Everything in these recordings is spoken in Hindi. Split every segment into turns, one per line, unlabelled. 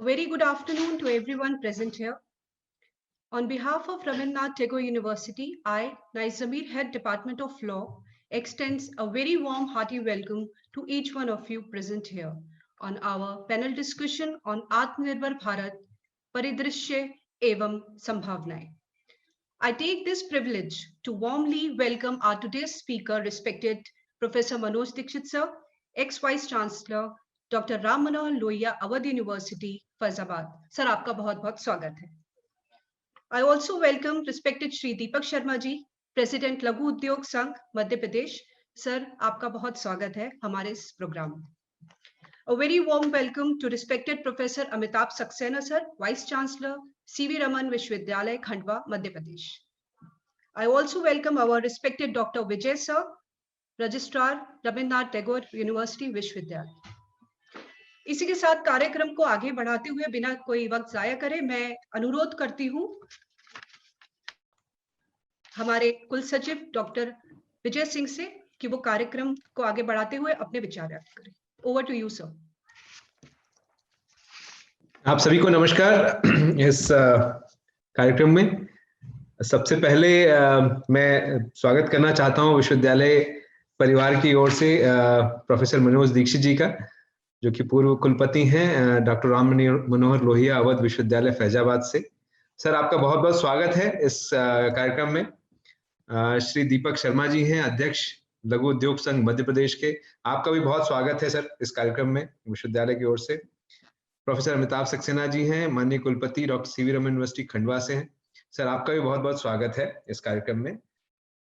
Very good afternoon to everyone present here. On behalf of Rabindranath Tagore University, I, Naizamir, Head Department of Law, extends a very warm hearty welcome to each one of you present here on our panel discussion on Atmanirbhar Bharat, Paridrishya Evam Sambhavnaएं. I take this privilege to warmly welcome our today's speaker, respected Professor Manoj Dixit sir, ex-Vice Chancellor, Dr. Ram Manohar Lohia, Awadh University, Faizabad. Sir, आपका बहुत-बहुत स्वागत है. I also welcome respected Shri Deepak Sharma ji, President Laghu Udyog Sangh, Madhya Pradesh. Sir, आपका बहुत स्वागत है हमारे इस प्रोग्राम में. A very warm welcome to respected Professor Amitabh Saxena sir, Vice Chancellor, C.V. Raman Vishwavidyalaya, Khandwa, Madhya Pradesh. I also welcome our respected Dr. Vijay sir, Registrar, Rabindranath Tagore University, Vishwavidyalaya. इसी के साथ कार्यक्रम को आगे बढ़ाते हुए बिना कोई वक्त जाया करे मैं अनुरोध करती हूं हमारे कुल सचिव डॉक्टर विजय सिंह से कि वो कार्यक्रम को आगे बढ़ाते हुए अपने विचार व्यक्त करें. Over to you sir.
आप सभी को नमस्कार. इस कार्यक्रम में सबसे पहले मैं स्वागत करना चाहता हूं विश्वविद्यालय परिवार की ओर से प्रोफेसर मनोज दीक्षित जी का, जो कि पूर्व कुलपति हैं डॉक्टर राम मनोहर लोहिया, अवध विश्वविद्यालय फैजाबाद से. सर, आपका बहुत बहुत स्वागत है इस कार्यक्रम में. श्री दीपक शर्मा जी हैं, अध्यक्ष लघु उद्योग संघ मध्य प्रदेश के, आपका भी बहुत स्वागत है सर इस कार्यक्रम में विश्वविद्यालय की ओर से. प्रोफेसर अमिताभ सक्सेना जी हैं, माननीय कुलपति doctor CV Raman university Khandwa से हैं. सर, आपका भी बहुत बहुत स्वागत है इस कार्यक्रम में.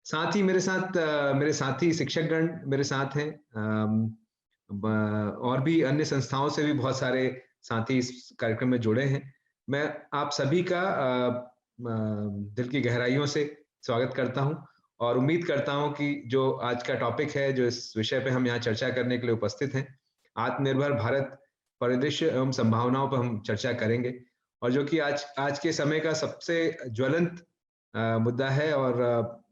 साथ ही मेरे साथ मेरे साथी शिक्षकगण मेरे साथ हैं, और भी अन्य संस्थाओं से भी बहुत सारे साथी इस कार्यक्रम में जुड़े हैं. मैं आप सभी का दिल की गहराइयों से स्वागत करता हूं और उम्मीद करता हूं कि जो आज का टॉपिक है, जो इस विषय पे हम यहाँ चर्चा करने के लिए उपस्थित हैं, आत्मनिर्भर भारत परिदृश्य एवं संभावनाओं पर हम चर्चा करेंगे, और जो कि आज के समय का सबसे ज्वलंत मुद्दा है और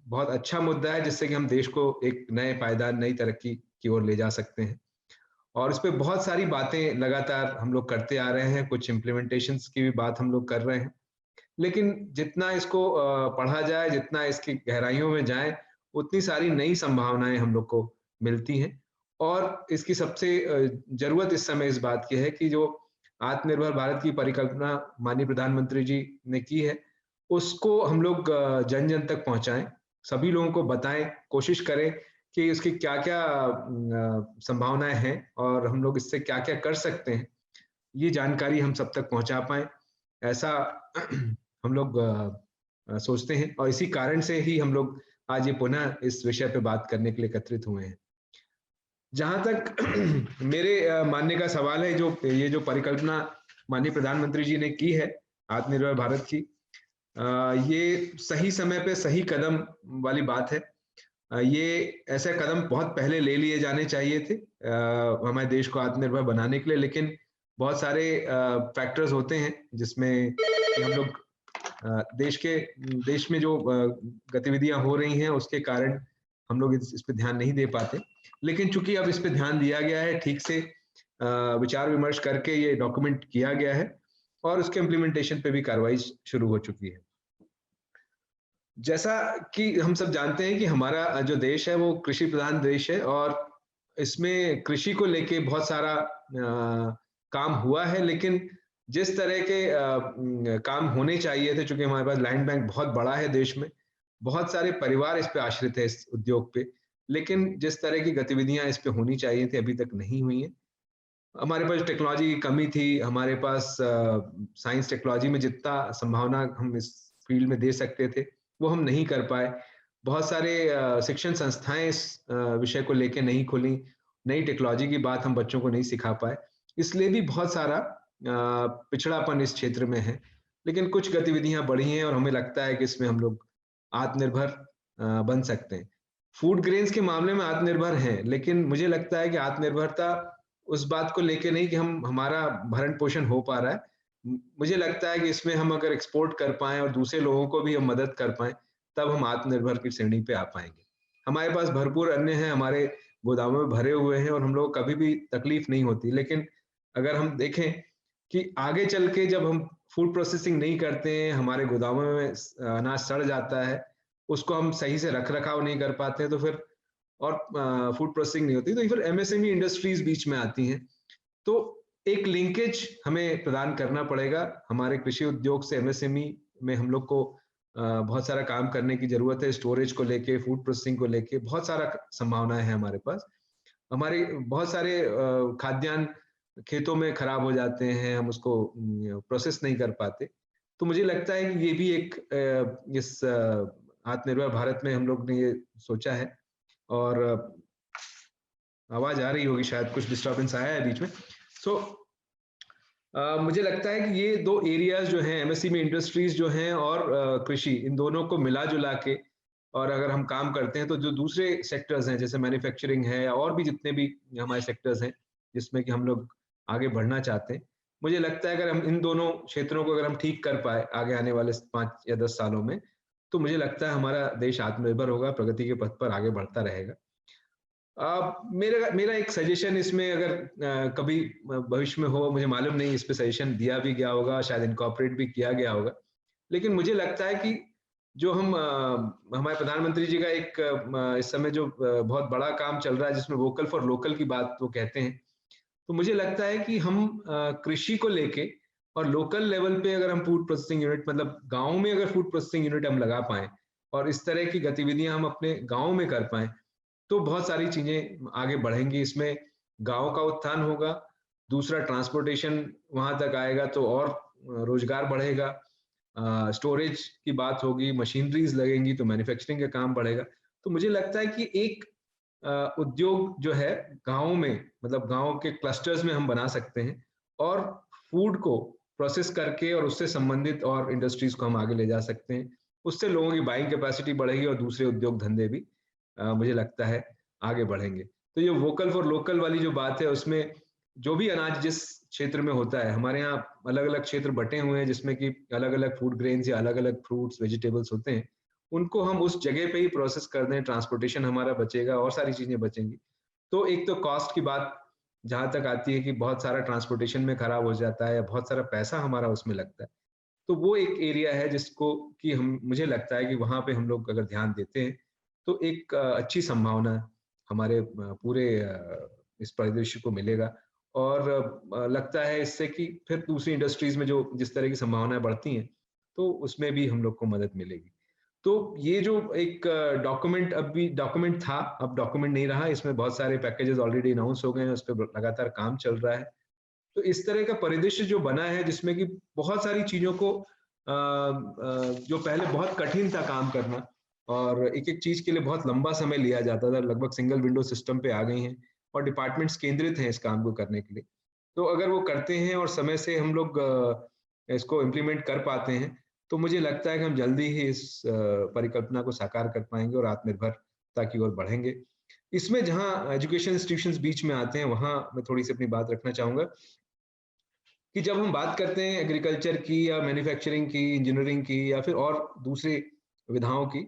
बहुत अच्छा मुद्दा है, जिससे कि हम देश को एक नए पायदान, नई तरक्की की ओर ले जा सकते हैं. और इस पे बहुत सारी बातें लगातार हम लोग करते आ रहे हैं, कुछ इम्प्लीमेंटेशंस की भी बात हम लोग कर रहे हैं, लेकिन जितना इसको पढ़ा जाए, जितना इसकी गहराइयों में जाए, उतनी सारी नई संभावनाएं हम लोग को मिलती हैं. और इसकी सबसे जरूरत इस समय इस बात की है कि जो आत्मनिर्भर भारत की परिकल्पना माननीय प्रधानमंत्री जी ने की है, उसको हम लोग जन जन तक पहुंचाएं, सभी लोगों को बताएं, कोशिश करें कि उसकी क्या क्या संभावनाएं हैं और हम लोग इससे क्या क्या कर सकते हैं, ये जानकारी हम सब तक पहुंचा पाएं, ऐसा हम लोग सोचते हैं. और इसी कारण से ही हम लोग आज ये पुनः इस विषय पे बात करने के लिए एकत्रित हुए हैं. जहां तक मेरे मानने का सवाल है, जो ये जो परिकल्पना माननीय प्रधानमंत्री जी ने की है आत्मनिर्भर भारत की, ये सही समय पे सही कदम वाली बात है. ये ऐसे कदम बहुत पहले ले लिए जाने चाहिए थे हमारे देश को आत्मनिर्भर बनाने के लिए, लेकिन बहुत सारे फैक्टर्स होते हैं जिसमें हम लोग देश में जो गतिविधियां हो रही हैं उसके कारण हम लोग इस पे ध्यान नहीं दे पाते. लेकिन चूंकि अब इस पे ध्यान दिया गया है, ठीक से विचार विमर्श करके ये डॉक्यूमेंट किया गया है और उसके इम्प्लीमेंटेशन पे भी कार्रवाई शुरू हो चुकी है. जैसा कि हम सब जानते हैं कि हमारा जो देश है वो कृषि प्रधान देश है, और इसमें कृषि को लेके बहुत सारा काम हुआ है, लेकिन जिस तरह के काम होने चाहिए थे, चूंकि हमारे पास लैंड बैंक बहुत बड़ा है देश में, बहुत सारे परिवार इस पे आश्रित है, इस उद्योग पे, लेकिन जिस तरह की गतिविधियां इस पे होनी चाहिए थी अभी तक नहीं हुई है. हमारे पास टेक्नोलॉजी की कमी थी, हमारे पास साइंस टेक्नोलॉजी में जितना संभावना हम इस फील्ड में दे सकते थे वो हम नहीं कर पाए. बहुत सारे शिक्षण संस्थाएं इस विषय को लेके नहीं खुली, नई टेक्नोलॉजी की बात हम बच्चों को नहीं सिखा पाए, इसलिए भी बहुत सारा पिछड़ापन इस क्षेत्र में है. लेकिन कुछ गतिविधियां बढ़ी हैं और हमें लगता है कि इसमें हम लोग आत्मनिर्भर बन सकते हैं. फूड ग्रेन्स के मामले में आत्मनिर्भर हैं, लेकिन मुझे लगता है कि आत्मनिर्भरता उस बात को लेके नहीं कि हमारा भरण पोषण हो पा रहा है. मुझे लगता है कि इसमें हम अगर एक्सपोर्ट कर पाएं और दूसरे लोगों को भी हम मदद कर पाएं, तब हम आत्मनिर्भर की श्रेणी पे आ पाएंगे. हमारे पास भरपूर अन्न है, हमारे गोदामों में भरे हुए हैं और हम लोग को कभी भी तकलीफ नहीं होती. लेकिन अगर हम देखें कि आगे चल के जब हम फूड प्रोसेसिंग नहीं करते हैं, हमारे गोदामों में अनाज सड़ जाता है, उसको हम सही से रख रखाव नहीं कर पाते हैं, तो फिर और फूड प्रोसेसिंग नहीं होती, तो फिर एमएसएमई इंडस्ट्रीज बीच में आती हैं। तो एक लिंकेज हमें प्रदान करना पड़ेगा। हमारे कृषि उद्योग से एमएसएमई में हम लोग को बहुत सारा काम करने की जरूरत है। स्टोरेज को लेके, फूड प्रोसेसिंग को लेके बहुत सारा संभावनाएं हैं हमारे पास। हमारे बहुत सारे खाद्यान्न खेतों में खराब हो जाते हैं, हम उसको प्रोसेस नहीं कर पाते। तो मुझे लगता है कि ये भी एक इस आत्मनिर्भर भारत में हम लोग ने ये सोचा है। और आवाज आ रही होगी शायद, कुछ डिस्टर्बेंस आया है बीच में। सो मुझे लगता है कि ये दो एरियाज जो हैं, एमएसएमई इंडस्ट्रीज जो हैं और कृषि, इन दोनों को मिला जुला के और अगर हम काम करते हैं तो जो दूसरे सेक्टर्स हैं जैसे मैन्युफैक्चरिंग है या और भी जितने भी हमारे सेक्टर्स हैं जिसमें कि हम लोग आगे बढ़ना चाहते हैं, मुझे लगता है अगर हम इन दोनों क्षेत्रों को अगर हम ठीक कर पाए आगे आने वाले 5 या 10 सालों में, तो मुझे लगता है हमारा देश आत्मनिर्भर होगा, प्रगति के पथ पर आगे बढ़ता रहेगा। मेरा मेरा एक सजेशन इसमें अगर कभी भविष्य में हो, मुझे मालूम नहीं, इस पे सजेशन दिया भी गया होगा, शायद इनकॉर्पोरेट भी किया गया होगा, लेकिन मुझे लगता है कि जो हम हमारे प्रधानमंत्री जी का एक इस समय जो बहुत बड़ा काम चल रहा है जिसमें वोकल फॉर लोकल की बात वो कहते हैं, तो मुझे लगता है कि हम कृषि को लेके और लोकल लेवल पे अगर हम फूड प्रोसेसिंग यूनिट, मतलब गांव में अगर फूड प्रोसेसिंग यूनिट हम लगा पाएं और इस तरह की गतिविधियां हम अपने गांव में कर पाएं, तो बहुत सारी चीजें आगे बढ़ेंगी। इसमें गांव का उत्थान होगा, दूसरा ट्रांसपोर्टेशन वहां तक आएगा तो और रोजगार बढ़ेगा, स्टोरेज की बात होगी, मशीनरीज लगेंगी तो मैन्युफैक्चरिंग का काम बढ़ेगा। तो मुझे लगता है कि एक उद्योग जो है गांव में, मतलब गांव के क्लस्टर्स में हम बना सकते हैं और फूड को प्रोसेस करके और उससे संबंधित और इंडस्ट्रीज को हम आगे ले जा सकते हैं। उससे लोगों की बाइंग कैपेसिटी बढ़ेगी और दूसरे उद्योग धंधे भी मुझे लगता है आगे बढ़ेंगे। तो ये वोकल फॉर लोकल वाली जो बात है, उसमें जो भी अनाज जिस क्षेत्र में होता है, हमारे यहाँ अलग अलग क्षेत्र बटे हुए हैं जिसमें कि अलग अलग फूड ग्रेन्स या अलग अलग फ्रूट्स वेजिटेबल्स होते हैं, उनको हम उस जगह पे ही प्रोसेस कर दें, ट्रांसपोर्टेशन हमारा बचेगा और सारी चीजें बचेंगी। तो एक तो कॉस्ट की बात जहां तक आती है कि बहुत सारा ट्रांसपोर्टेशन में खराब हो जाता है या बहुत सारा पैसा हमारा उसमें लगता है, तो वो एक एरिया है जिसको कि हम, मुझे लगता है कि वहां पे हम लोग अगर ध्यान देते हैं तो एक अच्छी संभावना हमारे पूरे इस परिदृश्य को मिलेगा। और लगता है इससे कि फिर दूसरी इंडस्ट्रीज में जो जिस तरह की संभावनाएं बढ़ती हैं, तो उसमें भी हम लोग को मदद मिलेगी। तो ये जो एक डॉक्यूमेंट, अब भी डॉक्यूमेंट था, अब डॉक्यूमेंट नहीं रहा, इसमें बहुत सारे पैकेजेस ऑलरेडी अनाउंस हो गए हैं, उस पर लगातार काम चल रहा है। तो इस तरह का परिदृश्य जो बना है जिसमें कि बहुत सारी चीजों को जो पहले बहुत कठिन था काम करना और एक एक चीज के लिए बहुत लंबा समय लिया जाता था, लगभग सिंगल विंडो सिस्टम पे आ गई हैं और डिपार्टमेंट्स केंद्रित हैं इस काम को करने के लिए। तो अगर वो करते हैं और समय से हम लोग इसको इम्प्लीमेंट कर पाते हैं, तो मुझे लगता है कि हम जल्दी ही इस परिकल्पना को साकार कर पाएंगे और आत्मनिर्भरता की ओर बढ़ेंगे। इसमें जहां एजुकेशन इंस्टीट्यूशंस बीच में आते हैं, वहां मैं थोड़ी सी अपनी बात रखना चाहूंगा कि जब हम बात करते हैं एग्रीकल्चर की या मैन्युफैक्चरिंग की, इंजीनियरिंग की या फिर और दूसरी विधाओं की,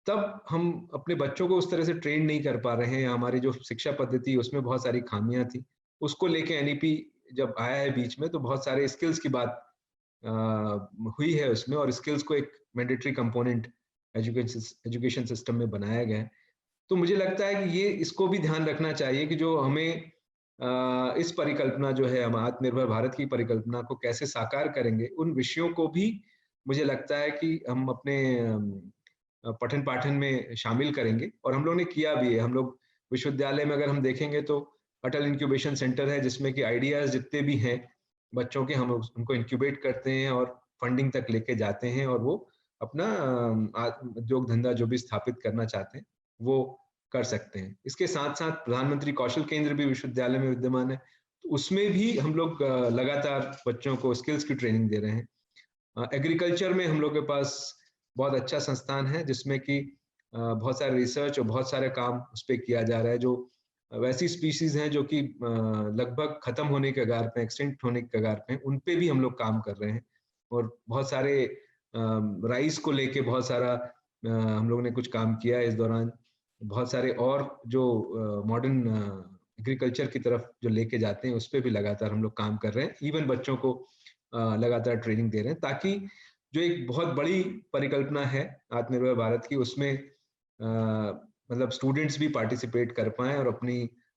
तब हम अपने बच्चों को उस तरह से ट्रेन नहीं कर पा रहे हैं या हमारी जो शिक्षा पद्धति उसमें बहुत सारी खामियां थी। उसको लेके एनईपी जब आया है बीच में, तो बहुत सारे स्किल्स की बात हुई है उसमें और स्किल्स को एक मैंडेटरी कंपोनेंट एजुकेशन सिस्टम में बनाया गया है। तो मुझे लगता है कि ये इसको भी ध्यान रखना चाहिए कि जो हमें इस परिकल्पना जो है, हम आत्मनिर्भर भारत की परिकल्पना को कैसे साकार करेंगे, उन विषयों को भी मुझे लगता है कि हम अपने पठन पाठन में शामिल करेंगे और हम लोग ने किया भी है। हम लोग विश्वविद्यालय में अगर हम देखेंगे तो अटल इंक्यूबेशन सेंटर है जिसमें कि आइडियाज जितने भी हैं बच्चों के, हम उनको इंक्यूबेट करते हैं और फंडिंग तक लेके जाते हैं और वो अपना उद्योग धंधा जो भी स्थापित करना चाहते हैं वो कर सकते हैं। इसके साथ साथ प्रधानमंत्री कौशल केंद्र भी विश्वविद्यालय में विद्यमान है, तो उसमें भी हम लोग लगातार बच्चों को स्किल्स की ट्रेनिंग दे रहे हैं। एग्रीकल्चर में हम लोग के पास बहुत अच्छा संस्थान है जिसमें कि बहुत सारे रिसर्च और बहुत सारे काम उस पर किया जा रहा है, जो वैसी स्पीशीज हैं जो कि लगभग खत्म होने के कगार पे, एक्सटिंक्ट होने के कगार पे, उन पे भी हम लोग काम कर रहे हैं। और बहुत सारे राइस को लेके बहुत सारा हम लोग ने कुछ काम किया है इस दौरान। बहुत सारे और जो मॉडर्न एग्रीकल्चर की तरफ जो लेके जाते हैं, उस पे भी लगातार हम लोग काम कर रहे हैं। इवन बच्चों को लगातार ट्रेनिंग दे रहे हैं, ताकि जो एक बहुत बड़ी परिकल्पना है आत्मनिर्भर भारत की, उसमें मतलब स्टूडेंट्स भी पार्टिसिपेट कर पाएँ और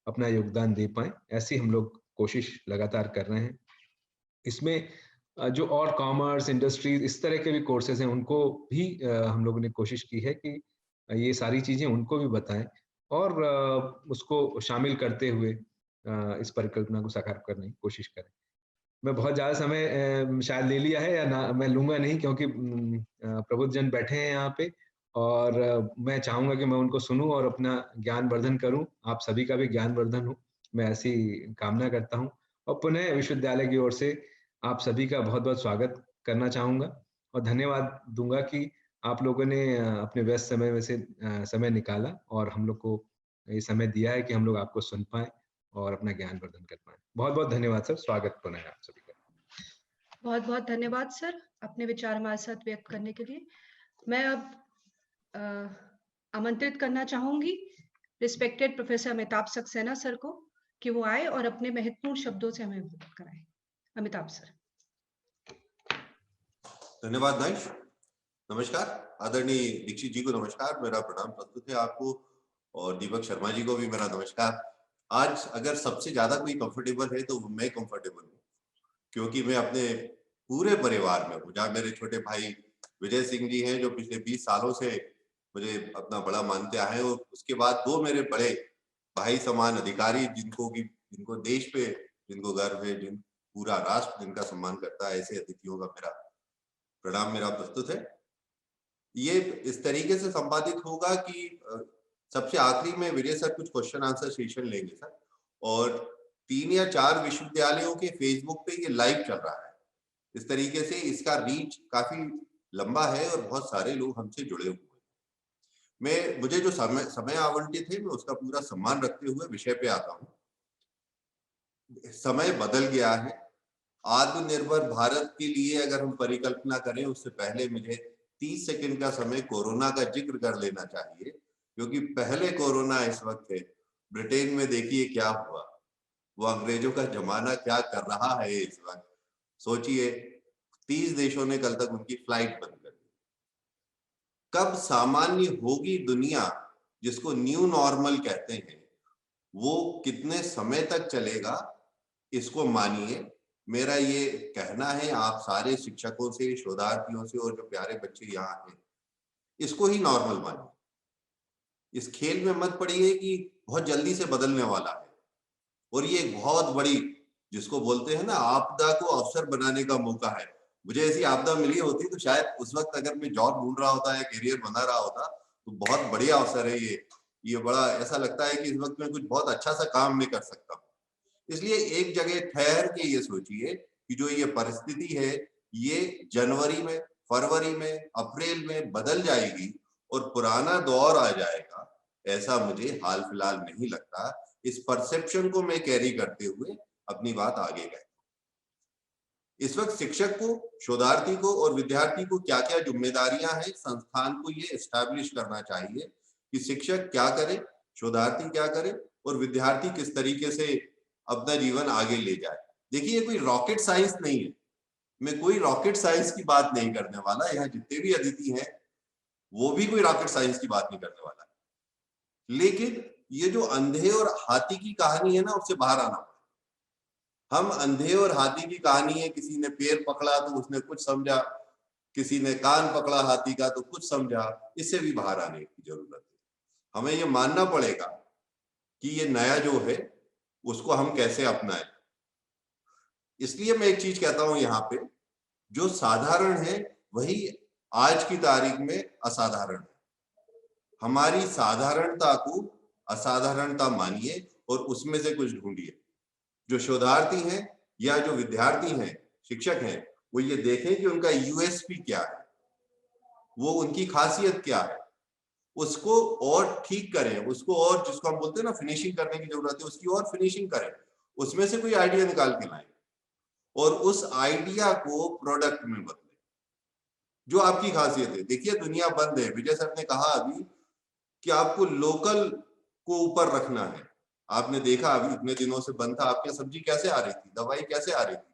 अपना योगदान दे पाएँ। ऐसी हम लोग कोशिश लगातार कर रहे हैं। इसमें जो और कॉमर्स, इंडस्ट्रीज़ इस तरह के भी कोर्सेज़ हैं, उनको भी हम लोगों ने कोशिश की है कि ये सारी चीज़ें उनको भी बताएँ और उसको शामिल करते हुए इस परिकल्पना को साकार करने की कोशिश करें। मैं बहुत ज़्यादा समय शायद ले लिया है, या ना मैं लूँगा नहीं, क्योंकि प्रबुद्धजन बैठे हैं यहाँ पे, और मैं चाहूँगा कि मैं उनको सुनूँ और अपना ज्ञानवर्धन करूँ। आप सभी का भी ज्ञानवर्धन हो, मैं ऐसी कामना करता हूँ। और पुनः विश्वविद्यालय की ओर से आप सभी का बहुत-बहुत स्वागत करना चाहूँगा और धन्यवाद दूँगा कि आप लोगों ने अपने व्यस्त समय में से समय निकाला और हम लोग को ये समय दिया है कि हम लोग आपको सुन पाएँ और अपना ज्ञानवर्धन कर पाएँ। बहुत-बहुत धन्यवाद सर, स्वागत पुनः आप सभी का।
बहुत-बहुत धन्यवाद सर, अपने विचार हमारे साथ व्यक्त करने के लिए। मैं अब आमंत्रित करना चाहूँगी respected professor Amitabh Saxena sir को कि वो आए और अपने महत्वपूर्ण शब्दों से हमें अवगत कराएँ। अमिताभ सर।
धन्यवाद नाइश। नमस्कार, आदरणीय दीक्षित जी को नमस्कार, मेरा प्रणाम प्रस्तुत है आपको, और दीपक शर्मा जी को भी मेरा नमस्कार। आज अगर सबसे ज्यादा कोई कंफर्टेबल है तो मैं कंफर्टेबल हूँ, क्योंकि मैं अपने पूरे परिवार में हूँ। जहाँ मेरे छोटे भाई विजय सिंह जी हैं, जो पिछले 20 सालों से मुझे अपना बड़ा मानते आए हैं, और उसके बाद 2 मेरे बड़े भाई समान अधिकारी, जिनको देश पे जिनको गर्व है, पूरा राष्ट्र जिनका सम्मान करता है, ऐसे अतिथियों का मेरा प्रणाम मेरा प्रस्तुत है। ये इस तरीके से संपादित होगा कि सबसे आखिरी में विजय सर कुछ क्वेश्चन आंसर सेशन लेंगे सर, और 3 या 4 विश्वविद्यालयों के फेसबुक पे ये लाइव चल रहा है। इस तरीके से इसका रीच काफी लंबा है और बहुत सारे लोग हमसे जुड़े हुए हैं। मुझे जो समय आवंटित है, मैं उसका पूरा सम्मान रखते हुए विषय पे आता हूँ। समय बदल गया है। आत्मनिर्भर भारत के लिए अगर हम परिकल्पना करें, उससे पहले मुझे 30 सेकंड का समय कोरोना का जिक्र कर लेना चाहिए, क्योंकि पहले कोरोना इस वक्त है। ब्रिटेन में देखिए क्या हुआ, वो अंग्रेजों का जमाना क्या कर रहा है इस वक्त। सोचिए, 30 देशों ने कल तक उनकी फ्लाइट बंद कर दी। कब सामान्य होगी दुनिया, जिसको न्यू नॉर्मल कहते हैं, वो कितने समय तक चलेगा, इसको मानिए। मेरा ये कहना है आप सारे शिक्षकों से, शोधार्थियों से, और जो प्यारे बच्चे यहाँ हैं, इसको ही नॉर्मल मानिए। इस खेल में मत पड़िए कि बहुत जल्दी से बदलने वाला है, और ये एक बहुत बड़ी, जिसको बोलते हैं ना, आपदा को अवसर बनाने का मौका है। मुझे ऐसी आपदा मिली होती तो शायद उस वक्त अगर मैं जॉब ढूंढ रहा होता या करियर बना रहा होता, तो बहुत बढ़िया अवसर है ये बड़ा ऐसा लगता है कि इस वक्त में कुछ बहुत अच्छा सा काम मैं कर सकता हूँ। इसलिए एक जगह ठहर के ये सोचिए कि जो ये परिस्थिति है, ये जनवरी में, फरवरी में, अप्रैल में बदल जाएगी और पुराना दौर आ जाएगा, ऐसा मुझे हाल फिलहाल नहीं लगता। इस परसेप्शन को मैं कैरी करते हुए अपनी बात आगे गए। इस वक्त शिक्षक को, शोधार्थी को और विद्यार्थी को क्या क्या जिम्मेदारियां हैं, संस्थान को ये एस्टैब्लिश करना चाहिए कि शिक्षक क्या करे, शोधार्थी क्या करे, और विद्यार्थी किस तरीके से अपना जीवन आगे ले जाए। देखिए, ये कोई रॉकेट साइंस नहीं है। मैं कोई रॉकेट साइंस की बात नहीं करने वाला। यहाँ जितने भी अतिथि हैं, वो भी कोई रॉकेट साइंस की बात नहीं करने वाला। लेकिन ये जो अंधे और हाथी की कहानी है ना, उससे बाहर आना। हम अंधे और हाथी की कहानी है, किसी ने पैर पकड़ा तो उसने कुछ समझा, किसी ने कान पकड़ा हाथी का तो कुछ समझा, इससे भी बाहर आने की जरूरत है। हमें ये मानना पड़ेगा कि ये नया जो है, उसको हम कैसे अपनाएं। इसलिए मैं एक चीज कहता हूं यहाँ पे, जो साधारण है वही आज की तारीख में असाधारण है। हमारी साधारणता को असाधारणता मानिए और उसमें से कुछ ढूंढिए। जो शोधार्थी हैं या जो विद्यार्थी हैं, शिक्षक हैं, वो ये देखें कि उनका यूएसपी क्या है, वो उनकी खासियत क्या है, उसको और ठीक करें, उसको और, जिसको हम बोलते हैं ना फिनिशिंग करने की जरूरत है, उसकी और फिनिशिंग करें, उसमें से कोई आइडिया निकाल के लाएं और उस आइडिया को प्रोडक्ट में बदलें। जो आपकी खासियत है, देखिए दुनिया बंद है। विजय सर ने कहा अभी कि आपको लोकल को ऊपर रखना है, आपने देखा अभी इतने दिनों से बंद था, आपके सब्जी कैसे आ रही थी, दवाई कैसे आ रही थी।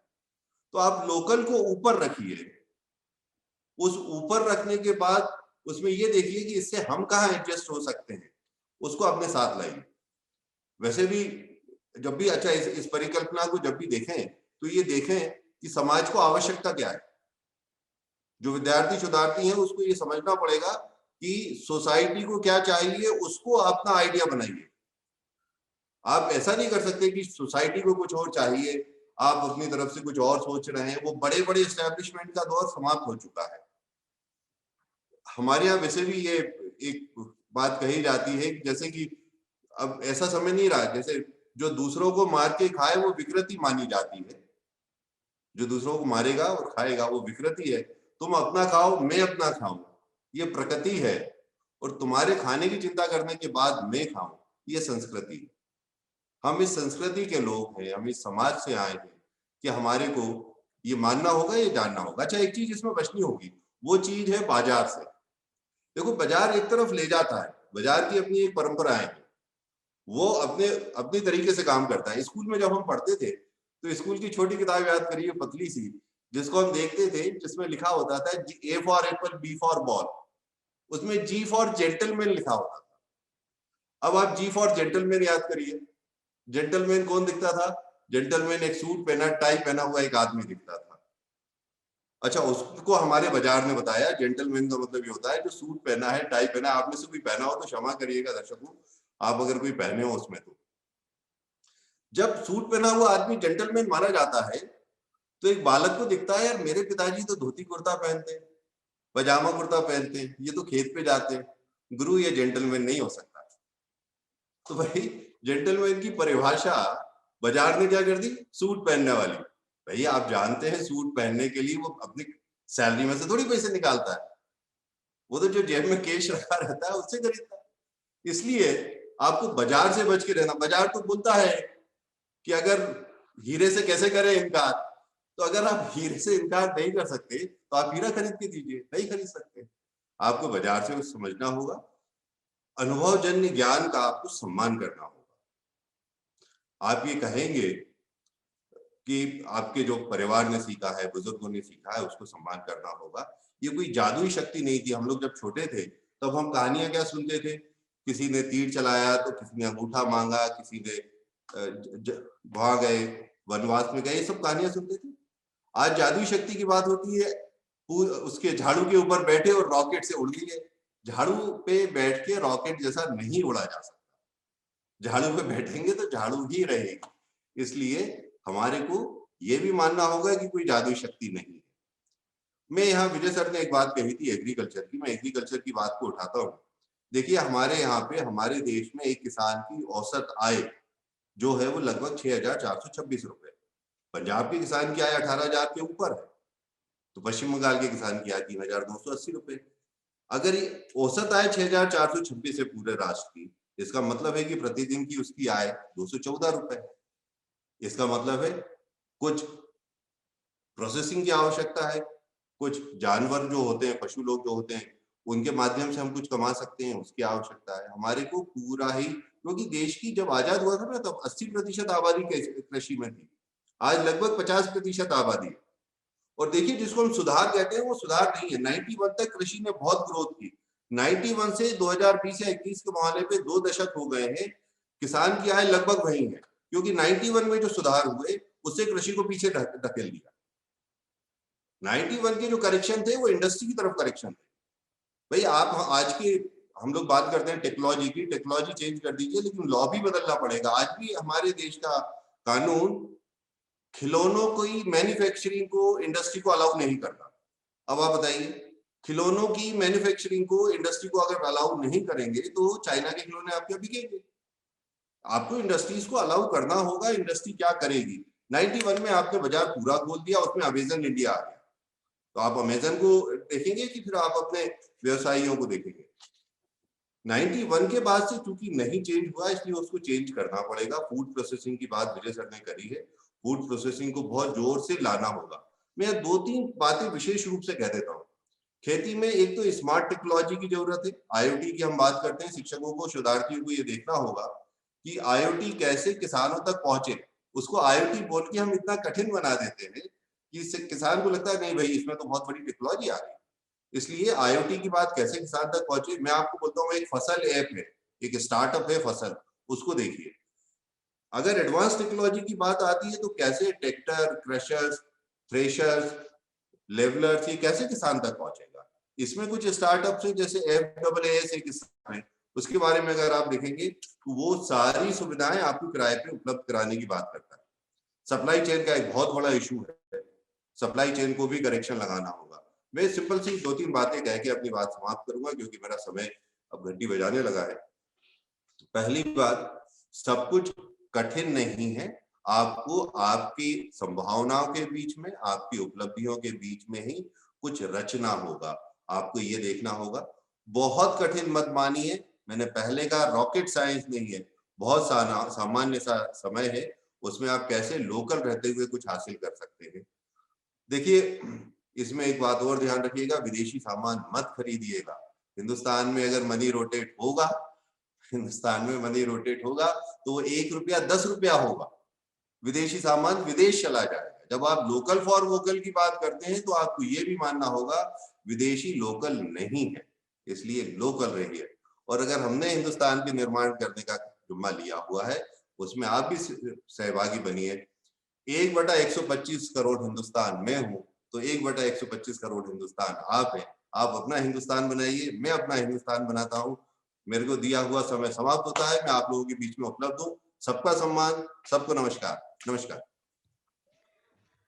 तो आप लोकल को ऊपर रखिए, उस ऊपर रखने के बाद उसमें ये देखिए कि इससे हम कहाँ एडजस्ट हो सकते हैं, उसको अपने साथ लाइए। वैसे भी जब भी अच्छा इस परिकल्पना को जब भी देखें तो ये देखें कि समाज को आवश्यकता क्या है। जो विद्यार्थी शुद्धार्थी हैं उसको ये समझना पड़ेगा कि सोसाइटी को क्या चाहिए, उसको अपना आइडिया बनाइए। आप ऐसा नहीं कर सकते कि सोसाइटी को कुछ और चाहिए, आप अपनी तरफ से कुछ और सोच रहे हैं। वो बड़े बड़े एस्टेब्लिशमेंट का दौर समाप्त हो चुका है। हमारे यहाँ वैसे भी ये एक बात कही जाती है कि जैसे कि अब ऐसा समय नहीं रहा, जैसे जो दूसरों को मार के खाए वो विकृति मानी जाती है। जो दूसरों को मारेगा और खाएगा वो विकृति है। तुम अपना खाओ, मैं अपना खाऊं, ये प्रकृति है। और तुम्हारे खाने की चिंता करने के बाद मैं खाऊं, ये संस्कृति है। हम इस संस्कृति के लोग हैं, हम इस समाज से आए हैं कि हमारे को ये मानना होगा, ये जानना होगा। अच्छा, एक चीज इसमें बचनी होगी, वो चीज है बाजार से। देखो, बाजार एक तरफ ले जाता है, बाजार की अपनी एक परंपराएं है, वो अपने अपनी तरीके से काम करता है। स्कूल में जब हम पढ़ते थे तो स्कूल की छोटी किताब याद करिए, पतली सी, जिसको हम देखते थे, जिसमें लिखा होता था A for apple, B for ball, उसमें जी फॉर जेंटलमैन लिखा होता था। अब आप जी फॉर जेंटलमैन याद करिए, जेंटलमैन कौन दिखता था? जेंटलमैन एक सूट पहना, टाई पहना हुआ एक आदमी दिखता था। अच्छा, उसको हमारे बाजार ने बताया जेंटलमैन का मतलब ये होता है जो सूट पहना है, टाई पहना है। आप में से कोई पहना हो तो क्षमा करिएगा दर्शकों, आप अगर कोई पहने हो उसमें। तो जब सूट पहना हुआ आदमी जेंटलमैन माना जाता है तो एक बालक को दिखता है, यार मेरे पिताजी तो धोती कुर्ता पहनते हैं, पजामा कुर्ता पहनते हैं, ये तो खेत पे जाते हैं, गुरु ये जेंटलमैन नहीं हो सकता। तो भाई जेंटलमैन की परिभाषा बाजार ने क्या कर दी? सूट पहनने वाली। भैया आप जानते हैं सूट पहनने के लिए वो अपनी सैलरी में से थोड़ी पैसे निकालता है, वो तो जो जेब में कैश रखा रहता है उससे खरीदता है। इसलिए आपको बाजार से बच के रहना। बाजार तो बोलता है कि अगर हीरे से कैसे करें इनकार, तो अगर आप हीरे से इनकार नहीं कर सकते तो आप हीरा खरीद के दीजिए, नहीं खरीद सकते। आपको बाजार से समझना होगा, अनुभवजन्य ज्ञान का आपको सम्मान करना होगा। आप ये कहेंगे कि आपके जो परिवार ने सीखा है, बुजुर्गों ने सीखा है, उसको सम्मान करना होगा। ये कोई जादुई शक्ति नहीं थी। हम लोग जब छोटे थे तब हम कहानियां क्या सुनते थे? किसी ने तीर चलाया तो किसी ने अंगूठा मांगा, किसी ने वहां गए, वनवास में गए, ये सब कहानियां सुनते थे। आज जादुई शक्ति की बात होती है, उसके झाड़ू के ऊपर बैठे और रॉकेट से उड़ लिए। झाड़ू पे बैठ के रॉकेट जैसा नहीं उड़ा जा सकता। झाड़ू पे बैठेंगे तो झाड़ू ही रहेगी। इसलिए हमारे को ये भी मानना होगा कि कोई जादुई शक्ति नहीं है। मैं यहाँ विजय सर ने एक बात कही थी एग्रीकल्चर की, मैं एग्रीकल्चर की बात को उठाता हूँ। देखिए, हमारे यहाँ पे, हमारे देश में एक किसान की औसत आय जो है वो लगभग 6,426 रुपए। पंजाब के किसान की आय 18,000 के ऊपर है, तो पश्चिम बंगाल के किसान की आय 3,280 रुपए। अगर ये औसत आय 6,426 है पूरे राष्ट्र की, इसका मतलब है कि प्रतिदिन की उसकी आय 214 रुपए। इसका मतलब है कुछ प्रोसेसिंग की आवश्यकता है, कुछ जानवर जो होते हैं, पशु लोग जो होते हैं, उनके माध्यम से हम कुछ कमा सकते हैं, उसकी आवश्यकता है। हमारे को पूरा ही, क्योंकि देश की जब आजाद हुआ था ना तब 80% आबादी कृषि में थी, आज लगभग 50% आबादी है। और देखिए, जिसको हम सुधार कहते हैं वो सुधार नहीं है। 91 तक कृषि ने बहुत ग्रोथ की। 91 से 2020 या 21 के मुहाले पे 2 दशक हो गए हैं, किसान की आय लगभग वही है, क्योंकि 91 में जो सुधार हुए उससे कृषि को पीछे धकेल दिया। 91 के जो करेक्शन थे वो इंडस्ट्री की तरफ करेक्शन थे। भाई आप आज के, हम लोग बात करते हैं टेक्नोलॉजी की, टेक्नोलॉजी चेंज कर दीजिए, लेकिन लॉ भी बदलना पड़ेगा। आज भी हमारे देश का कानून खिलौनों की मैन्युफैक्चरिंग को, इंडस्ट्री को अलाउ नहीं करता। अब आप बताइए, खिलौनों की मैन्युफैक्चरिंग को, इंडस्ट्री को अगर अलाउ नहीं करेंगे तो चाइना के खिलौने आपके यहाँ बिकेंगे। आपको इंडस्ट्रीज को अलाउ करना होगा। इंडस्ट्री क्या करेगी? 91 में आपने बाजार पूरा खोल दिया, उसमें अमेजन इंडिया आ गया, तो आप अमेजन को देखेंगे कि फिर आप अपने व्यवसायियों को देखेंगे? 91 के बाद से चूंकि नहीं चेंज हुआ, इसलिए उसको चेंज करना पड़ेगा। फूड प्रोसेसिंग की बात विजय सर ने करी है, फूड प्रोसेसिंग को बहुत जोर से लाना होगा। मैं 2-3 बातें विशेष रूप से कह देता हूँ। खेती में एक तो स्मार्ट टेक्नोलॉजी की जरूरत है, IoT की हम बात करते हैं। शिक्षकों को, शोधार्थियों को ये देखना होगा कि IoT कैसे किसानों तक पहुंचे। उसको IoT बोल के हम इतना कठिन बना देते हैं कि इससे किसान को लगता है नहीं भाई इसमें तो बहुत बड़ी टेक्नोलॉजी आ गई। इसलिए IoT की बात कैसे किसान तक पहुंचे, मैं आपको बोलता हूँ एक फसल ऐप है, एक स्टार्टअप है फसल, उसको देखिए। अगर एडवांस टेक्नोलॉजी की बात आती है तो कैसे ट्रैक्टर, क्रशर्स, थ्रेशर्स, लेवलर्स, ये कैसे किसान तक पहुंचेगा। इसमें कुछ स्टार्टअप्स है जैसे FAAS एक स्टार्टअप है, उसके बारे में अगर आप देखेंगे तो वो सारी सुविधाएं आपको किराए पे उपलब्ध कराने की बात करता है। सप्लाई चेन का एक बहुत बड़ा इशू है, सप्लाई चेन को भी करेक्शन लगाना होगा। मैं सिंपल सी 2-3 बातें कह के अपनी बात समाप्त करूंगा क्योंकि मेरा समय अब घंटी बजाने लगा है। पहली बात, सब कुछ कठिन नहीं है, आपको आपकी संभावनाओं के बीच में, आपकी उपलब्धियों के बीच में ही कुछ रचना होगा। आपको ये देखना होगा, बहुत कठिन मत मानिए। मैंने पहले कहा रॉकेट साइंस नहीं है, बहुत सामान्य सा समय है, उसमें आप कैसे लोकल रहते हुए कुछ हासिल कर सकते हैं। देखिए, इसमें एक बात और ध्यान रखिएगा, विदेशी सामान मत खरीदिएगा। हिंदुस्तान में अगर मनी रोटेट होगा, हिंदुस्तान में मनी रोटेट होगा तो वो 1 रुपया 10 रुपया होगा। विदेशी सामान विदेश चला जाएगा। जब आप लोकल फॉर वोकल की बात करते हैं तो आपको ये भी मानना होगा विदेशी लोकल नहीं है, इसलिए लोकल रहिए। और अगर हमने हिंदुस्तान के निर्माण करने का जिम्मा लिया हुआ है, उसमें आप भी सहभागी बनिए। 1/125 करोड़ हिंदुस्तान मैं हूं, तो 1/125 करोड़ हिंदुस्तान आप हैं। आप अपना हिंदुस्तान बनाइए, मैं अपना हिंदुस्तान बनाता हूं। मेरे को दिया हुआ समय समाप्त होता है, मैं आप लोगों के बीच में उपलब्ध हूं। सबका सम्मान, सबको नमस्कार। नमस्कार।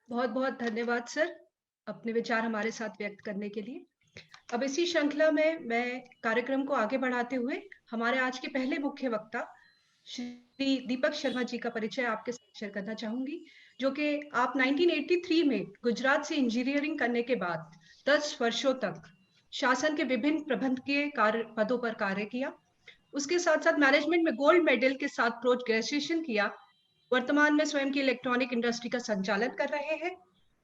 बहुत बहुत धन्यवाद सर, अपने विचार हमारे साथ व्यक्त करने के लिए। अब इसी श्रृंखला में मैं कार्यक्रम को आगे बढ़ाते हुए हमारे आज के पहले मुख्य वक्ता श्री दीपक शर्मा जी का परिचय आपके साथ शेयर करना चाहूंगी, जो कि आप 1983 में गुजरात से इंजीनियरिंग करने के बाद 10 वर्षों तक शासन के विभिन्न प्रबंधकीय कार्य पदों पर कार्य किया। उसके साथ साथ मैनेजमेंट में गोल्ड मेडल के साथ पोस्ट ग्रेजुएशन किया। वर्तमान में स्वयं की इलेक्ट्रॉनिक इंडस्ट्री का संचालन कर रहे हैं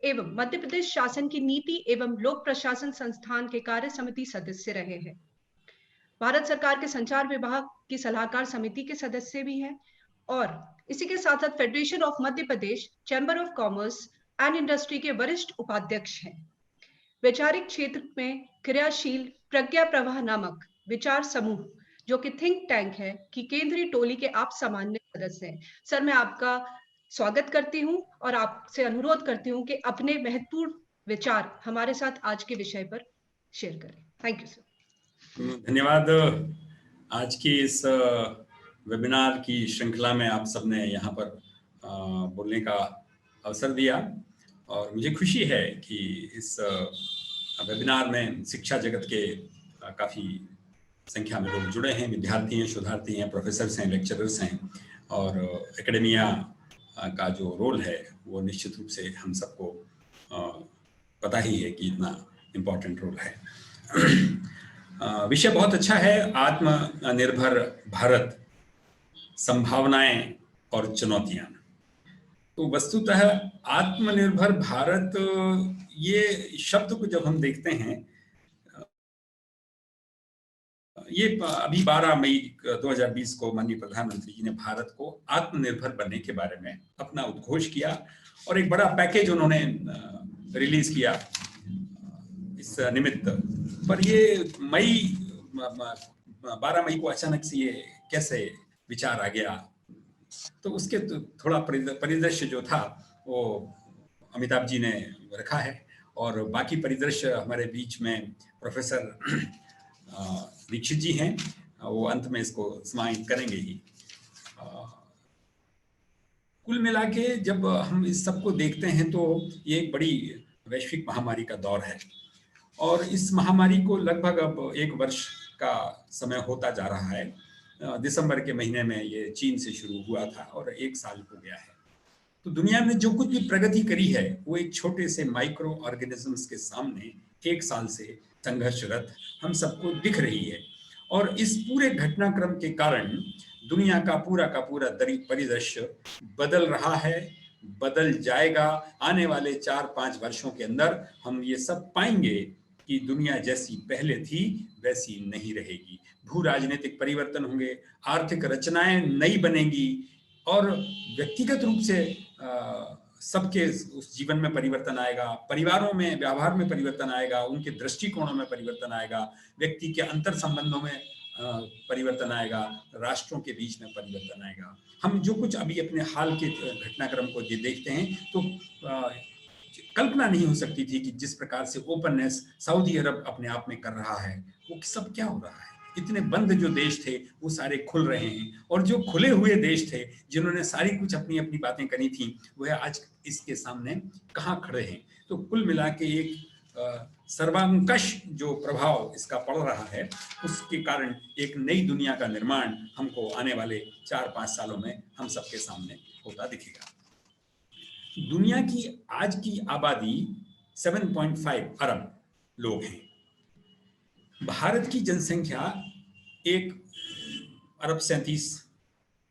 एवं मध्य प्रदेश शासन की नीति एवं लोक प्रशासन संस्थान के कार्य समिति सदस्य रहे हैं। भारत सरकार के संचार विभाग की सलाहकार समिति के सदस्य भी हैं और इसी के साथ साथ federation of Madhya Pradesh chamber of commerce and industry के वरिष्ठ उपाध्यक्ष हैं। वैचारिक क्षेत्र में क्रियाशील प्रज्ञा प्रवाह नामक विचार समूह, जो कि थिंक टैंक है, कि केंद्रीय टोली के आप सामान्य सदस्य हैं। सर, मैं आपका स्वागत करती हूं और आपसे अनुरोध करती हूं कि अपने महत्वपूर्ण विचार हमारे साथ आज के विषय पर शेयर करें। Thank you sir.
धन्यवाद। आज की इस वेबिनार की श्रृंखला में आप सबने यहाँ पर बोलने का अवसर दिया और मुझे खुशी है कि इस वेबिनार में शिक्षा जगत के काफ़ी संख्या में लोग जुड़े हैं। विद्यार्थी हैं, शोधार्थी हैं, प्रोफेसर्स हैं, लेक्चरर्स हैं और एकेडेमिया का जो रोल है वो निश्चित रूप से हम सबको पता ही है कि इतना इम्पोर्टेंट रोल है। विषय बहुत अच्छा है, आत्मनिर्भर भारत, संभावनाएं और चुनौतियां। तो वस्तुतः आत्मनिर्भर भारत, ये शब्द को जब हम देखते हैं, ये अभी 12 मई 2020 को माननीय प्रधानमंत्री जी ने भारत को आत्मनिर्भर बनने के बारे में अपना उद्घोष किया और एक बड़ा पैकेज उन्होंने रिलीज किया इस निमित्त। पर ये 12 मई को अचानक से ये कैसे विचार आ गया, तो उसके थोड़ा परिदृश्य जो था वो अमिताभ जी ने रखा है और बाकी परिदृश्य हमारे बीच में प्रोफेसर दीक्षित जी हैं, वो अंत में इसको समाहित करेंगे ही। कुल मिला के जब हम इस सबको देखते हैं तो ये एक बड़ी वैश्विक महामारी का दौर है और इस महामारी को लगभग अब 1 वर्ष का समय होता जा रहा है। दिसंबर के महीने में ये चीन से शुरू हुआ था और 1 साल हो गया है। तो दुनिया में जो कुछ भी प्रगति करी है वो एक छोटे से माइक्रो ऑर्गेनिजम्स के सामने 1 साल से संघर्षरत हम सबको दिख रही है। और इस पूरे घटनाक्रम के कारण दुनिया का पूरा परिदृश्य बदल रहा है, बदल जाएगा। आने वाले 4-5 वर्षों के अंदर हम ये सब पाएंगे कि दुनिया जैसी पहले थी वैसी नहीं रहेगी। भू राजनीतिक परिवर्तन होंगे, आर्थिक रचनाएं नई बनेंगी और व्यक्तिगत रूप से सबके उस जीवन में परिवर्तन आएगा, परिवारों में व्यवहार में परिवर्तन आएगा, उनके दृष्टिकोणों में परिवर्तन आएगा, व्यक्ति के अंतर संबंधों में परिवर्तन आएगा, राष्ट्रों के बीच में परिवर्तन आएगा। हम जो कुछ अभी अपने हाल के घटनाक्रम को देखते हैं तो कल्पना नहीं हो सकती थी कि जिस प्रकार से ओपननेस सऊदी अरब अपने आप में कर रहा है, वो सब क्या हो रहा है। इतने बंद जो देश थे वो सारे खुल रहे हैं, और जो खुले हुए देश थे जिन्होंने सारी कुछ अपनी अपनी बातें करी थी वह आज इसके सामने कहाँ खड़े हैं। तो कुल मिला के एक सर्वांकश जो प्रभाव इसका पड़ रहा है, उसके कारण एक नई दुनिया का निर्माण हमको आने वाले 4-5 सालों में हम सबके सामने होता दिखेगा। दुनिया की आज की आबादी 7.5 अरब लोग हैं। भारत की जनसंख्या 1 अरब 37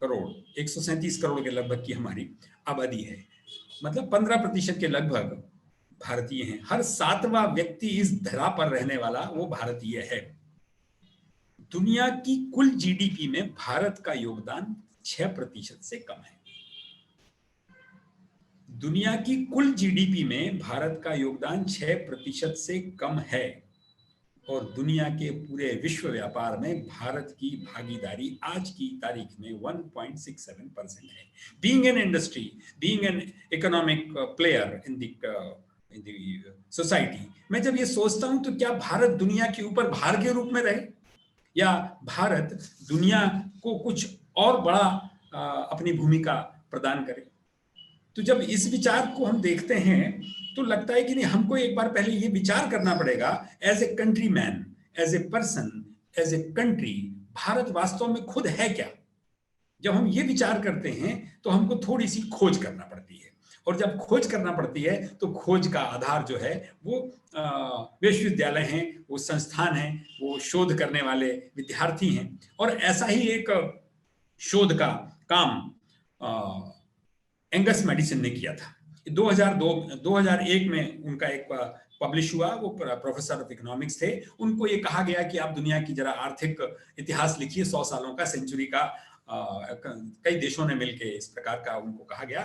करोड़ 137 करोड़ के लगभग की हमारी आबादी है। मतलब 15% के लगभग भारतीय हैं। हर 7वां व्यक्ति इस धरा पर रहने वाला वो भारतीय है। दुनिया की कुल जीडीपी में भारत का योगदान 6% से कम है। दुनिया की कुल जीडीपी में भारत का योगदान 6% से कम है, और दुनिया के पूरे विश्व व्यापार में भारत की भागीदारी आज की तारीख में 1.67% है। Being an industry, being an economic player in the society, मैं जब ये सोचता हूं तो क्या भारत दुनिया के ऊपर भार के रूप में रहे, या भारत दुनिया को कुछ और बड़ा अपनी भूमिका प्रदान करे। तो जब इस विचार को हम देखते हैं तो लगता है कि नहीं, हमको एक बार पहले ये विचार करना पड़ेगा as a country man, as a person, as a country, Bharat वास्तव में खुद है क्या। जब हम ये विचार करते हैं तो हमको थोड़ी सी खोज करना पड़ती है, और जब खोज करना पड़ती है तो खोज का आधार जो है वो विश्वविद्यालय हैं, वो संस्थान हैं, वो शोध करने वाले विद्यार्थी हैं। और ऐसा ही एक शोध का काम एंगस मेडिसन ने किया था। 2001 में उनका एक पब्लिश हुआ, वो प्रोफेसर ऑफ इकोनॉमिक्स थे। उनको ये कहा गया कि आप दुनिया की जरा आर्थिक इतिहास लिखिए, 100 सालों का, सेंचुरी का। कई देशों ने मिलकर इस प्रकार का उनको कहा गया।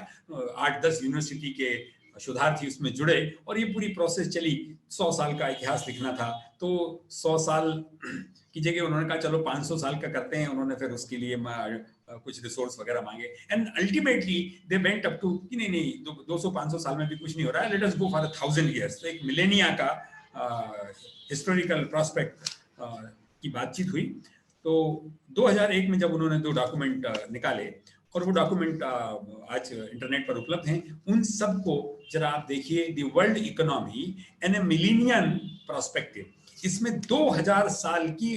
8-10 यूनिवर्सिटी के शोधार्थी उसमें जुड़े और ये पूरी प्रोसेस चली। 100 साल का इतिहास लिखना था, तो 100 साल की जगह उन्होंने कहा चलो 500 साल का करते हैं। उन्होंने फिर उसके लिए कुछ रिसोर्स वगैरह मांगे, and ultimately they went up to कि नहीं 200-500 साल में भी कुछ नहीं हो रहा है, let us go for 1000 years. तो एक मिलेनिया का हिस्टोरिकल प्रोस्पेक्ट की बातचीत हुई। तो 2001 में जब उन्होंने 2 डॉक्यूमेंट निकाले, और वो डॉक्यूमेंट आज इंटरनेट पर उपलब्ध हैं, उन सब को जरा आप देखिए। The world economy and a millennial perspective, इसमें 2000 साल की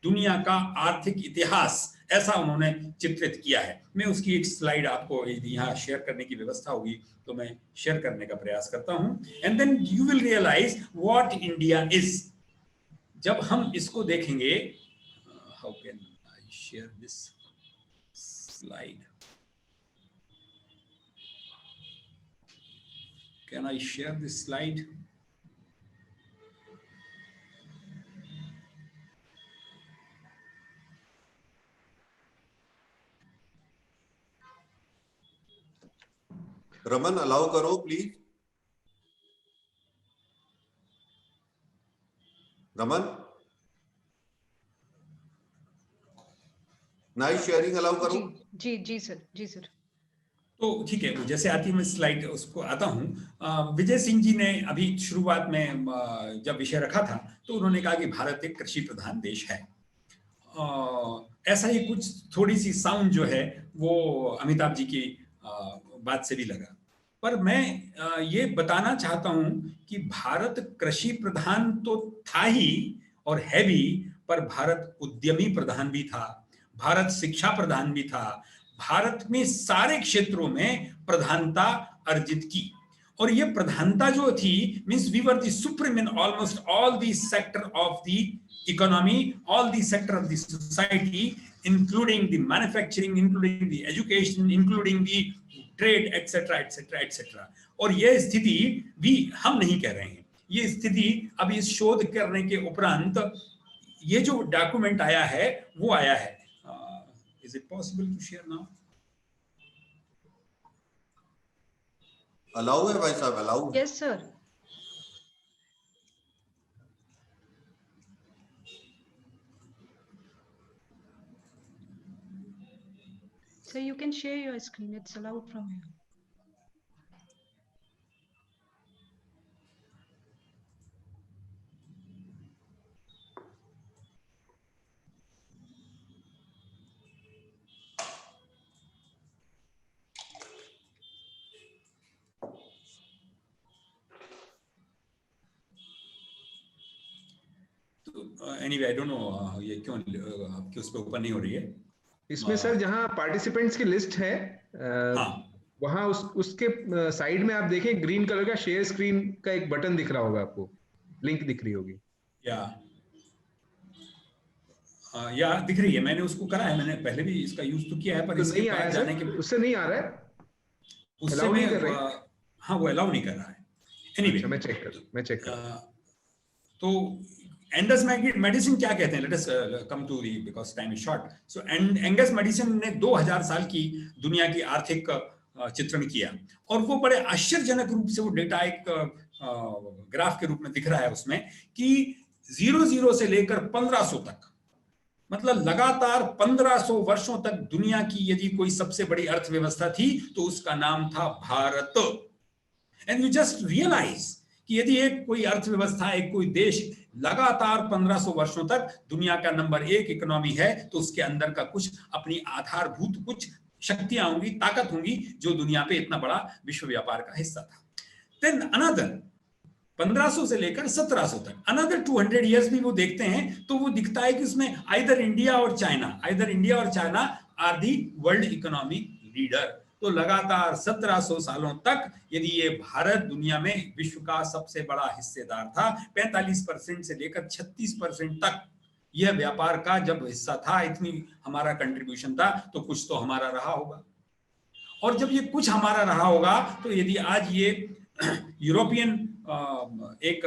दुनिया का आर्थिक इतिहास ऐसा उन्होंने चित्रित किया है। मैं उसकी एक स्लाइड आपको यहाँ शेयर करने की व्यवस्था होगी तो मैं शेयर करने का प्रयास करता हूं, and then you will realize what India is. जब हम इसको देखेंगे, how can I share this slide, can I share this slide?
Raman allow करो please. Raman, nice sharing allow करो।
जी सर, जी सर।
तो ठीक है, जैसे आती मैं स्लाइड उसको आता हूँ। विजय सिंह जी ने अभी शुरुआत में जब विषय रखा था तो उन्होंने कहा कि भारत एक कृषि प्रधान देश है। ऐसा ही कुछ थोड़ी सी साउंड जो है वो अमिताभ जी की बात से भी लगा। पर मैं ये बताना चाहता हूं कि भारत कृषि प्रधान तो था ही और है भी, पर भारत उद्यमी प्रधान भी था, भारत शिक्षा प्रधान भी था। भारत में सारे क्षेत्रों में प्रधानता अर्जित की, और ये प्रधानता जो थी means we were the supreme in almost all the sector of the economy, all the sector of the society, including the manufacturing, including the education, including the trade, etcetera etcetera etcetera. और यह स्थिति भी हम नहीं कह रहे हैं, ये स्थिति अब इस शोध करने के उपरांत ये जो डॉक्यूमेंट आया है वो आया है। Is it possible to share now?
Allow है भाई साहब, अलाउ है।
Yes, sir. So you can share your screen. It's allowed from here.
Anyway I don't know ये क्यों आपके उस पे ओपन नहीं हो रही है।
इसमें सर जहां पार्टिसिपेंट्स की लिस्ट है
हाँ
वहां उसके साइड में आप देखें ग्रीन कलर का शेयर स्क्रीन का एक बटन दिख रहा होगा, आपको लिंक दिख रही होगी।
या दिख रही है, मैंने उसको करा है, मैंने पहले भी इसका यूज तो किया है, पर
तो
इसके
नहीं
पास
आया
जाने
सर,
के
उससे नहीं आ रहा है,
उससे
allow नहीं
मैं
कर रहे?
हाँ वो अलाउ नहीं कर रहा है। एनीवे
अच्छा, मैं चेक कर
तो एंगस मेडिसिन क्या कहते हैं, let us come to the because time is short. So Angus Maddison ने 2000 साल की दुनिया की आर्थिक चित्रण किया और वो बड़े आश्चर्यजनक रूप से वो डेटा एक ग्राफ के रूप में दिख रहा है उसमें कि 00 से लेकर 1500 तक, मतलब लगातार 1500 वर्षों तक दुनिया की यदि कोई सबसे बड़ी अर्थव्यवस्था थी तो उसका नाम था Bharat. And you just realise कि यदि एक कोई अर्थव्यवस्था, एक कोई देश लगातार 1500 वर्षों तक दुनिया का नंबर 1 इकोनॉमी है तो उसके अंदर का कुछ अपनी आधारभूत कुछ शक्तियां होंगी, ताकत होंगी जो दुनिया पे इतना बड़ा विश्व व्यापार का हिस्सा था। देन अनदर 1500 से लेकर 1700 तक अनदर 200 इयर्स भी वो देखते हैं तो वो दिखता है कि उसमें आइदर इंडिया और China are the world economic leader. तो लगातार 1700 सालों तक यदि ये भारत दुनिया में विश्व का सबसे बड़ा हिस्सेदार था, 45% से लेकर 36% तक यह व्यापार का जब हिस्सा था, इतनी हमारा कंट्रीब्यूशन था, तो कुछ तो हमारा रहा होगा। और जब ये कुछ हमारा रहा होगा तो यदि आज ये यूरोपियन एक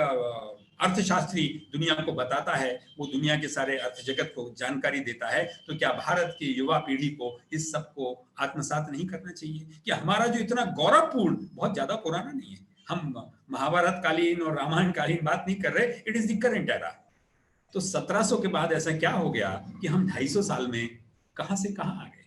अर्थशास्त्री दुनिया को बताता है, वो दुनिया के सारे अर्थ जगत को जानकारी देता है, तो क्या भारत की युवा पीढ़ी को इस सब को आत्मसात नहीं करना चाहिए कि हमारा जो इतना गौरवपूर्ण, बहुत ज्यादा पुराना नहीं है, हम महाभारत कालीन और रामायण कालीन बात नहीं कर रहे, it is the current era. तो 1700 के बाद ऐसा क्या हो गया कि हम 250 साल में कहां से कहां आ गए।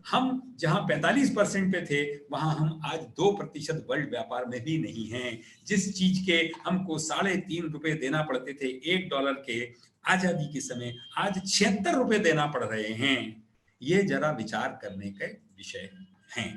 हम जहां 45% पे थे वहां हम आज 2% वर्ल्ड व्यापार में भी नहीं हैं। जिस चीज के हमको $3.5 देना पड़ते थे $1 के आजादी के समय, आज $76 देना पड़ रहे हैं। ये जरा विचार करने के विषय हैं।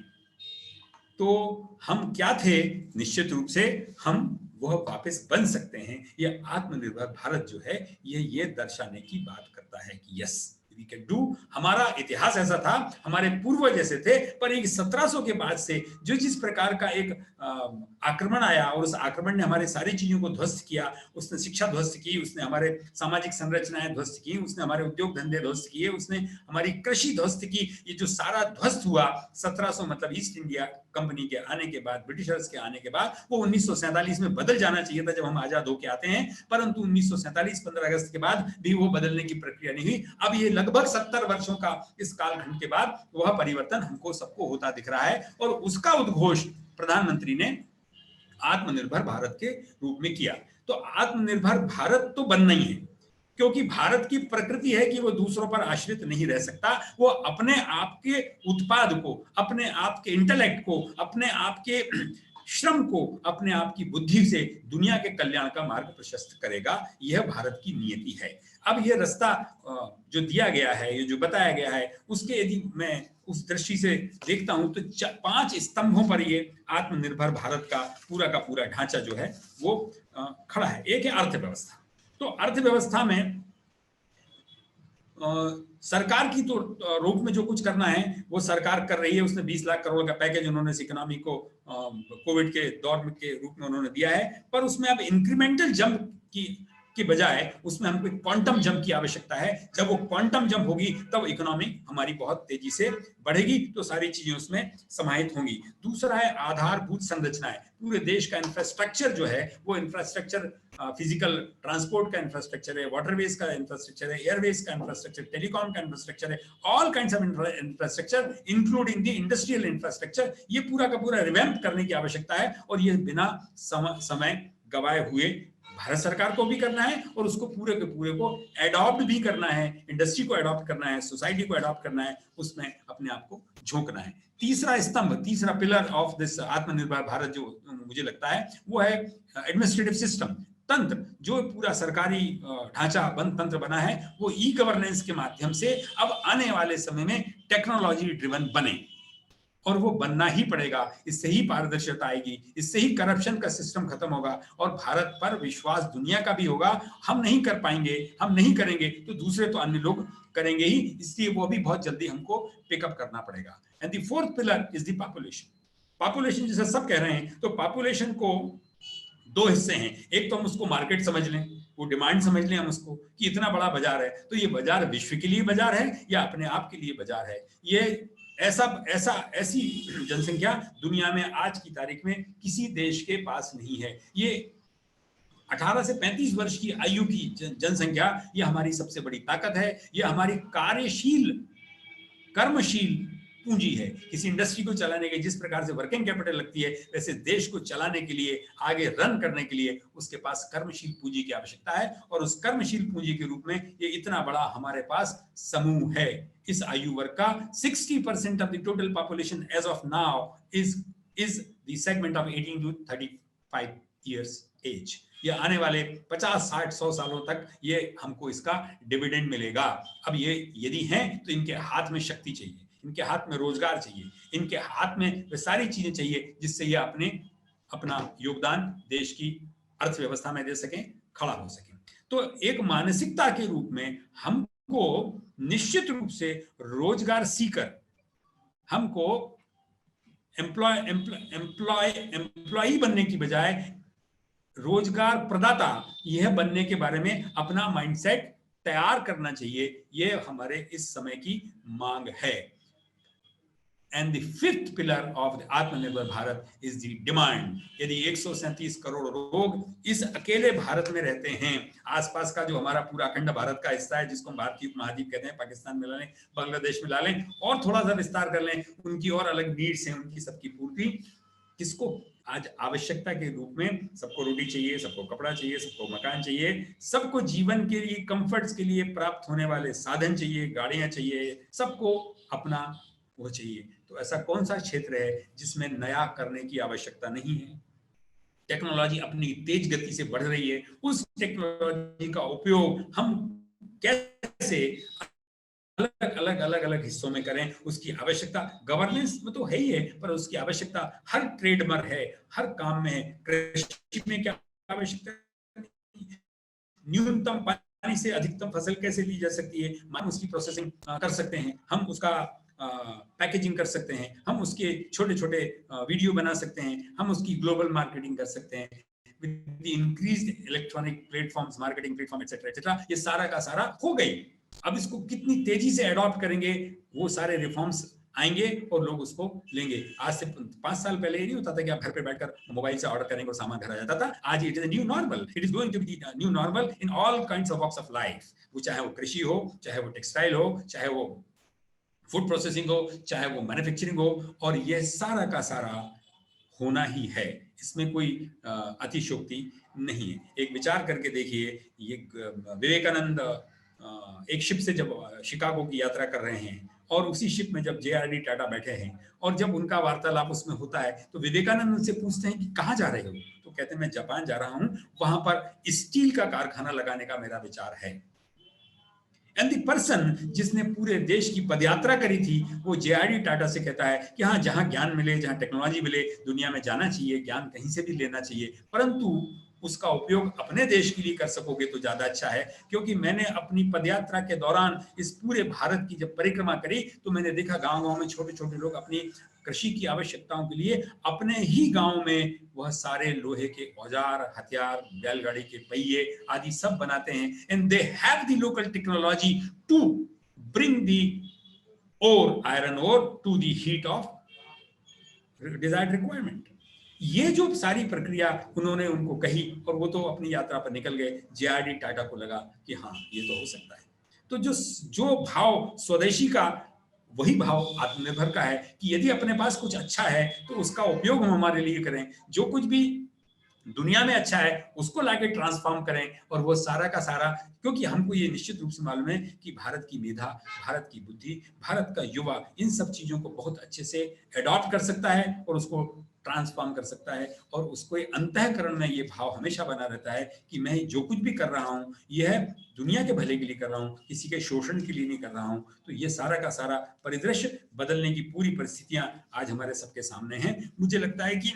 तो हम क्या थे, निश्चित रूप से हम वह वापस बन सकते हैं। यह आत्मनिर्भर भारत जो है ये दर्शाने की बात करता है कि यस वी कैन डू। हमारा इतिहास ऐसा था, हमारे पूर्वज ऐसे थे, पर एक 1700 के बाद से जो जिस प्रकार का एक आक्रमण आया और उस आक्रमण ने हमारे सारी चीजों को ध्वस्त किया, उसने शिक्षा ध्वस्त की, उसने हमारे सामाजिक संरचनाएं ध्वस्त की, उसने हमारे उद्योग धंधे ध्वस्त किए, उसने हमारी कृषि ध्वस्त की। ये जो सारा ध्वस्त हुआ 1700 मतलब ईस्ट इंडिया कंपनी के आने के बाद, ब्रिटिशर्स के आने के बाद, वो 1947 में बदल जाना चाहिए था जब हम आजाद होके आते हैं, परंतु 1947 15 अगस्त के बाद भी वो बदलने की प्रक्रिया नहीं हुई। अब ये लगभग 70 वर्षों का इस कालखंड के बाद वह परिवर्तन हमको सबको होता दिख रहा है और उसका उद्घोष प्रधानमंत्री ने आत्मनिर्भर भारत के रूप में किया। तो आत्मनिर्भर भारत तो बनना ही है, क्योंकि भारत की प्रकृति है कि वो दूसरों पर आश्रित नहीं रह सकता। वो अपने आप के उत्पाद को, अपने आप के इंटेलेक्ट को, अपने आप के श्रम को, अपने आप की बुद्धि से दुनिया के कल्याण का मार्ग प्रशस्त करेगा। यह भारत की नियति है। अब यह रास्ता जो दिया गया है, ये जो बताया गया है, उसके यदि मैं उस दृष्टि से देखता हूं तो 5 स्तंभों पर ये आत्मनिर्भर भारत का पूरा ढांचा जो है वो खड़ा है। एक है अर्थव्यवस्था। तो अर्थव्यवस्था में सरकार की तो रूप में जो कुछ करना है वो सरकार कर रही है। उसने 20 लाख करोड़ का पैकेज उन्होंने इस इकोनॉमी को कोविड के दौर में के रूप में उन्होंने दिया है, पर उसमें अब इंक्रीमेंटल जंप की के बजाय उसमें हमको क्वांटम जंप की आवश्यकता है। जब वो क्वांटम जंप होगी तब इकोनॉमी हमारी बहुत तेजी से बढ़ेगी, तो सारी चीजें उसमें समाहित होंगी। दूसरा है आधारभूत संरचनाएं। पूरे देश का इंफ्रास्ट्रक्चर जो है वो इंफ्रास्ट्रक्चर फिजिकल ट्रांसपोर्ट का इंफ्रास्ट्रक्चर है, वाटरवेज का इंफ्रास्ट्रक्चर है, एयरवेज का इंफ्रास्ट्रक्चर, टेलीकॉम का इंफ्रास्ट्रक्चर है, all kinds of infrastructure including the industrial infrastructure. ये पूरा का पूरा रिवैम्प करने की आवश्यकता है, और ये बिना समय गवाए हुए भारत सरकार को भी करना है और उसको पूरे के पूरे को एडॉप्ट भी करना है, इंडस्ट्री को एडॉप्ट करना है, सोसाइटी को एडॉप्ट करना है, उसमें अपने आप को झोंकना है। तीसरा स्तंभ, तीसरा पिलर ऑफ दिस आत्मनिर्भर भारत जो मुझे लगता है वो है एडमिनिस्ट्रेटिव सिस्टम, तंत्र। जो पूरा सरकारी ढांचा तंत्र बना है वो ई गवर्नेंस के माध्यम से अब आने वाले समय में टेक्नोलॉजी ड्रिवन बने, और वो बनना ही पड़ेगा। इससे ही पारदर्शिता आएगी, इससे ही करप्शन का सिस्टम खत्म होगा, और भारत पर विश्वास दुनिया का भी होगा। हम नहीं कर पाएंगे, हम नहीं करेंगे तो दूसरे तो अन्य लोग करेंगे ही, इसलिए वो भी बहुत जल्दी हमको पिकअप करना पड़ेगा। And the fourth pillar is the population. Population जैसा सब कह रहे हैं, तो पॉपुलेशन को दो हिस्से हैं। एक तो हम उसको मार्केट समझ लें, वो डिमांड समझ लें हम उसको कि इतना बड़ा बाजार है, तो ये बाजार विश्व के लिए बाजार है या अपने आप के लिए बाजार है। ये ऐसी जनसंख्या दुनिया में आज की तारीख में किसी देश के पास नहीं है। ये 18 से 35 वर्ष की आयु की जनसंख्या, ये हमारी सबसे बड़ी ताकत है। ये हमारी कार्यशील कर्मशील पूंजी है। किसी इंडस्ट्री को चलाने के जिस प्रकार से वर्किंग कैपिटल लगती है, वैसे देश को चलाने के लिए, आगे रन करने के लिए उसके पास कर्मशील पूंजी की आवश्यकता है, और उस कर्मशील पूंजी के रूप में ये इतना बड़ा हमारे पास समूह है। इस आयु वर्ग का 60% of the total population as of now is the segment of 18 to 35 years age. ये आने वाले 50, 60, 100 सालों तक ये हमको इसका डिविडेंड मिलेगा। अब ये यदि हैं तो इनके हाथ में शक्ति चाहिए, इनके हाथ में रोजगार चाहिए, इनके हाथ में वे सारी चीजें चाहिए जिससे ये अपना योगदान देश की अर्थव्यवस्था में दे सकें, खड़ा हो सकें। तो एक मानसिकता के रूप में हमको निश्चित रूप से रोजगार सीकर, हमको एम्प्लॉय बनने की बजाय रोजगार प्रदाता यह बनने के बारे में अपना माइंडसेट तैयार करना चाहिए। यह हमारे इस समय की मांग है। And the fifth pillar of the आत्मनिर्भर भारत इज द डिमांड। यदि 137 करोड़ लोग इस अकेले भारत में रहते हैं, आसपास का जो हमारा पूरा अखंड भारत का हिस्सा है जिसको हम भारतीय उपमहाद्वीप कहते हैं, पाकिस्तान में ला लें, बांग्लादेश में ला लें और थोड़ा सा विस्तार कर लें, उनकी और अलग नीड्स हैं, उनकी सबकी पूर्ति किसको आज आवश्यकता के रूप में, सबको रोटी चाहिए, सबको कपड़ा चाहिए, सबको मकान चाहिए, सबको जीवन के लिए कंफर्ट्स के लिए प्राप्त होने वाले साधन चाहिए, गाड़ियां चाहिए, सबको अपना वो चाहिए। तो ऐसा कौन सा क्षेत्र है जिसमें नया करने की आवश्यकता नहीं है? टेक्नोलॉजी अपनी तेज गति से बढ़ रही है, उस टेक्नोलॉजी का उपयोग हम कैसे अलग हिस्सों में करें, उसकी आवश्यकता गवर्नेंस में तो है ही है, पर उसकी आवश्यकता हर ट्रेड में है, हर काम में है। कृषि में क्या आवश्यकता है? न्यूनतम पानी से अधिकतम फसल कैसे ली जा सकती है, हम उसकी प्रोसेसिंग कर सकते हैं, हम उसका पैकेजिंग कर सकते हैं, हम उसके छोटे छोटे वीडियो बना सकते हैं, हम उसकी ग्लोबल मार्केटिंग कर सकते हैं with the increased electronic platforms, marketing platform etcetera etcetera. ये सारा का सारा हो गई। अब इसको कितनी तेजी से अडॉप्ट करेंगे, वो सारे रिफॉर्म्स आएंगे और लोग उसको लेंगे। आज से 5 साल पहले ये नहीं होता था कि आप घर पे बैठकर मोबाइल से ऑर्डर करेंगे और सामान घर आ जाता था। आज it is new normal, it is going to be new normal in all kinds of walks of life. वो चाहे वो कृषि हो, चाहे वो टेक्सटाइल हो, चाहे वो फूड प्रोसेसिंग हो, चाहे वो मैन्युफैक्चरिंग हो, और ये सारा का सारा होना ही है। इसमें कोई अतिशयोक्ति नहीं है। एक विचार करके देखिए, ये विवेकानंद एक शिप से जब शिकागो की यात्रा कर रहे हैं और उसी शिप में जब JRD टाटा बैठे हैं और जब उनका वार्तालाप उसमें होता है तो विवेकानंद उनसे पूछते हैं कि कहाँ जा रहे हो? तो कहते हैं मैं जापान जा रहा हूँ, वहां पर स्टील का कारखाना लगाने का मेरा विचार है। एंड द पर्सन जिसने पूरे देश की पदयात्रा करी थी वो JRD टाटा से कहता है कि हाँ, जहां ज्ञान मिले, जहां टेक्नोलॉजी मिले, दुनिया में जाना चाहिए, ज्ञान कहीं से भी लेना चाहिए, परंतु उसका उपयोग अपने देश के लिए कर सकोगे तो ज्यादा अच्छा है। क्योंकि मैंने अपनी पदयात्रा के दौरान इस पूरे भारत की जब परिक्रमा करी तो मैंने देखा गांव-गांव में छोटे-छोटे लोग अपनी कृषि की आवश्यकताओं के लिए अपने ही गांव में वह सारे लोहे के औजार, हथियार, बैलगाड़ी के पहिए आदि सब बनाते हैं। And they have the local technology to bring the ore, iron ore to the heat of desired requirement. ये जो सारी प्रक्रिया उन्होंने उनको कही और वो तो अपनी यात्रा पर निकल गए। जेआरडी टाटा को लगा कि हाँ ये तो हो सकता है। तो जो भाव स्वदेशी का वही भाव आत्मनिर्भर का है कि यदि अपने पास कुछ अच्छा है तो उसका उपयोग हम हमारे लिए करें, जो कुछ भी दुनिया में अच्छा है उसको लाके ट्रांसफॉर्म करें और वो सारा का सारा, क्योंकि हमको ये निश्चित रूप से मालूम है कि भारत की मेधा, भारत की बुद्धि, भारत का युवा इन सब चीजों को बहुत अच्छे से एडॉप्ट कर सकता है और उसको ट्रांसफॉर्म कर सकता है और उसको अंतःकरण में ये भाव हमेशा बना रहता है कि मैं जो कुछ भी कर रहा हूँ यह दुनिया के भले के लिए कर रहा हूँ, किसी के शोषण के लिए नहीं कर रहा हूँ। तो ये सारा का सारा परिदृश्य बदलने की पूरी परिस्थितियां आज हमारे सबके सामने हैं। मुझे लगता है कि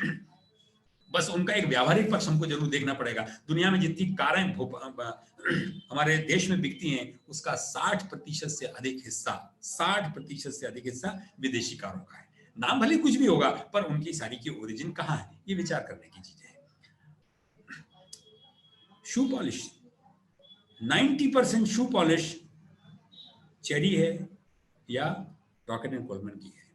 बस उनका एक व्यावहारिक पक्ष हमको जरूर देखना पड़ेगा। दुनिया में जितनी कारें हमारे देश में बिकती हैं उसका 60% से अधिक हिस्सा विदेशी कारों का है। नाम भले कुछ भी होगा पर उनकी सारी की ओरिजिन कहाँ है, ये विचार करने की चीज है। Shoe polish, 90% shoe polish cherry है या रॉकेट एंड कोलमैन की है।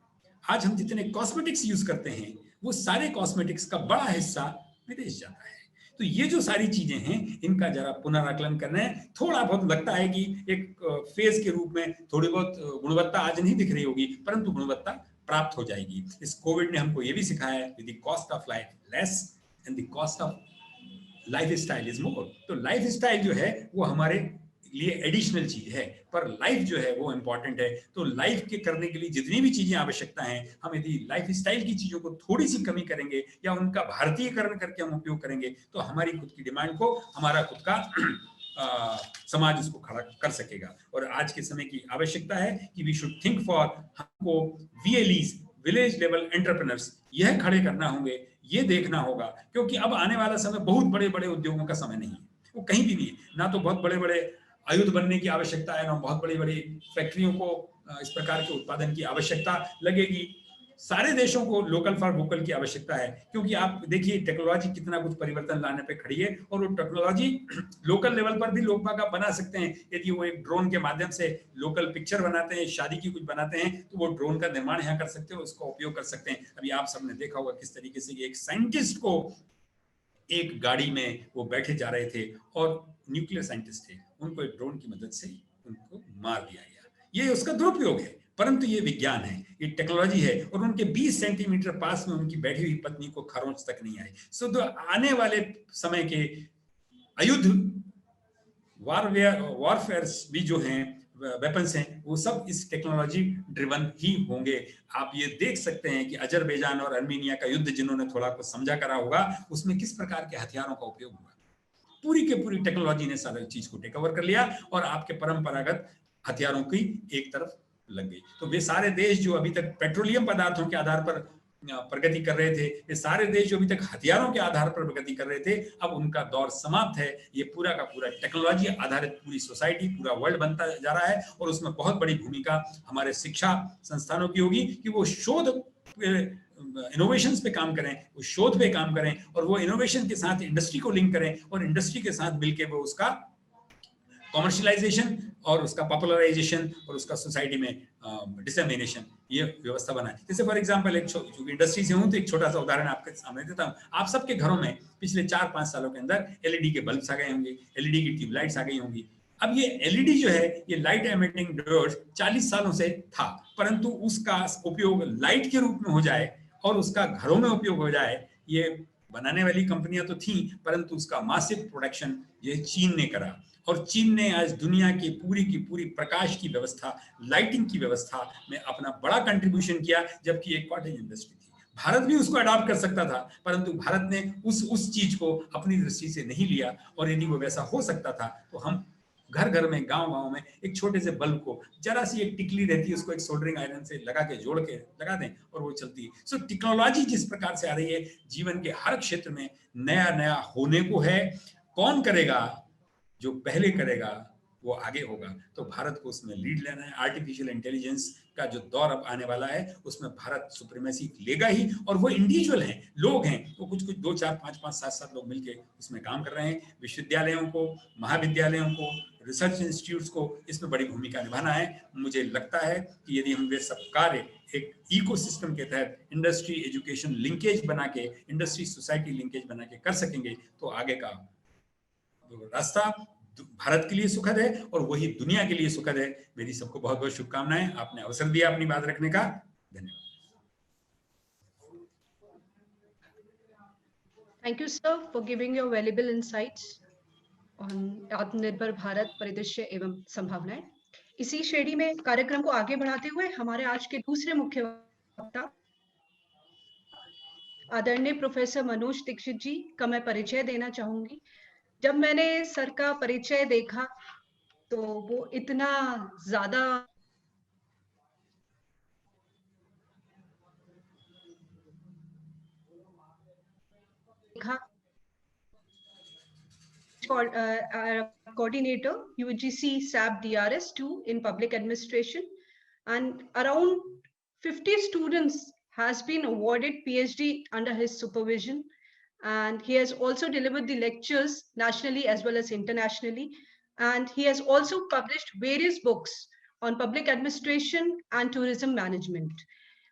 आज हम जितने कॉस्मेटिक्स यूज करते हैं वो सारे कॉस्मेटिक्स का बड़ा हिस्सा विदेश जाता है। तो ये जो सारी चीजें हैं इनका जरा पुनराकलन करना है। थोड़ा बहुत लगता है कि एक फेज के रूप में थोड़ी बहुत गुणवत्ता आज नहीं दिख रही होगी, परंतु गुणवत्ता प्राप्त हो जाएगी। इस कोविड ने हमको ये भी सिखाया है the cost of life less and the cost of life style is more. तो लाइफ स्टाइल जो है वो हमारे लिए एडिशनल चीज है, पर लाइफ जो है वो इंपॉर्टेंट है। तो लाइफ के करने के लिए जितनी भी चीजें आवश्यकता हैं, हम यदि लाइफ स्टाइल की चीजों को थोड़ी सी कमी करेंगे या उनका भारतीयकरण करके हम उपयोग करेंगे तो हमारी खुद की डिमांड को हमारा खुद का समाज उसको खड़ा कर सकेगा। और आज के समय की आवश्यकता है कि वी शुड थिंक फॉर, हमको VLEs, विलेज लेवल एंटरप्रेन्योर्स, यह खड़े करना होंगे, ये देखना होगा। क्योंकि अब आने वाला समय बहुत बड़े बड़े उद्योगों का समय नहीं है, वो कहीं भी नहीं है। ना तो बहुत बड़े बड़े आयुध बनने की आवश्यकता है, ना बहुत बड़ी बड़ी फैक्ट्रियों को इस प्रकार के उत्पादन की आवश्यकता लगेगी। सारे देशों को लोकल फॉर वोकल की आवश्यकता है। क्योंकि आप देखिए टेक्नोलॉजी कितना कुछ परिवर्तन लाने पे खड़ी है और वो टेक्नोलॉजी लोकल लेवल पर भी लोग बाग बना सकते हैं। यदि वो एक ड्रोन के माध्यम से लोकल पिक्चर बनाते हैं, शादी की कुछ बनाते हैं, तो वो ड्रोन का निर्माण यहाँ कर सकते हैं, उसका उपयोग कर सकते हैं। अभी आप सबने देखा होगा किस तरीके से एक साइंटिस्ट को एक गाड़ी में वो बैठे जा रहे थे और न्यूक्लियर साइंटिस्ट थे, उनको एक ड्रोन की मदद से उनको मार दिया गया। ये उसका दुरुपयोग है, परंतु ये विज्ञान है, ये टेक्नोलॉजी है। और उनके 20 सेंटीमीटर पास में उनकी बैठी हुई पत्नी को खरोंच तक नहीं आई। सो तो आने वाले समय के अयुद्ध वॉरफेयर भी जो हैं, वेपन्स हैं, वो सब इस टेक्नोलॉजी ड्रिवन ही होंगे। आप ये देख सकते हैं कि अजरबैजान और अर्मीनिया का युद्ध जिन्होंने थोड़ा कुछ समझा करा होगा, उसमें किस प्रकार के हथियारों का उपयोग हुआ। पूरी के पूरी टेक्नोलॉजी ने सारी चीज को टेक ओवर कर लिया और आपके परंपरागत हथियारों की एक तरफ लग गई। तो वे सारे देश जो अभी तक पेट्रोलियम पदार्थों के आधार पर प्रगति कर रहे थे, ये सारे देश जो अभी तक हथियारों के आधार पर प्रगति कर रहे थे, अब उनका दौर समाप्त है। ये पूरा का पूरा टेक्नोलॉजी आधारित पूरी सोसाइटी, पूरा वर्ल्ड बनता जा रहा है। और उसमें बहुत बड़ी भूमिका हमारे शिक्षा संस्थानों की होगी कि वो शोध इनोवेशंस पे काम करें, वो शोध पे काम करें और वो इनोवेशन के साथ इंडस्ट्री को लिंक करें और इंडस्ट्री के साथ मिलकर वो उसका कॉमर्शियलाइजेशन और उसका पॉपुलराइजेशन और उसका सोसाइटी में डिसेमिनेशन, ये व्यवस्था बनाए। जैसे फॉर एग्जांपल एक इंडस्ट्री से हूं तो एक छोटा सा उदाहरण आपके सामने देता हूं। आप सबके घरों में पिछले 4-5 सालों के अंदर LED के बल्ब्स आ गए होंगे, LED की ट्यूबलाइट्स आ गई होंगी। अब ये LED जो है, ये लाइट एमिटिंग डायोड्स 40 सालों से था, परंतु उसका उपयोग लाइट के रूप में हो जाए और उसका घरों में उपयोग हो जाए, ये बनाने वाली कंपनियां तो थी, परंतु उसका मासिव प्रोडक्शन ये चीन ने करा। और चीन ने आज दुनिया की पूरी प्रकाश की व्यवस्था, लाइटिंग की व्यवस्था में अपना बड़ा कंट्रीब्यूशन किया, जबकि एक कॉटेज इंडस्ट्री थी। भारत भी उसको अडॉप्ट कर सकता था, परंतु भारत ने उस चीज को अपनी दृष्टि से नहीं लिया। और यदि वो वैसा हो सकता था तो हम घर घर में, गांव गांव में एक छोटे से बल्ब को जरा सी एक टिकली रहती है, उसको एक सोल्डरिंग आयरन से लगा के जोड़ के लगा दें और वो चलती है। सो टेक्नोलॉजी जिस प्रकार से आ रही है, जीवन के हर क्षेत्र में नया नया होने को है। कौन करेगा? जो पहले करेगा वो आगे होगा। तो भारत को उसमें लीड लेना है। आर्टिफिशियल इंटेलिजेंस का जो दौर अब आने वाला है, उसमें भारत सुप्रीमेसी लेगा ही। और वो इंडिविजुअल हैं, लोग हैं, वो कुछ 2, 4, 5, 7 लोग मिलके उसमें काम कर रहे हैं। विश्वविद्यालयों को, महाविद्यालयों को, रिसर्च इंस्टीट्यूट्स को इसमें बड़ी भूमिका निभाना है। मुझे लगता है कि यदि हम वे सब कार्य एक इकोसिस्टम के तहत इंडस्ट्री एजुकेशन लिंकेज बना के, इंडस्ट्री सोसाइटी लिंकेज बना के कर सकेंगे, तो आगे का रास्ता भारत के लिए सुखद है और वही दुनिया के लिए सुखद है। मेरी सबको बहुत बहुत शुभकामनाएं। आपने अवसर दिया अपनी बात रखने का, धन्यवाद।
Thank you, sir, for giving your valuable insights on आत्मनिर्भर भारत परिदृश्य एवं संभावनाएं। इसी श्रेणी में कार्यक्रम को आगे बढ़ाते हुए हमारे आज के दूसरे मुख्य वक्ता आदरणीय प्रोफेसर मनोज दीक्षित जी का मैं परिचय देना चाहूंगी। जब मैंने सर का परिचय देखा तो वो इतना ज्यादा coordinator UGC SAP DRS 2 in public administration, and around 50 students has been awarded PhD under his supervision, and he has also delivered the lectures nationally as well as internationally, and he has also published various books on public administration and tourism management.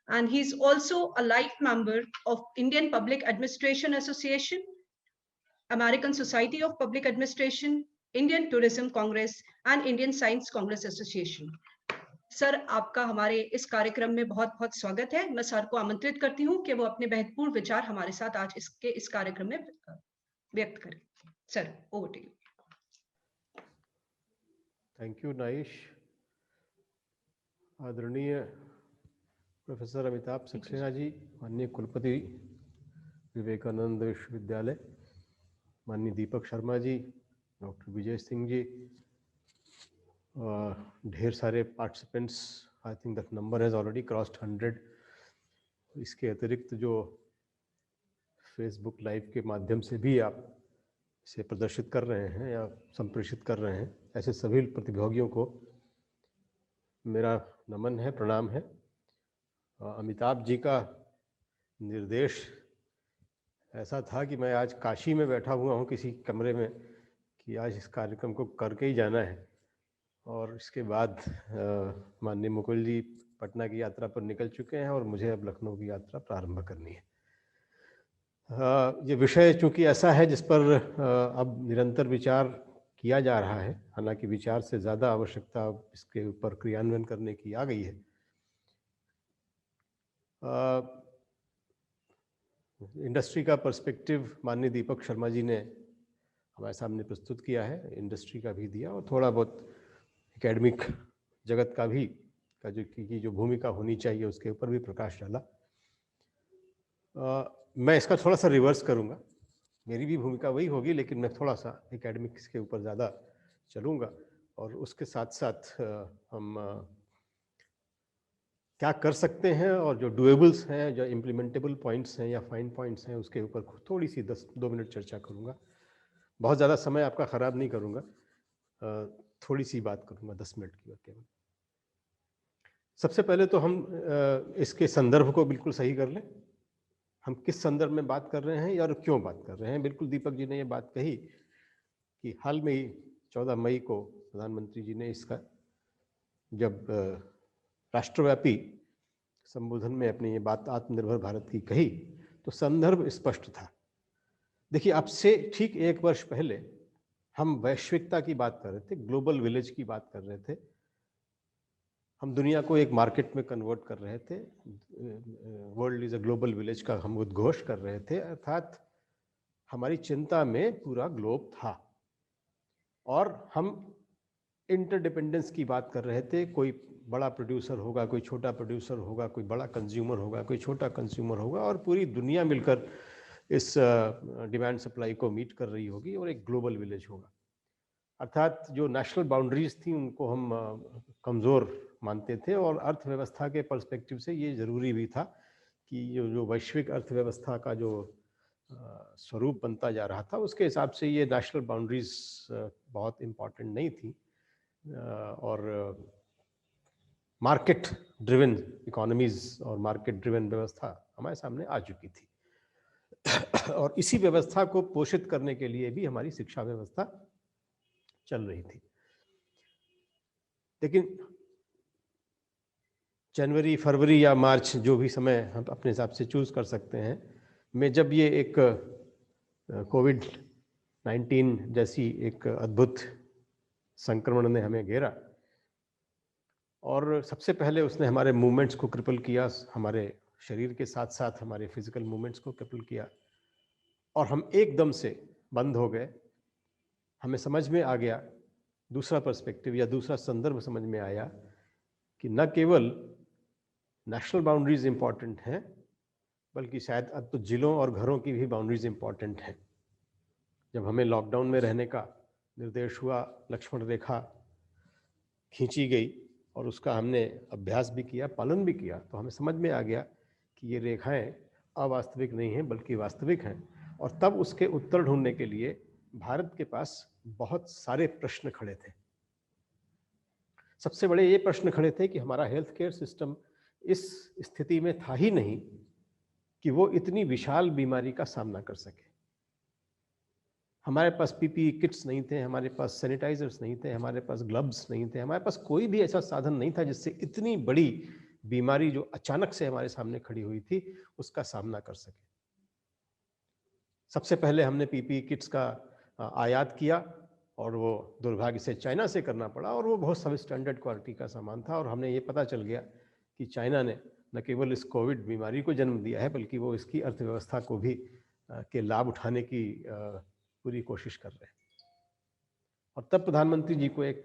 And he's also a life member of Indian Public Administration Association, American Society of Public Administration, Indian Tourism Congress and Indian Science Congress Association. Sir, आपका हमारे इस कार्यक्रम में बहुत बहुत स्वागत है। मैं सर को आमंत्रित करती हूं कि वो अपने महत्वपूर्ण विचार हमारे साथ आज इस कार्यक्रम में व्यक्त करें। Sir, over to you.
Thank you Naish. आदरणीय प्रोफेसर अमिताभ सक्सेना जी, माननीय कुलपति विवेकानंद विश्वविद्यालय, माननीय दीपक शर्मा जी, डॉक्टर विजय सिंह जी, ढेर सारे participants, I think that number has already crossed 100। इसके अतिरिक्त जो फेसबुक लाइव के माध्यम से भी आप इसे प्रदर्शित कर रहे हैं या संप्रेषित कर रहे हैं, ऐसे सभी प्रतिभागियों को मेरा नमन है, प्रणाम है। अमिताभ जी का निर्देश ऐसा था कि मैं आज काशी में बैठा हुआ हूँ किसी कमरे में कि आज इस कार्यक्रम को करके ही जाना है, और इसके बाद माननीय मुकुल जी पटना की यात्रा पर निकल चुके हैं और मुझे अब लखनऊ की यात्रा प्रारंभ करनी है। ये विषय चूँकि ऐसा है जिस पर अब निरंतर विचार किया जा रहा है, हालांकि विचार से ज़्यादा आवश्यकता इसके ऊपर क्रियान्वयन करने की आ गई है। इंडस्ट्री का पर्सपेक्टिव माननीय दीपक शर्मा जी ने हमारे सामने प्रस्तुत किया है, इंडस्ट्री का भी दिया और थोड़ा बहुत एकेडमिक जगत का भी की जो भूमिका होनी चाहिए उसके ऊपर भी प्रकाश डाला। मैं इसका थोड़ा सा रिवर्स करूंगा, मेरी भी भूमिका वही होगी, लेकिन मैं थोड़ा सा एकेडमिक्स के ऊपर ज़्यादा चलूँगा और उसके साथ साथ हम क्या कर सकते हैं और जो डुएबल्स हैं, जो इम्प्लीमेंटेबल पॉइंट्स हैं या फाइन पॉइंट्स हैं, उसके ऊपर थोड़ी सी 2 मिनट चर्चा करूँगा। बहुत ज़्यादा समय आपका ख़राब नहीं करूँगा, थोड़ी सी बात करूँगा, 10 मिनट की केवल। सबसे पहले तो हम इसके संदर्भ को बिल्कुल सही कर लें, हम किस संदर्भ में बात कर रहे हैं और क्यों बात कर रहे हैं। बिल्कुल दीपक जी ने ये बात कही कि हाल में ही 14 मई को प्रधानमंत्री जी ने इसका जब राष्ट्रव्यापी संबोधन में अपनी ये बात आत्मनिर्भर भारत की कही तो संदर्भ स्पष्ट था। देखिए, अब से ठीक 1 वर्ष पहले हम वैश्विकता की बात कर रहे थे, ग्लोबल विलेज की बात कर रहे थे, हम दुनिया को एक मार्केट में कन्वर्ट कर रहे थे, world is a global village का हम उद्घोष कर रहे थे, अर्थात हमारी चिंता में पूरा ग्लोब था और हम इंटरडिपेंडेंस की बात कर रहे थे। कोई बड़ा प्रोड्यूसर होगा, कोई छोटा प्रोड्यूसर होगा, कोई बड़ा कंज्यूमर होगा, कोई छोटा कंज्यूमर होगा और पूरी दुनिया मिलकर इस डिमांड सप्लाई को मीट कर रही होगी और एक ग्लोबल विलेज होगा। अर्थात जो नेशनल बाउंड्रीज थी उनको हम कमज़ोर मानते थे, और अर्थव्यवस्था के पर्सपेक्टिव से ये ज़रूरी भी था कि जो वैश्विक अर्थव्यवस्था का जो स्वरूप बनता जा रहा था उसके हिसाब से ये नेशनल बाउंड्रीज बहुत इम्पॉर्टेंट नहीं थी, और मार्केट ड्रिवन इकोनॉमीज और मार्केट ड्रिवन व्यवस्था हमारे सामने आ चुकी थी। और इसी व्यवस्था को पोषित करने के लिए भी हमारी शिक्षा व्यवस्था चल रही थी। लेकिन जनवरी, फरवरी या मार्च, जो भी समय हम अपने हिसाब से चूज कर सकते हैं, में जब ये एक कोविड-19 जैसी एक अद्भुत संक्रमण ने हमें घेरा, और सबसे पहले उसने हमारे मूवमेंट्स को क्रिपल किया, हमारे शरीर के साथ साथ हमारे फिजिकल मूवमेंट्स को क्रिपल किया, और हम एकदम से बंद हो गए। हमें समझ में आ गया, दूसरा पर्सपेक्टिव या दूसरा संदर्भ समझ में आया कि न केवल नेशनल बाउंड्रीज इम्पॉर्टेंट हैं, बल्कि शायद अब तो जिलों और घरों की भी बाउंड्रीज इम्पॉर्टेंट हैं। जब हमें लॉकडाउन में रहने का निर्देश हुआ, लक्ष्मण रेखा खींची गई और उसका हमने अभ्यास भी किया, पालन भी किया, तो हमें समझ में आ गया कि ये रेखाएं अवास्तविक नहीं हैं बल्कि वास्तविक हैं। और तब उसके उत्तर ढूंढने के लिए भारत के पास बहुत सारे प्रश्न खड़े थे। सबसे बड़े ये प्रश्न खड़े थे कि हमारा हेल्थ केयर सिस्टम इस स्थिति में था ही नहीं कि वो इतनी विशाल बीमारी का सामना कर सके। हमारे पास पीपीई किट्स नहीं थे, हमारे पास सैनिटाइजर्स नहीं थे, हमारे पास ग्लव्स नहीं थे, हमारे पास कोई भी ऐसा साधन नहीं था जिससे इतनी बड़ी बीमारी जो अचानक से हमारे सामने खड़ी हुई थी उसका सामना कर सके। सबसे पहले हमने पीपीई किट्स का आयात किया, और वो दुर्भाग्य से चाइना से करना पड़ा, और वो बहुत सब स्टैंडर्ड क्वालिटी का सामान था। और हमने ये पता चल गया कि चाइना ने न केवल इस कोविड बीमारी को जन्म दिया है, बल्कि वो इसकी अर्थव्यवस्था को भी के लाभ उठाने की पूरी कोशिश कर रहे हैं। और तब प्रधानमंत्री जी को एक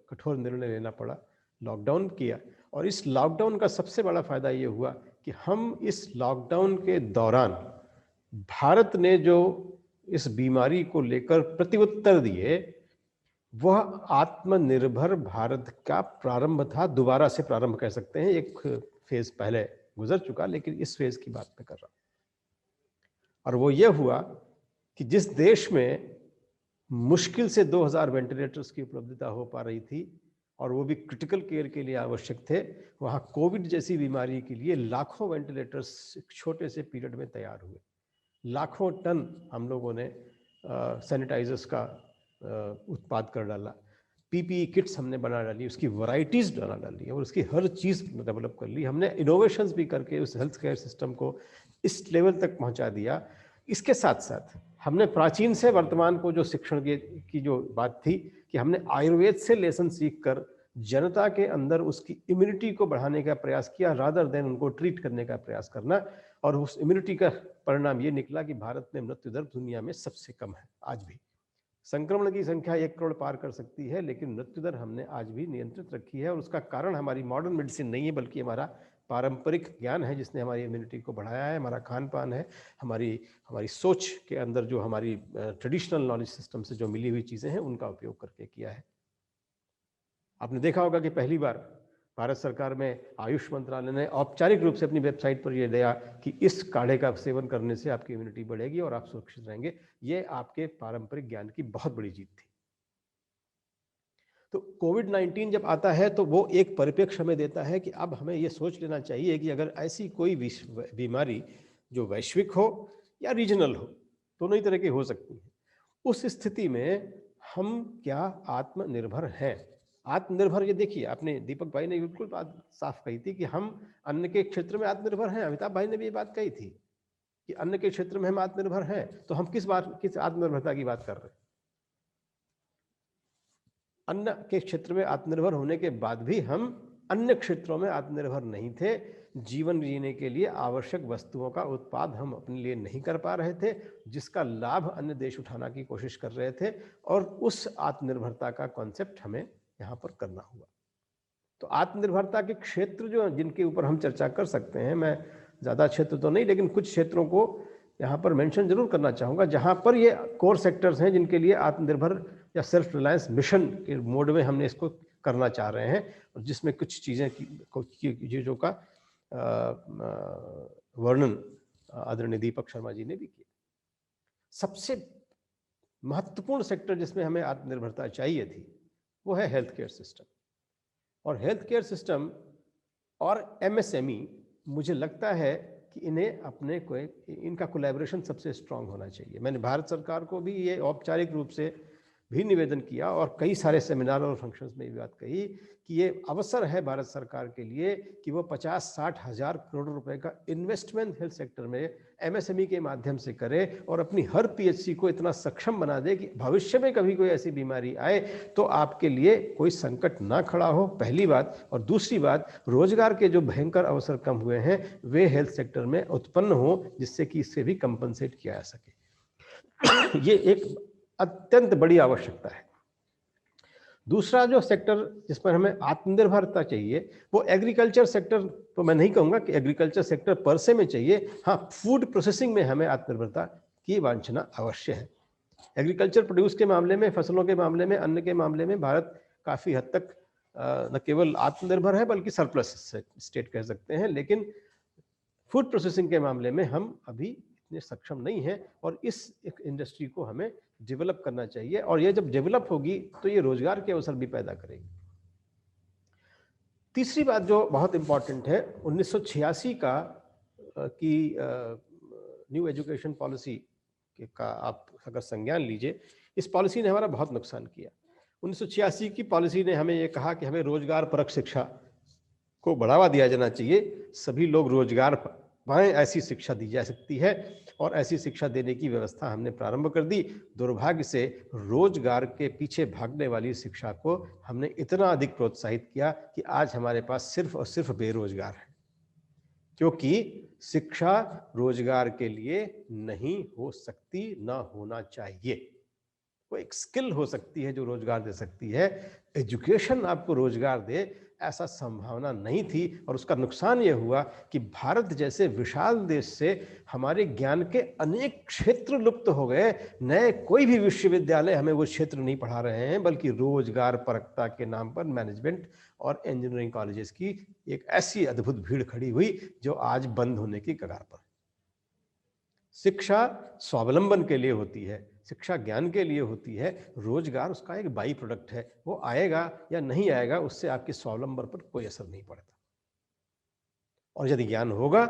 कठोर निर्णय लेना पड़ा, लॉकडाउन किया। और इस लॉकडाउन का सबसे बड़ा फायदा ये हुआ कि हम इस लॉकडाउन के दौरान भारत ने जो इस बीमारी को लेकर प्रत्युत्तर दिए, वह आत्मनिर्भर भारत का प्रारंभ था। दोबारा से प्रारंभ कह सकते हैं, एक फेज पहले गुजर चुका, लेकिन इस फेज की बात मैं कर रहा हूं। और वो ये हुआ कि जिस देश में मुश्किल से 2000 वेंटिलेटर्स की उपलब्धता हो पा रही थी, और वो भी क्रिटिकल केयर के लिए आवश्यक थे, वहाँ कोविड जैसी बीमारी के लिए लाखों वेंटिलेटर्स एक छोटे से पीरियड में तैयार हुए। लाखों टन हम लोगों ने सैनिटाइजर्स का उत्पाद कर डाला, पीपीई किट्स हमने बना डाली, उसकी वैरायटीज बना डाली, और उसकी हर चीज़ डेवलप कर ली। हमने इनोवेशंस भी करके उस हेल्थ केयर सिस्टम को इस लेवल तक पहुंचा दिया। इसके साथ साथ हमने प्राचीन से वर्तमान को जो शिक्षण की जो बात थी कि हमने आयुर्वेद से लेसन सीख कर जनता के अंदर उसकी इम्यूनिटी को बढ़ाने का प्रयास किया, रादर देन उनको ट्रीट करने का प्रयास करना। और उस इम्यूनिटी का परिणाम ये निकला कि भारत में मृत्यु दर दुनिया में सबसे कम है। आज भी संक्रमण की संख्या 1 करोड़ पार कर सकती है, लेकिन मृत्यु दर हमने आज भी नियंत्रित रखी है। और उसका कारण हमारी मॉडर्न मेडिसिन नहीं है, बल्कि हमारा पारंपरिक ज्ञान है, जिसने हमारी इम्यूनिटी को बढ़ाया है। हमारा खान पान है, हमारी सोच के अंदर जो हमारी ट्रेडिशनल नॉलेज सिस्टम से जो मिली हुई चीज़ें हैं, उनका उपयोग करके किया है। आपने देखा होगा कि पहली बार भारत सरकार में आयुष मंत्रालय ने औपचारिक रूप से अपनी वेबसाइट पर यह दिया कि इस काढ़े का सेवन करने से आपकी इम्यूनिटी बढ़ेगी और आप सुरक्षित रहेंगे। ये आपके पारंपरिक ज्ञान की बहुत बड़ी जीत थी। तो कोविड-19 जब आता है तो वो एक परिप्रेक्ष्य हमें देता है कि अब हमें ये सोच लेना चाहिए कि अगर ऐसी कोई बीमारी जो वैश्विक हो या रीजनल हो, दोनों ही तरह की हो सकती है, उस स्थिति में हम क्या आत्मनिर्भर हैं। आत्मनिर्भर, ये देखिए, आपने दीपक भाई ने बिल्कुल बात साफ कही थी कि हम अन्न के क्षेत्र में आत्मनिर्भर हैं। अमिताभ भाई ने भी ये बात कही थी कि अन्न के क्षेत्र में हम आत्मनिर्भर हैं। तो हम किस आत्मनिर्भरता की बात कर रहे हैं? अन्न के क्षेत्र में आत्मनिर्भर होने के बाद भी हम अन्य क्षेत्रों में आत्मनिर्भर नहीं थे। जीवन जीने के लिए आवश्यक वस्तुओं का उत्पाद हम अपने लिए नहीं कर पा रहे थे, जिसका लाभ अन्य देश उठाने की कोशिश कर रहे थे। और उस आत्मनिर्भरता का कॉन्सेप्ट हमें यहाँ पर करना हुआ। तो आत्मनिर्भरता के क्षेत्र जो जिनके ऊपर हम चर्चा कर सकते हैं, मैं ज़्यादा क्षेत्र तो नहीं, लेकिन कुछ क्षेत्रों को यहाँ पर मेंशन जरूर करना चाहूँगा, जहाँ पर ये कोर सेक्टर्स हैं जिनके लिए आत्मनिर्भर या सेल्फ रिलायंस मिशन के मोड में हमने इसको करना चाह रहे हैं, और जिसमें कुछ चीज़ें चीज़ों का वर्णन आदरणीय दीपक शर्मा जी ने भी किया। सबसे महत्वपूर्ण सेक्टर जिसमें हमें आत्मनिर्भरता चाहिए थी वो है हेल्थ केयर सिस्टम, और हेल्थ केयर सिस्टम और एमएसएमई मुझे लगता है कि इन्हें अपने को इनका कोलैबोरेशन सबसे स्ट्रांग होना चाहिए। मैंने भारत सरकार को भी ये औपचारिक रूप से भी निवेदन किया और कई सारे सेमिनार और फंक्शंस में भी बात कही कि ये अवसर है भारत सरकार के लिए कि वो 50-60 हज़ार करोड़ रुपए का इन्वेस्टमेंट हेल्थ सेक्टर में एमएसएमई के माध्यम से करे और अपनी हर पीएचसी को इतना सक्षम बना दे कि भविष्य में कभी कोई ऐसी बीमारी आए तो आपके लिए कोई संकट ना खड़ा हो, पहली बात। और दूसरी बात, रोजगार के जो भयंकर अवसर कम हुए हैं वे हेल्थ सेक्टर में उत्पन्न हो, जिससे कि इससे भी कंपनसेट किया जा सके। ये एक अत्यंत बड़ी आवश्यकता है। दूसरा जो सेक्टर जिस पर हमें आत्मनिर्भरता चाहिए वो एग्रीकल्चर सेक्टर, तो मैं नहीं कहूँगा कि एग्रीकल्चर सेक्टर पर से में चाहिए, हाँ फूड प्रोसेसिंग में हमें आत्मनिर्भरता की वांछना अवश्य है। एग्रीकल्चर प्रोड्यूस के मामले में, फसलों के मामले में, अन्न के मामले में भारत काफ़ी हद तक न केवल आत्मनिर्भर है बल्कि सरप्लस स्टेट कह सकते हैं, लेकिन फूड प्रोसेसिंग के मामले में हम अभी इतने सक्षम नहीं हैं और इस इंडस्ट्री को हमें डेवलप करना चाहिए, और ये जब डेवलप होगी तो ये रोजगार के अवसर भी पैदा करेगी। तीसरी बात जो बहुत इंपॉर्टेंट है, 1986 की न्यू एजुकेशन पॉलिसी का आप अगर संज्ञान लीजिए, इस पॉलिसी ने हमारा बहुत नुकसान किया। 1986 की पॉलिसी ने हमें ये कहा कि हमें रोजगार परक शिक्षा को बढ़ावा दिया जाना चाहिए, सभी लोग रोजगार पाएं ऐसी शिक्षा दी जा सकती है, और ऐसी शिक्षा देने की व्यवस्था हमने प्रारंभ कर दी। दुर्भाग्य से रोजगार के पीछे भागने वाली शिक्षा को हमने इतना अधिक प्रोत्साहित किया कि आज हमारे पास सिर्फ और सिर्फ बेरोजगार है, क्योंकि शिक्षा रोजगार के लिए नहीं हो सकती, ना होना चाहिए। वो एक स्किल हो सकती है जो रोजगार दे सकती है, एजुकेशन आपको रोजगार दे ऐसा संभावना नहीं थी। और उसका नुकसान ये हुआ कि भारत जैसे विशाल देश से हमारे ज्ञान के अनेक क्षेत्र लुप्त हो गए। नए कोई भी विश्वविद्यालय हमें वो क्षेत्र नहीं पढ़ा रहे हैं, बल्कि रोजगार परकता के नाम पर मैनेजमेंट और इंजीनियरिंग कॉलेजेस की एक ऐसी अद्भुत भीड़ खड़ी हुई जो आज बंद होने की कगार पर। शिक्षा स्वावलंबन के लिए होती है, शिक्षा ज्ञान के लिए होती है, रोजगार उसका एक बाई प्रोडक्ट है। वो आएगा या नहीं आएगा उससे आपके स्वावलंबन पर कोई असर नहीं पड़ता। और यदि ज्ञान होगा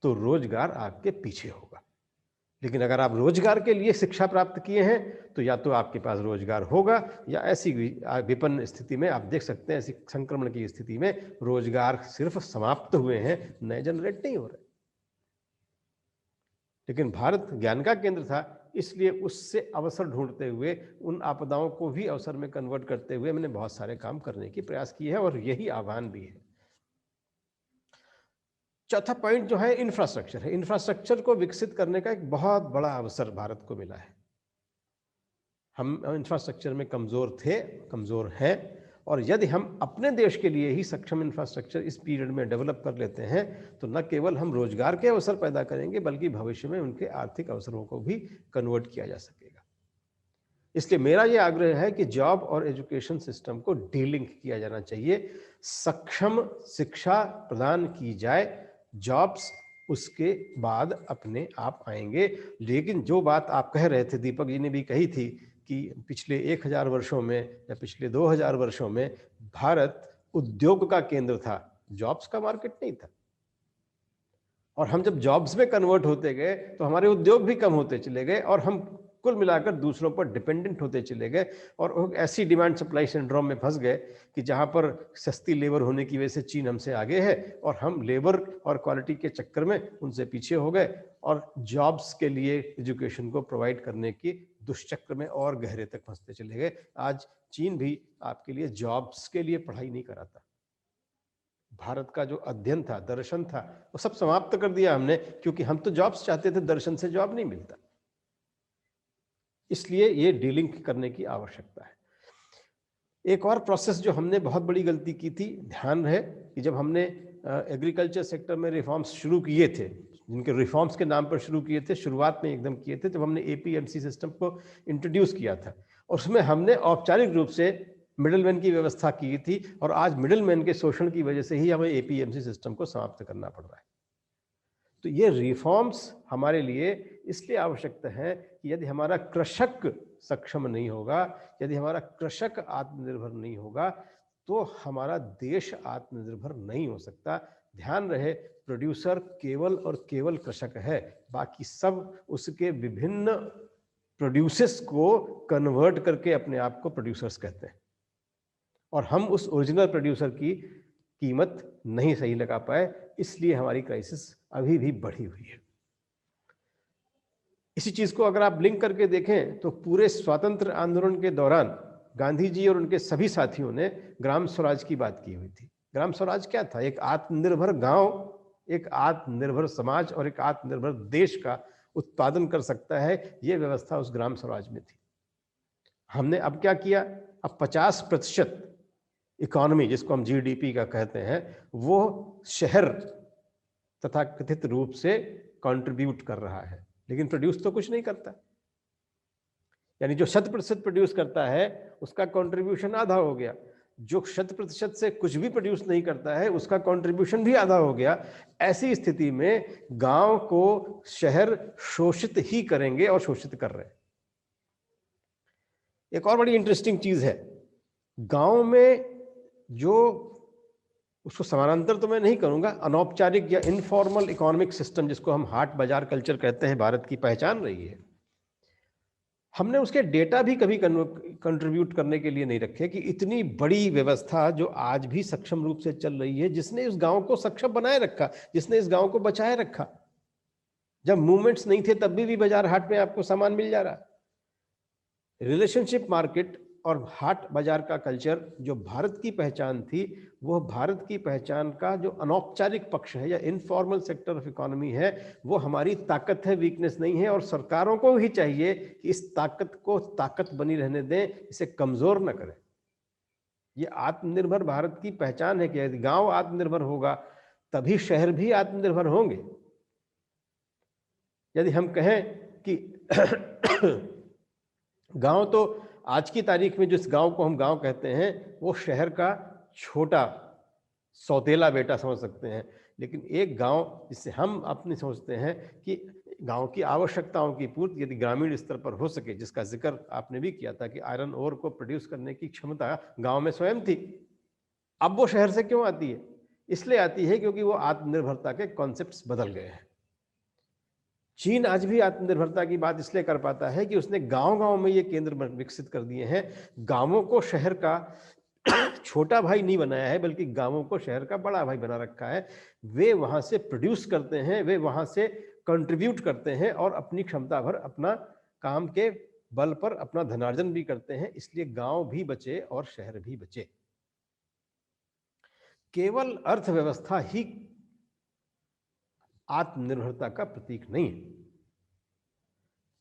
तो रोजगार आपके पीछे होगा। लेकिन अगर आप रोजगार के लिए शिक्षा प्राप्त किए हैं तो या तो आपके पास रोजगार होगा, या ऐसी विपन्न स्थिति में आप देख सकते हैं, ऐसी संक्रमण की स्थिति में रोजगार सिर्फ समाप्त हुए हैं, नए जनरेट नहीं हो रहे। लेकिन भारत ज्ञान का केंद्र था, इसलिए उससे अवसर ढूंढते हुए, उन आपदाओं को भी अवसर में कन्वर्ट करते हुए मैंने बहुत सारे काम करने की प्रयास किए हैं, और यही आह्वान भी है। चौथा पॉइंट जो है इंफ्रास्ट्रक्चर है। इंफ्रास्ट्रक्चर को विकसित करने का एक बहुत बड़ा अवसर भारत को मिला है। हम इंफ्रास्ट्रक्चर में कमजोर थे, कमजोर हैं, और यदि हम अपने देश के लिए ही सक्षम इंफ्रास्ट्रक्चर इस पीरियड में डेवलप कर लेते हैं तो न केवल हम रोजगार के अवसर पैदा करेंगे बल्कि भविष्य में उनके आर्थिक अवसरों को भी कन्वर्ट किया जा सकेगा। इसलिए मेरा ये आग्रह है कि जॉब और एजुकेशन सिस्टम को डीलिंक किया जाना चाहिए, सक्षम शिक्षा प्रदान की जाए, जॉब्स उसके बाद अपने आप आएंगे। लेकिन जो बात आप कह रहे थे, दीपक जी ने भी कही थी कि पिछले 1000 वर्षों में या पिछले 2000 वर्षों में भारत उद्योग का केंद्र था, जॉब्स का मार्केट नहीं था। और हम जब जॉब्स में कन्वर्ट होते गए तो हमारे उद्योग भी कम होते चले गए और हम कुल मिलाकर दूसरों पर डिपेंडेंट होते चले गए, और ऐसी डिमांड सप्लाई सिंड्रोम में फंस गए कि जहां पर सस्ती लेबर होने की वजह से चीन हमसे आगे है और हम लेबर और क्वालिटी के चक्कर में उनसे पीछे हो गए, और जॉब्स के लिए एजुकेशन को प्रोवाइड करने की दुष्चक्र में और गहरे तक फंसते चले गए। आज चीन भी आपके लिए जॉब्स के लिए पढ़ाई नहीं कराता। भारत का जो अध्ययन था, दर्शन था, वो सब समाप्त कर दिया हमने, क्योंकि हम तो जॉब्स चाहते थे, दर्शन से जॉब नहीं मिलता। इसलिए ये डीलिंक करने की आवश्यकता है। एक और प्रोसेस जो हमने बहुत बड़ी गलती की थी, ध्यान रहे कि जब हमने एग्रीकल्चर सेक्टर में रिफॉर्म्स शुरू किए थे जिनके रिफॉर्म्स के नाम पर शुरू किए थे, शुरुआत में एकदम किए थे जब हमने एपीएमसी सिस्टम को इंट्रोड्यूस किया था, और उसमें हमने औपचारिक रूप से मिडलमैन की व्यवस्था की थी, और आज मिडलमैन के शोषण की वजह से ही हमें एपीएमसी सिस्टम को समाप्त करना पड़ रहा है। तो ये रिफॉर्म्स हमारे लिए इसलिए आवश्यक है कि यदि हमारा कृषक सक्षम नहीं होगा, यदि हमारा कृषक आत्मनिर्भर नहीं होगा, तो हमारा देश आत्मनिर्भर नहीं हो सकता। ध्यान रहे, प्रोड्यूसर केवल और केवल कृषक है, बाकी सब उसके विभिन्न प्रोड्यूसेस को कन्वर्ट करके अपने आप को प्रोड्यूसर्स कहते हैं, और हम उस ओरिजिनल प्रोड्यूसर की कीमत नहीं सही लगा पाए, इसलिए हमारी क्राइसिस अभी भी बढ़ी हुई है। इसी चीज को अगर आप लिंक करके देखें तो पूरे स्वातंत्र आंदोलन के दौरान गांधी जी और उनके सभी साथियों ने ग्राम स्वराज की बात की हुई थी। ग्राम स्वराज क्या था? एक आत्मनिर्भर गांव, एक आत्मनिर्भर समाज और एक आत्मनिर्भर देश का उत्पादन कर सकता है, यह व्यवस्था उस ग्राम स्वराज में थी। हमने अब क्या किया? अब 50% इकोनॉमी, जिसको हम जीडीपी का कहते हैं, वो शहर तथा कथित रूप से कंट्रीब्यूट कर रहा है, लेकिन प्रोड्यूस तो कुछ नहीं करता। यानी जो 100% प्रोड्यूस करता है उसका कंट्रीब्यूशन आधा हो गया, जो 100% से कुछ भी प्रोड्यूस नहीं करता है उसका कंट्रीब्यूशन भी आधा हो गया। ऐसी स्थिति में गांव को शहर शोषित ही करेंगे और शोषित कर रहे हैं। एक और बड़ी इंटरेस्टिंग चीज है, गांव में जो, उसको समानांतर तो मैं नहीं करूंगा, अनौपचारिक या इनफॉर्मल इकोनॉमिक सिस्टम, जिसको हम हाट बाजार कल्चर कहते हैं, भारत की पहचान रही है। हमने उसके डेटा भी कभी कंट्रीब्यूट करने के लिए नहीं रखे कि इतनी बड़ी व्यवस्था जो आज भी सक्षम रूप से चल रही है, जिसने इस गांव को सक्षम बनाए रखा, जिसने इस गांव को बचाए रखा। जब मूवमेंट्स नहीं थे तब भी बाजार हाट में आपको सामान मिल जा रहा। रिलेशनशिप मार्केट और हाट बाजार का कल्चर जो भारत की पहचान थी, वो भारत की पहचान का जो अनौपचारिक पक्ष है या इनफॉर्मल सेक्टर ऑफ इकोनॉमी है, वो हमारी ताकत है, वीकनेस नहीं है। और सरकारों को ही चाहिए कि इस ताकत को ताकत बनी रहने दें, इसे कमजोर न करें। ये आत्मनिर्भर भारत की पहचान है कि यदि गांव आत्मनिर्भर होगा तभी शहर भी आत्मनिर्भर होंगे। यदि हम कहें कि गांव, तो आज की तारीख में जिस गांव को हम गांव कहते हैं वो शहर का छोटा सौतेला बेटा समझ सकते हैं, लेकिन एक गांव जिससे हम अपने समझते हैं कि गांव की आवश्यकताओं की पूर्ति यदि ग्रामीण स्तर पर हो सके, जिसका जिक्र आपने भी किया था कि आयरन ओर को प्रोड्यूस करने की क्षमता गांव में स्वयं थी। अब वो शहर से क्यों आती है? इसलिए आती है क्योंकि वो आत्मनिर्भरता के कॉन्सेप्ट्स बदल गए हैं। चीन आज भी आत्मनिर्भरता की बात इसलिए कर पाता है कि उसने गांव-गांव में ये केंद्र विकसित कर दिए हैं। गांवों को शहर का छोटा भाई नहीं बनाया है, बल्कि गांवों को शहर का बड़ा भाई बना रखा है। वे वहां से प्रोड्यूस करते हैं, वे वहां से कंट्रीब्यूट करते हैं और अपनी क्षमता भर अपना काम के बल पर अपना धनार्जन भी करते हैं। इसलिए गांव भी बचे और शहर भी बचे। केवल अर्थव्यवस्था ही आत्मनिर्भरता का प्रतीक नहीं है।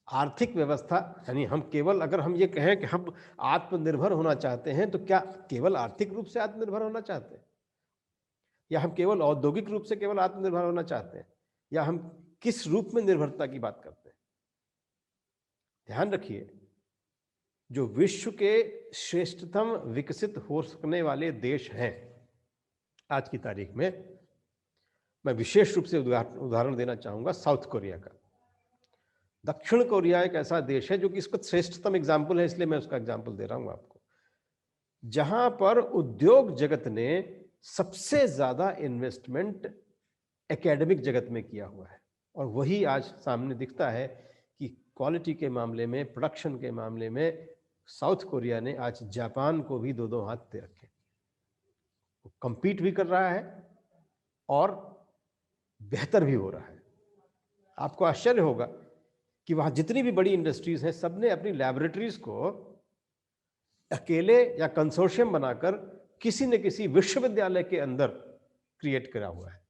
आर्थिक व्यवस्था, यानी हम केवल, अगर हम ये कहें कि हम आत्मनिर्भर होना चाहते हैं, तो क्या केवल आर्थिक रूप से आत्मनिर्भर होना चाहते हैं, या हम केवल औद्योगिक रूप से केवल आत्मनिर्भर होना चाहते हैं, या हम किस रूप में निर्भरता की बात करते हैं? ध्यान रखिए, जो विश्व के श्रेष्ठतम विकसित हो सकने वाले देश हैं आज की तारीख में, मैं विशेष रूप से उदाहरण देना चाहूंगा साउथ कोरिया का। दक्षिण कोरिया एक ऐसा देश है जो कि इसका श्रेष्ठतम एग्जाम्पल है, इसलिए मैं उसका एग्जाम्पल दे रहा हूं आपको, जहां पर उद्योग जगत ने सबसे ज्यादा इन्वेस्टमेंट एकेडमिक जगत में किया हुआ है। और वही आज सामने दिखता है कि क्वालिटी के मामले में, प्रोडक्शन के मामले में साउथ कोरिया ने आज जापान को भी दो हाथ दे रखे। वो कंपीट भी कर रहा है और बेहतर भी हो रहा है। आपको आश्चर्य होगा कि वहां जितनी भी बड़ी इंडस्ट्रीज हैं, सबने अपनी लैबोरेटरीज को अकेले या कंसोर्शियम बनाकर किसी न किसी विश्वविद्यालय के अंदर क्रिएट करा हुआ है।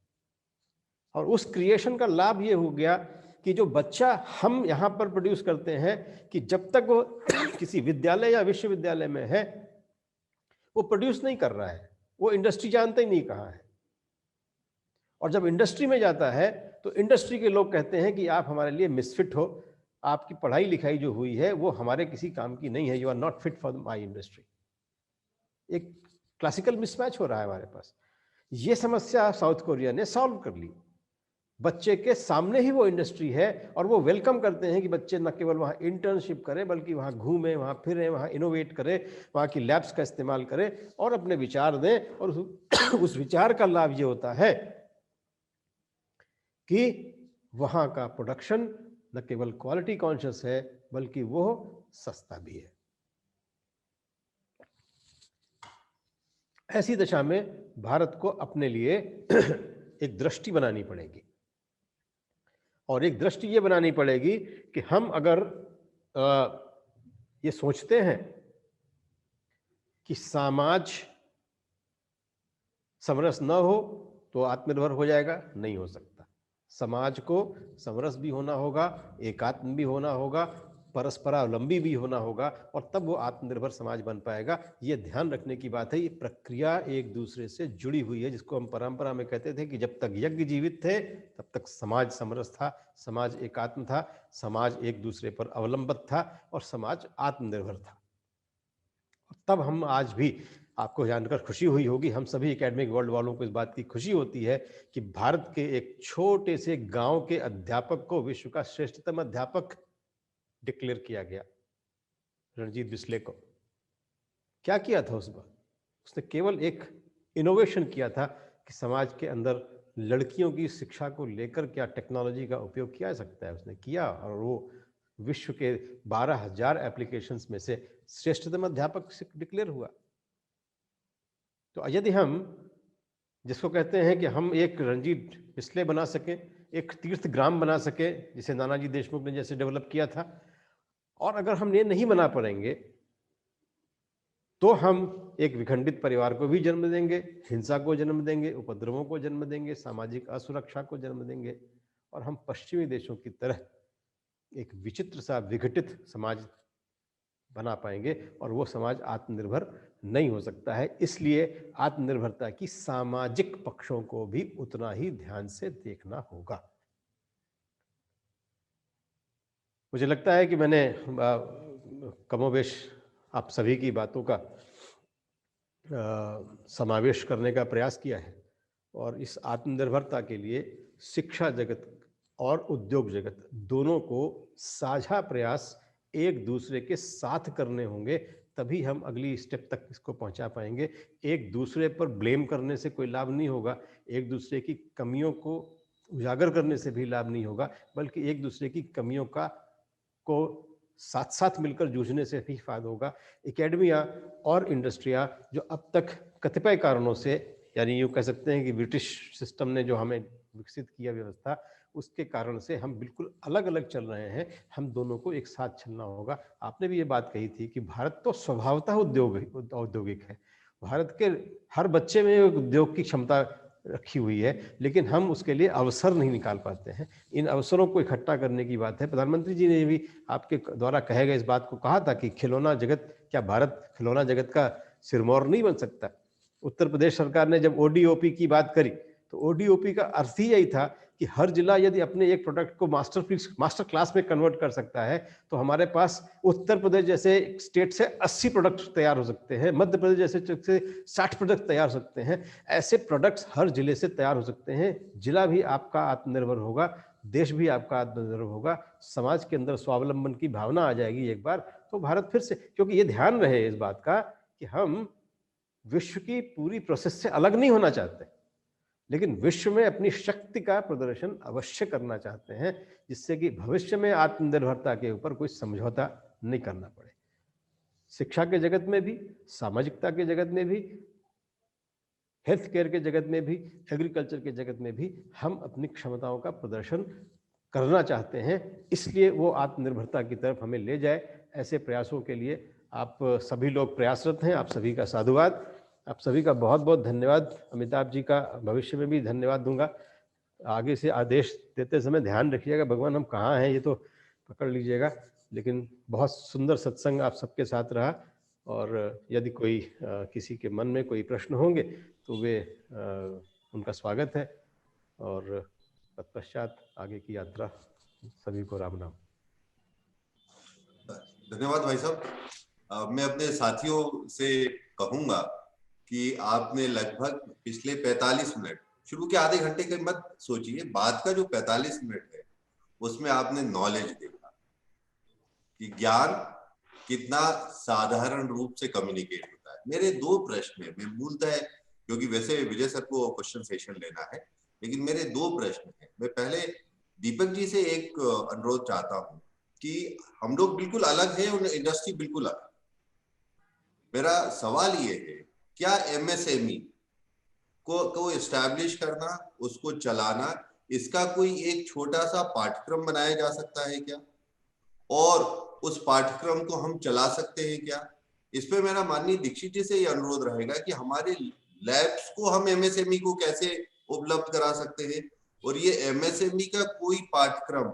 और उस क्रिएशन का लाभ ये हो गया कि जो बच्चा हम यहाँ पर प्रोड्यूस करते हैं, कि जब तक वो किसी विद्यालय या विश्वविद्यालय में है, वो प्रोड्यूस नहीं कर रहा है, वो इंडस्ट्री जानते ही नहीं कहाँ है। और जब इंडस्ट्री में जाता है तो इंडस्ट्री के लोग कहते हैं कि आप हमारे लिए मिसफिट हो, आपकी पढ़ाई लिखाई जो हुई है वो हमारे किसी काम की नहीं है, you are not fit for my industry. एक क्लासिकल मिसमैच हो रहा है हमारे पास। ये समस्या साउथ कोरिया ने सॉल्व कर ली। बच्चे के सामने ही वो इंडस्ट्री है और वो वेलकम करते हैं कि बच्चे न केवल वहाँ इंटर्नशिप करें बल्कि वहाँ घूमें, वहाँ फिरें, वहाँ इनोवेट करें, वहाँ की लैब्स का इस्तेमाल करें और अपने विचार दें। और उस विचार का लाभ ये होता है कि वहाँ का प्रोडक्शन न केवल क्वालिटी कॉन्शियस है बल्कि वो सस्ता भी है। ऐसी दशा में भारत को अपने लिए एक दृष्टि बनानी पड़ेगी और एक दृष्टि ये बनानी पड़ेगी कि हम अगर ये सोचते हैं कि समाज समरस न हो तो आत्मनिर्भर हो जाएगा, नहीं हो सकता। समाज को समरस भी होना होगा, एकात्म भी होना होगा, परस्परावलंबी भी होना होगा और तब वो आत्मनिर्भर समाज बन पाएगा। ये ध्यान रखने की बात है। ये प्रक्रिया एक दूसरे से जुड़ी हुई है, जिसको हम परंपरा में कहते थे कि जब तक यज्ञ जीवित थे तब तक समाज समरस था, समाज एकात्म था, समाज एक दूसरे पर अवलंबित था और समाज आत्मनिर्भर था। तब हम आज भी, आपको जानकर खुशी हुई होगी, हम सभी एकेडमिक वर्ल्ड वालों को इस बात की खुशी होती है कि भारत के एक छोटे से गांव के अध्यापक को विश्व का श्रेष्ठतम अध्यापक डिक्लेयर किया गया। रणजीत बिस्ले को क्या किया था उस बार? उसने केवल एक इनोवेशन किया था कि समाज के अंदर लड़कियों की शिक्षा को लेकर क्या टेक्नोलॉजी का उपयोग किया जा सकता है, उसने किया और वो विश्व के 12,000 एप्लीकेशंस में से श्रेष्ठतम अध्यापक डिक्लेयर हुआ। तो यदि हम, जिसको कहते हैं कि हम एक रणजीत बिस्ले बना सकें, एक तीर्थ ग्राम बना सकें जिसे नानाजी देशमुख ने जैसे डेवलप किया था, और अगर हम ये नहीं बना पाएंगे तो हम एक विखंडित परिवार को भी जन्म देंगे, हिंसा को जन्म देंगे, उपद्रवों को जन्म देंगे, सामाजिक असुरक्षा को जन्म देंगे और हम पश्चिमी देशों की तरह एक विचित्र सा विघटित समाज बना पाएंगे और वो समाज आत्मनिर्भर नहीं हो सकता है। इसलिए आत्मनिर्भरता की सामाजिक पक्षों को भी उतना ही ध्यान से देखना होगा। मुझे लगता है कि मैंने कमोबेश आप सभी की बातों का समावेश करने का प्रयास किया है और इस आत्मनिर्भरता के लिए शिक्षा जगत और उद्योग जगत दोनों को साझा प्रयास एक दूसरे के साथ करने होंगे, तभी हम अगली स्टेप तक इसको पहुंचा पाएंगे। एक दूसरे पर ब्लेम करने से कोई लाभ नहीं होगा, एक दूसरे की कमियों को उजागर करने से भी लाभ नहीं होगा, बल्कि एक दूसरे की कमियों को साथ साथ मिलकर जूझने से भी फायदा होगा। एकेडमिया और इंडस्ट्रिया जो अब तक कतिपय कारणों से, यानी यूँ कह सकते हैं कि ब्रिटिश सिस्टम ने जो हमें विकसित किया व्यवस्था, उसके कारण से हम बिल्कुल अलग अलग चल रहे हैं। हम दोनों को एक साथ चलना होगा। आपने भी ये बात कही थी कि भारत तो स्वभावतः औद्योगिक है। भारत के हर बच्चे में उद्योग की क्षमता रखी हुई है, लेकिन हम उसके लिए अवसर नहीं निकाल पाते हैं। इन अवसरों को इकट्ठा करने की बात है। प्रधानमंत्री जी ने भी आपके द्वारा कहे गए इस बात को कहा था कि खिलौना जगत, क्या भारत खिलौना जगत का सिरमौर नहीं बन सकता? उत्तर प्रदेश सरकार ने जब ओडीओपी की बात करी तो ओडीओपी का अर्थ ही यही था कि हर जिला यदि अपने एक प्रोडक्ट को मास्टर क्लास में कन्वर्ट कर सकता है तो हमारे पास उत्तर प्रदेश जैसे स्टेट से 80 प्रोडक्ट तैयार हो सकते हैं, मध्य प्रदेश जैसे 60 प्रोडक्ट तैयार हो सकते हैं। ऐसे प्रोडक्ट्स हर जिले से तैयार हो सकते हैं। जिला भी आपका आत्मनिर्भर होगा, देश भी आपका आत्मनिर्भर होगा, समाज के अंदर स्वावलंबन की भावना आ जाएगी एक बार तो भारत फिर से, क्योंकि ये ध्यान रहे इस बात का कि हम विश्व की पूरी प्रोसेस से अलग नहीं होना चाहते, लेकिन विश्व में अपनी शक्ति का प्रदर्शन अवश्य करना चाहते हैं, जिससे कि भविष्य में आत्मनिर्भरता के ऊपर कोई समझौता नहीं करना पड़े। शिक्षा के जगत में भी, सामाजिकता के जगत में भी, हेल्थ केयर के जगत में भी, एग्रीकल्चर के जगत में भी हम अपनी क्षमताओं का प्रदर्शन करना चाहते हैं। इसलिए वो आत्मनिर्भरता की तरफ हमें ले जाए। ऐसे प्रयासों के लिए आप सभी लोग प्रयासरत हैं। आप सभी का साधुवाद, आप सभी का बहुत बहुत धन्यवाद। अमिताभ जी का भविष्य में भी धन्यवाद दूंगा। आगे से आदेश देते समय ध्यान रखिएगा, भगवान हम कहाँ हैं ये तो पकड़ लीजिएगा। लेकिन बहुत सुंदर सत्संग आप सबके साथ रहा और यदि कोई किसी के मन में कोई प्रश्न होंगे तो वे उनका स्वागत है। और तत्पश्चात आगे की यात्रा। सभी को राम नाम।
धन्यवाद भाई साहब। मैं अपने साथियों से कहूंगा कि आपने लगभग पिछले 45 मिनट, शुरू के आधे घंटे के मत सोचिए, बाद का जो 45 मिनट है उसमें आपने नॉलेज देखा कि ज्ञान कितना साधारण रूप से कम्युनिकेट होता है। मेरे दो प्रश्न है, मैं मूलतः, क्योंकि वैसे विजय सर को क्वेश्चन सेशन लेना है, लेकिन मेरे दो प्रश्न है। मैं पहले दीपक जी से एक अनुरोध चाहता हूं कि हम लोग बिल्कुल अलग हैं और इंडस्ट्री बिल्कुल अलग। मेरा सवाल ये है, क्या एमएसएमई को एस्टैब्लिश करना, उसको चलाना, इसका कोई एक छोटा सा पाठ्यक्रम बनाया जा सकता है क्या, और उस पाठ्यक्रम को हम चला सकते हैं क्या? इस पे मेरा माननीय दीक्षित जी से ये अनुरोध रहेगा कि हमारे लैब्स को हम एमएसएमई को कैसे उपलब्ध करा सकते हैं, और ये एमएसएमई का कोई पाठ्यक्रम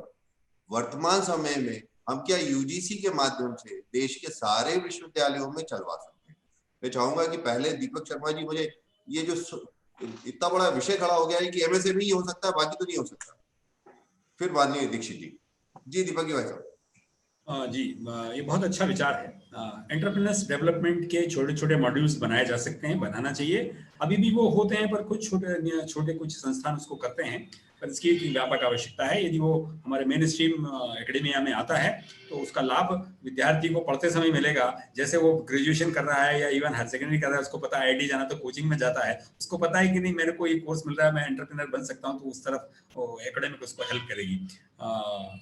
वर्तमान समय में हम क्या यूजीसी के माध्यम से देश के सारे विश्वविद्यालयों में चलवा सकते हैं? मैं चाहूंगा कि पहले दीपक शर्मा जी, मुझे ये जो इतना बड़ा विषय खड़ा हो गया है कि एमएसएमई हो सकता है, बाकी तो नहीं हो सकता, फिर माननीय दीक्षित जी। जी दीपक जी भाई साहब।
जी, ये बहुत अच्छा विचार है। एंटरप्रेन्योर्स डेवलपमेंट के छोटे छोटे मॉड्यूल्स बनाए जा सकते हैं, बनाना चाहिए। अभी भी वो होते हैं, पर कुछ छोटे कुछ संस्थान उसको करते हैं, पर इसकी एक व्यापक आवश्यकता है। यदि वो हमारे मेन स्ट्रीम एकेडेमिया में आता है तो उसका लाभ विद्यार्थी को पढ़ते समय मिलेगा। जैसे वो ग्रेजुएशन कर रहा है या इवन हायर सेकेंडरी कर रहा है, उसको पता है आईआईटी जाना तो कोचिंग में जाता है, उसको पता है कि नहीं मेरे को ये कोर्स मिल रहा है, मैं एंटरप्रेन्योर बन सकता हूँ, तो उस तरफ एकेडमिक उसको हेल्प करेगी।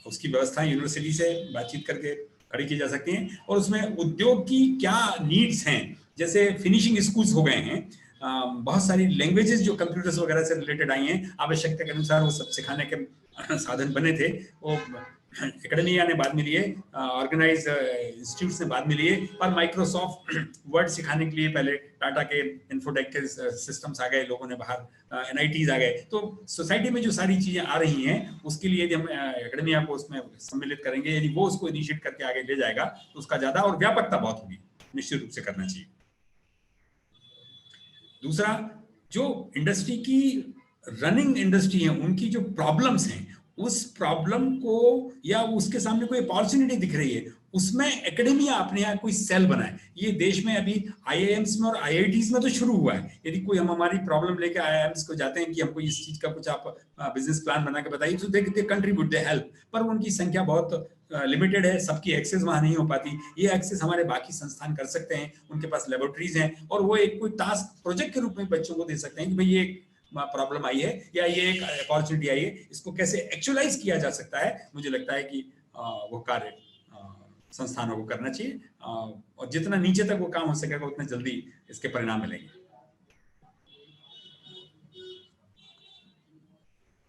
उसकी व्यवस्था यूनिवर्सिटी से बातचीत करके खड़ी की जा सकती हैं, और उसमें उद्योग की क्या नीड्स हैं, जैसे फिनिशिंग स्कूल्स हो गए हैं, बहुत सारी लैंग्वेजेस जो कंप्यूटर्स वगैरह से रिलेटेड आई हैं, आवश्यकता के अनुसार वो सब सिखाने के साधन बने थे, वो एकेडमिया ने बाद में लिए, ऑर्गेनाइज इंस्टीट्यूट्स ने बाद में लिए, और माइक्रोसॉफ्ट वर्ड सिखाने के लिए पहले टाटा के इन्फोटेक के सिस्टम्स आ गए, लोगों ने बाहर एनआईटीज आ गए। तो सोसाइटी में जो सारी चीजें आ रही हैं, उसके लिए यदि हम एकेडमिया को उसमें सम्मिलित करेंगे, यदि वो उसको इनिशिएट करके आगे ले जाएगा, तो उसका ज्यादा और व्यापकता बहुत होगी। निश्चित रूप से करना चाहिए। दूसरा, जो इंडस्ट्री की रनिंग इंडस्ट्री है, उनकी जो प्रॉब्लम्स हैं, उस प्रॉब्लम को या उसके सामने कोई अपॉर्चुनिटी दिख रही है, उसमें एकेडमिया अपने यहाँ कोई सेल बनाए। ये देश में अभी आईआईएम्स में और आईआईटीज में तो शुरू हुआ है। यदि कोई हम हमारी प्रॉब्लम लेके आईआईएम्स को जाते हैं कि हमको इस चीज का कुछ आप बिजनेस प्लान बना के बताइए, तो दे कंट्रीब्यूट, दे हेल्प, पर उनकी संख्या बहुत लिमिटेड है, सबकी एक्सेस वहां नहीं हो पाती। ये एक्सेस हमारे बाकी संस्थान कर सकते हैं, उनके पास लेबोरेटरीज हैं, और वो एक कोई टास्क प्रोजेक्ट के रूप में बच्चों को दे सकते हैं कि भाई ये प्रॉब्लम आई है या ये एक अपॉर्चुनिटी आई है, इसको कैसे एक्चुअलाइज किया जा सकता है। मुझे लगता है कि वो कार्य संस्थानों को करना चाहिए, और जितना नीचे तक वो काम हो सकेगा उतने जल्दी इसके परिणाम मिलेंगे।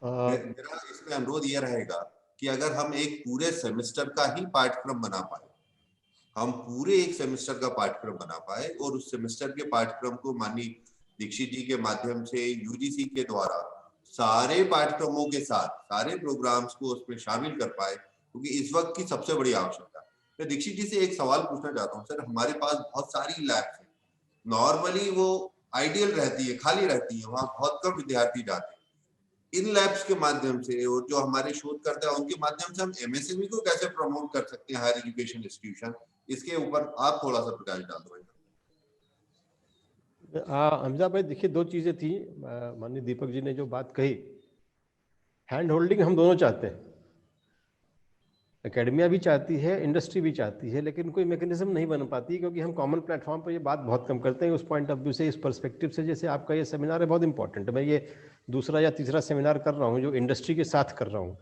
मेरा इसमें अनुरोध यह रहेगा कि अगर हम एक पूरे सेमेस्टर का ही पाठ्यक्रम बना पाए, हम पूरे एक सेमेस्टर का पाठ्यक्रम बना पाए, और उस सेमेस्टर के पाठ्यक्रम को माननीय दीक्षित जी के माध्यम से यूजीसी के द्वारा सारे पाठ्यक्रमों के साथ सारे प्रोग्राम्स को उसमें शामिल कर पाए, क्योंकि इस वक्त की सबसे बड़ी आवश्यकता है। मैं दीक्षित जी से एक सवाल पूछना चाहता हूँ। सर, हमारे पास बहुत सारी लैब्स हैं, नॉर्मली वो आइडियल रहती है, खाली रहती है, वहां बहुत कम विद्यार्थी जाते हैं। इन लैब्स के माध्यम से और जो हमारे शोधकर्ता हैं उनके माध्यम से हम एमएसएमई को कैसे प्रमोट कर सकते हैं, हायर एजुकेशन इंस्टीट्यूशन, इसके ऊपर आप थोड़ा सा प्रकाश डाल दो।
हमजा भाई, देखिए दो चीजें थी। माननीय दीपक जी ने जो बात कही, हैंड होल्डिंग हम दोनों चाहते हैं, एकेडमिया भी चाहती है, इंडस्ट्री भी चाहती है, लेकिन कोई मैकेनिज्म नहीं बन पाती, क्योंकि हम कॉमन प्लेटफॉर्म पर ये बात बहुत कम करते हैं। उस पॉइंट ऑफ व्यू से, इस पर्सपेक्टिव से, जैसे आपका ये सेमिनार है बहुत इंपॉर्टेंट है। मैं ये दूसरा या तीसरा सेमिनार कर रहा हूँ जो इंडस्ट्री के साथ कर रहा हूँ,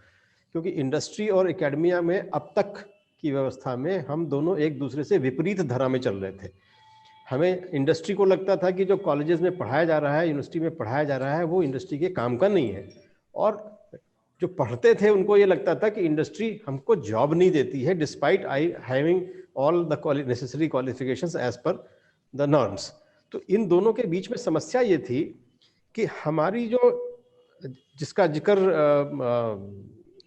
क्योंकि इंडस्ट्री और एकेडमिया में अब तक की व्यवस्था में हम दोनों एक दूसरे से विपरीत धारा में चल रहे थे। हमें इंडस्ट्री को लगता था कि जो कॉलेजेस में पढ़ाया जा रहा है, यूनिवर्सिटी में पढ़ाया जा रहा है, वो इंडस्ट्री के काम का नहीं है, और जो पढ़ते थे उनको ये लगता था कि इंडस्ट्री हमको जॉब नहीं देती है, despite I having all the necessary qualifications as per the norms. तो इन दोनों के बीच में समस्या ये थी कि हमारी जो, जिसका जिक्र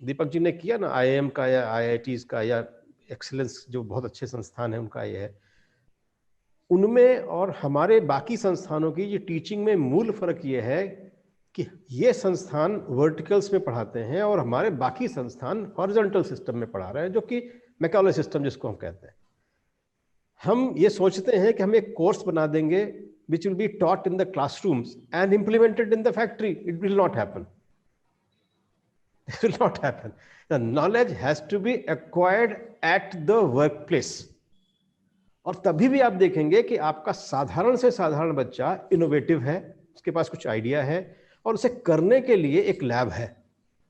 दीपक जी ने किया ना, आईआईएम का या आईआईटीज का या एक्सीलेंस जो बहुत अच्छे संस्थान है उनका, ये है, उनमें और हमारे बाकी संस्थानों की ये टीचिंग में मूल फर्क ये है कि ये संस्थान वर्टिकल्स में पढ़ाते हैं और हमारे बाकी संस्थान हॉरिजॉन्टल सिस्टम में पढ़ा रहे हैं, जो कि मैकॉले सिस्टम जिसको हम कहते हैं। हम ये सोचते हैं कि हम एक कोर्स बना देंगे which will be taught in the classrooms and implemented in the factory. It will not happen. It will not happen. The knowledge has to be acquired at the workplace. और तभी भी आप देखेंगे कि आपका साधारण से साधारण बच्चा इनोवेटिव है, उसके पास कुछ आइडिया है और उसे करने के लिए एक लैब है,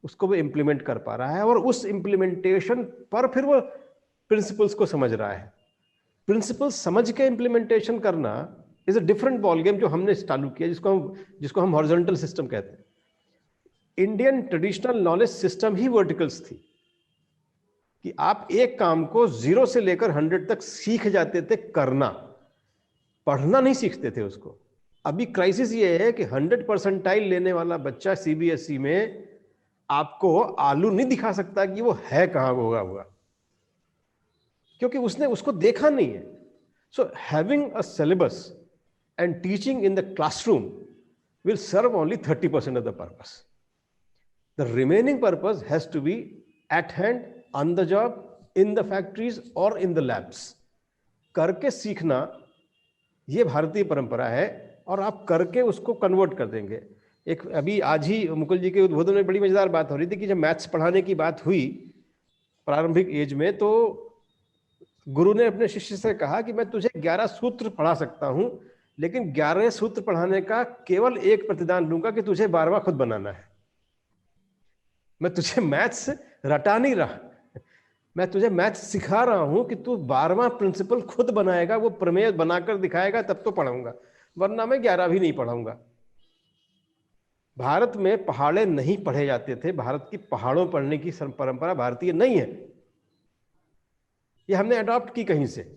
उसको वो इम्प्लीमेंट कर पा रहा है और उस इम्प्लीमेंटेशन पर फिर वो प्रिंसिपल्स को समझ रहा है। प्रिंसिपल्स समझ के इम्प्लीमेंटेशन करना is a different ball game जो हमने चालू किया, जिसको हम हॉरिजॉन्टल सिस्टम कहते हैं। इंडियन ट्रेडिशनल नॉलेज सिस्टम ही वर्टिकल्स थी कि आप एक काम को 0 से लेकर 100 तक सीख जाते थे करना, पढ़ना नहीं सीखते थे उसको। अभी क्राइसिस ये है कि 100 परसेंटाइल लेने वाला बच्चा सीबीएसई में आपको आलू नहीं दिखा सकता कि वो है कहाँ होगा हुआ, क्योंकि उसने उसको देखा नहीं है। So having a syllabus and teaching in the classroom will serve only 30% of the purpose. The remaining purpose has to be at hand, on the job, in the factories or in the labs. करके सीखना ये भारतीय परंपरा है और आप करके उसको कन्वर्ट कर देंगे। एक अभी आज ही मुकुल जी के उद्बोधन में बड़ी मजेदार बात हो रही थी कि जब मैथ्स पढ़ाने की बात हुई प्रारंभिक एज में, तो गुरु ने अपने शिष्य से कहा कि मैं तुझे 11 सूत्र पढ़ा सकता हूं, लेकिन 11 सूत्र पढ़ाने का केवल एक प्रतिदान लूंगा कि तुझे 12वां खुद बनाना है। मैं तुझे मैथ्स रटा नहीं रहा, मैं तुझे मैथ्स सिखा रहा हूं कि तू 12वां प्रिंसिपल खुद बनाएगा, वो प्रमेय बनाकर दिखाएगा तब तो पढ़ाऊंगा, वरना मैं 11 भी नहीं पढ़ाऊंगा। भारत में पहाड़े नहीं पढ़े जाते थे, भारत की पहाड़ों पढ़ने की परंपरा भारतीय नहीं है, ये हमने अडॉप्ट की कहीं से।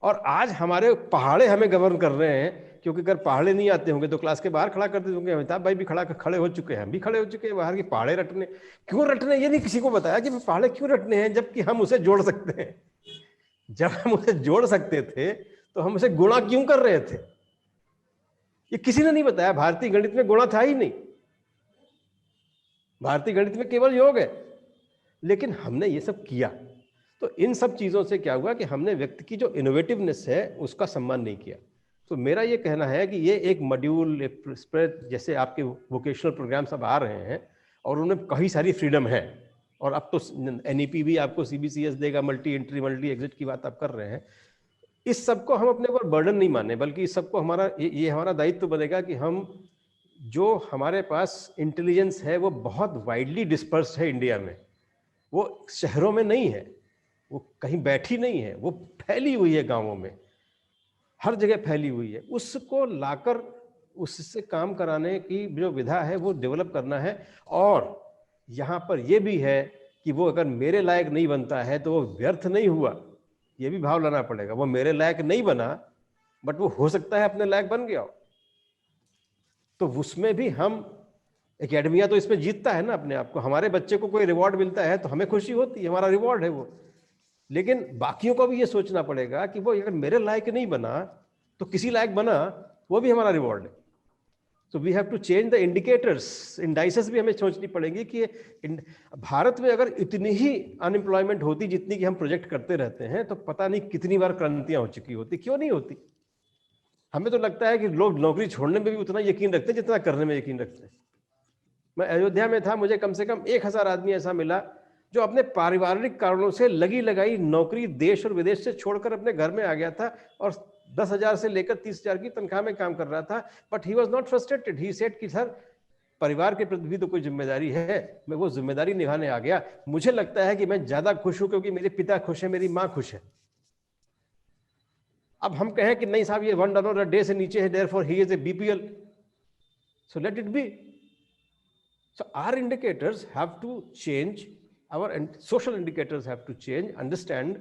और आज हमारे पहाड़े हमें गवर्न कर रहे हैं, क्योंकि अगर पहाड़े नहीं आते होंगे तो क्लास के बाहर खड़ा कर देते होंगे। अमिताभ भाई भी खड़े हो चुके हैं, हम भी खड़े हो चुके हैं बाहर की पहाड़े रटने। क्यों रटने, ये नहीं किसी को बताया कि पहाड़े क्यों रटने हैं, जबकि हम उसे जोड़ सकते हैं। जब हम उसे जोड़ सकते थे तो हम उसे गुणा क्यों कर रहे थे, ये किसी ने नहीं बताया। भारतीय गणित में गुणा था ही नहीं, भारतीय गणित में केवल योग है, लेकिन हमने ये सब किया। तो इन सब चीज़ों से क्या हुआ कि हमने व्यक्ति की जो इनोवेटिवनेस है उसका सम्मान नहीं किया। तो मेरा ये कहना है कि ये एक मॉड्यूल, एक स्प्रेड, जैसे आपके वोकेशनल प्रोग्राम सब आ रहे हैं और उनमें काफ़ी सारी फ्रीडम है, और अब तो एनईपी भी आपको सीबीसीएस देगा, मल्टी एंट्री मल्टी एग्जिट की बात आप कर रहे हैं। इस सबको हम अपने ऊपर बर्डन नहीं माने, बल्कि इस सबको हमारा ये हमारा दायित्व बनेगा कि हम, जो हमारे पास इंटेलिजेंस है वो बहुत वाइडली डिस्पर्स्ड है इंडिया में, वो शहरों में नहीं है, वो कहीं बैठी नहीं है, वो फैली हुई है गांवों में, हर जगह फैली हुई है। उसको लाकर उससे काम कराने की जो विधा है वो डेवलप करना है। और यहाँ पर ये भी है कि वो अगर मेरे लायक नहीं बनता है तो वो व्यर्थ नहीं हुआ, ये भी भाव लाना पड़ेगा। वो मेरे लायक नहीं बना, बट वो हो सकता है अपने लायक बन गया, तो उसमें भी हम, एकेडमिया तो इसमें जीतता है ना अपने आप को। हमारे बच्चे को कोई रिवॉर्ड मिलता है तो हमें खुशी होती है, हमारा रिवॉर्ड है वो। लेकिन बाकियों को भी ये सोचना पड़ेगा कि वो अगर मेरे लायक नहीं बना तो किसी लायक बना, वो भी हमारा रिवॉर्ड है। So we have to change the indicators, indices भी हमें सोचनी पड़ेगी कि भारत में अगर इतनी ही अनएम्प्लॉयमेंट होती जितनी कि हम प्रोजेक्ट करते रहते हैं, तो पता नहीं कितनी बार क्रांतियां हो चुकी होती। क्यों नहीं होती? हमें तो लगता है कि लोग नौकरी छोड़ने में भी उतना यकीन रखते हैं जितना करने में यकीन रखते हैं। मैं अयोध्या में था, मुझे कम से कम 1000 आदमी ऐसा मिला जो अपने पारिवारिक कारणों से लगी लगाई नौकरी देश और विदेश से छोड़कर अपने घर में आ गया था और 10,000 से लेकर 30,000 की तनख्वाह में काम कर रहा था। But he was not frustrated, he said कि सर परिवार के प्रति भी तो कोई जिम्मेदारी है, मैं वो जिम्मेदारी निभाने आ गया। मुझे लगता है कि मैं ज्यादा खुश हूं क्योंकि मेरे पिता खुश है, मेरी माँ खुश है। अब हम कहें कि नहीं साहब ये $1 a day से नीचे है, therefore he is a BPL, so let it be. So our indicators have to change, our social indicators have to change, understand,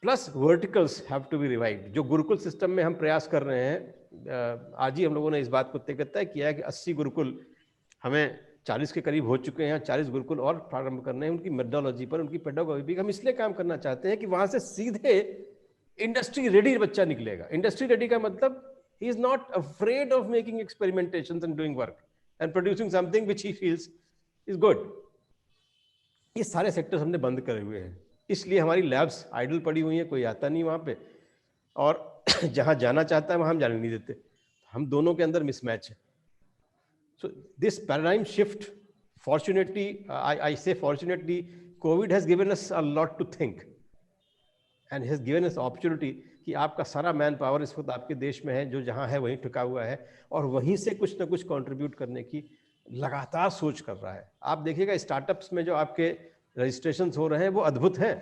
plus verticals have to be revived. जो गुरुकुल सिस्टम में हम प्रयास कर रहे हैं, आज ही हम लोगों ने इस बात को तय किया है कि 80 गुरुकुल हमें 40 के करीब हो चुके हैं, 40 गुरुकुल और प्रारंभ करने हैं। उनकी मेथोडोलॉजी पर, उनकी पेडागोजी पर हम इसलिए काम करना चाहते हैं कि वहां से सीधे इंडस्ट्री रेडी बच्चा निकलेगा। इंडस्ट्री रेडी का मतलब he is not afraid of making experimentations and doing work and producing something which he feels is good. ये सारे सेक्टर्स हमने बंद करे हुए हैं, इसलिए हमारी लैब्स आइडल पड़ी हुई हैं, कोई आता नहीं वहाँ पे, और जहाँ जाना चाहता है वहाँ हम जाने नहीं देते. हम दोनों के अंदर मिसमैच है. So this paradigm shift, fortunately, I say fortunately, COVID has given us a lot to think and has given us opportunity कि आपका सारा मैन पावर इस वक्त आपके देश में है, जो जहाँ है वहीं टिका हुआ है और वहीं से कुछ ना कुछ कंट्रीब्यूट करने की लगातार सोच कर रहा है. आप देखिएगा स्टार्टअप्स में जो आपके रजिस्ट्रेशंस हो रहे हैं वो अद्भुत हैं.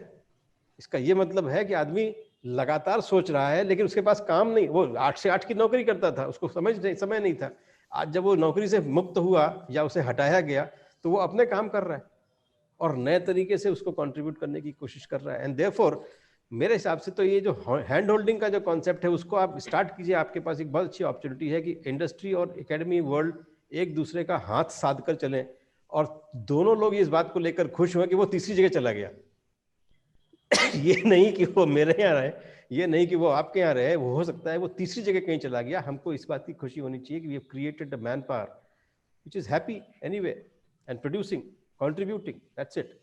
इसका ये मतलब है कि आदमी लगातार सोच रहा है, लेकिन उसके पास काम नहीं. वो 8 से 8 की नौकरी करता था, उसको समय नहीं था. आज जब वो नौकरी से मुक्त हुआ या उसे हटाया गया तो वो अपने काम कर रहा है और नए तरीके से उसको कंट्रीब्यूट करने की कोशिश कर रहा है. एंड देयरफॉर मेरे हिसाब से तो ये जो हैंड होल्डिंग का जो कॉन्सेप्ट है उसको आप स्टार्ट कीजिए. आपके पास एक बहुत अच्छी अपॉर्चुनिटी है कि इंडस्ट्री और एकेडमी वर्ल्ड एक दूसरे का हाथ साध कर चलें और दोनों लोग इस बात को लेकर खुश हुए कि वो तीसरी जगह चला गया. ये नहीं कि वो मेरे यहाँ रहे, ये नहीं कि वो आपके यहाँ रहे, वो हो सकता है वो तीसरी जगह कहीं चला गया. हमको इस बात की खुशी होनी चाहिए कि we have created a man power which is happy anyway and producing, contributing. That's it.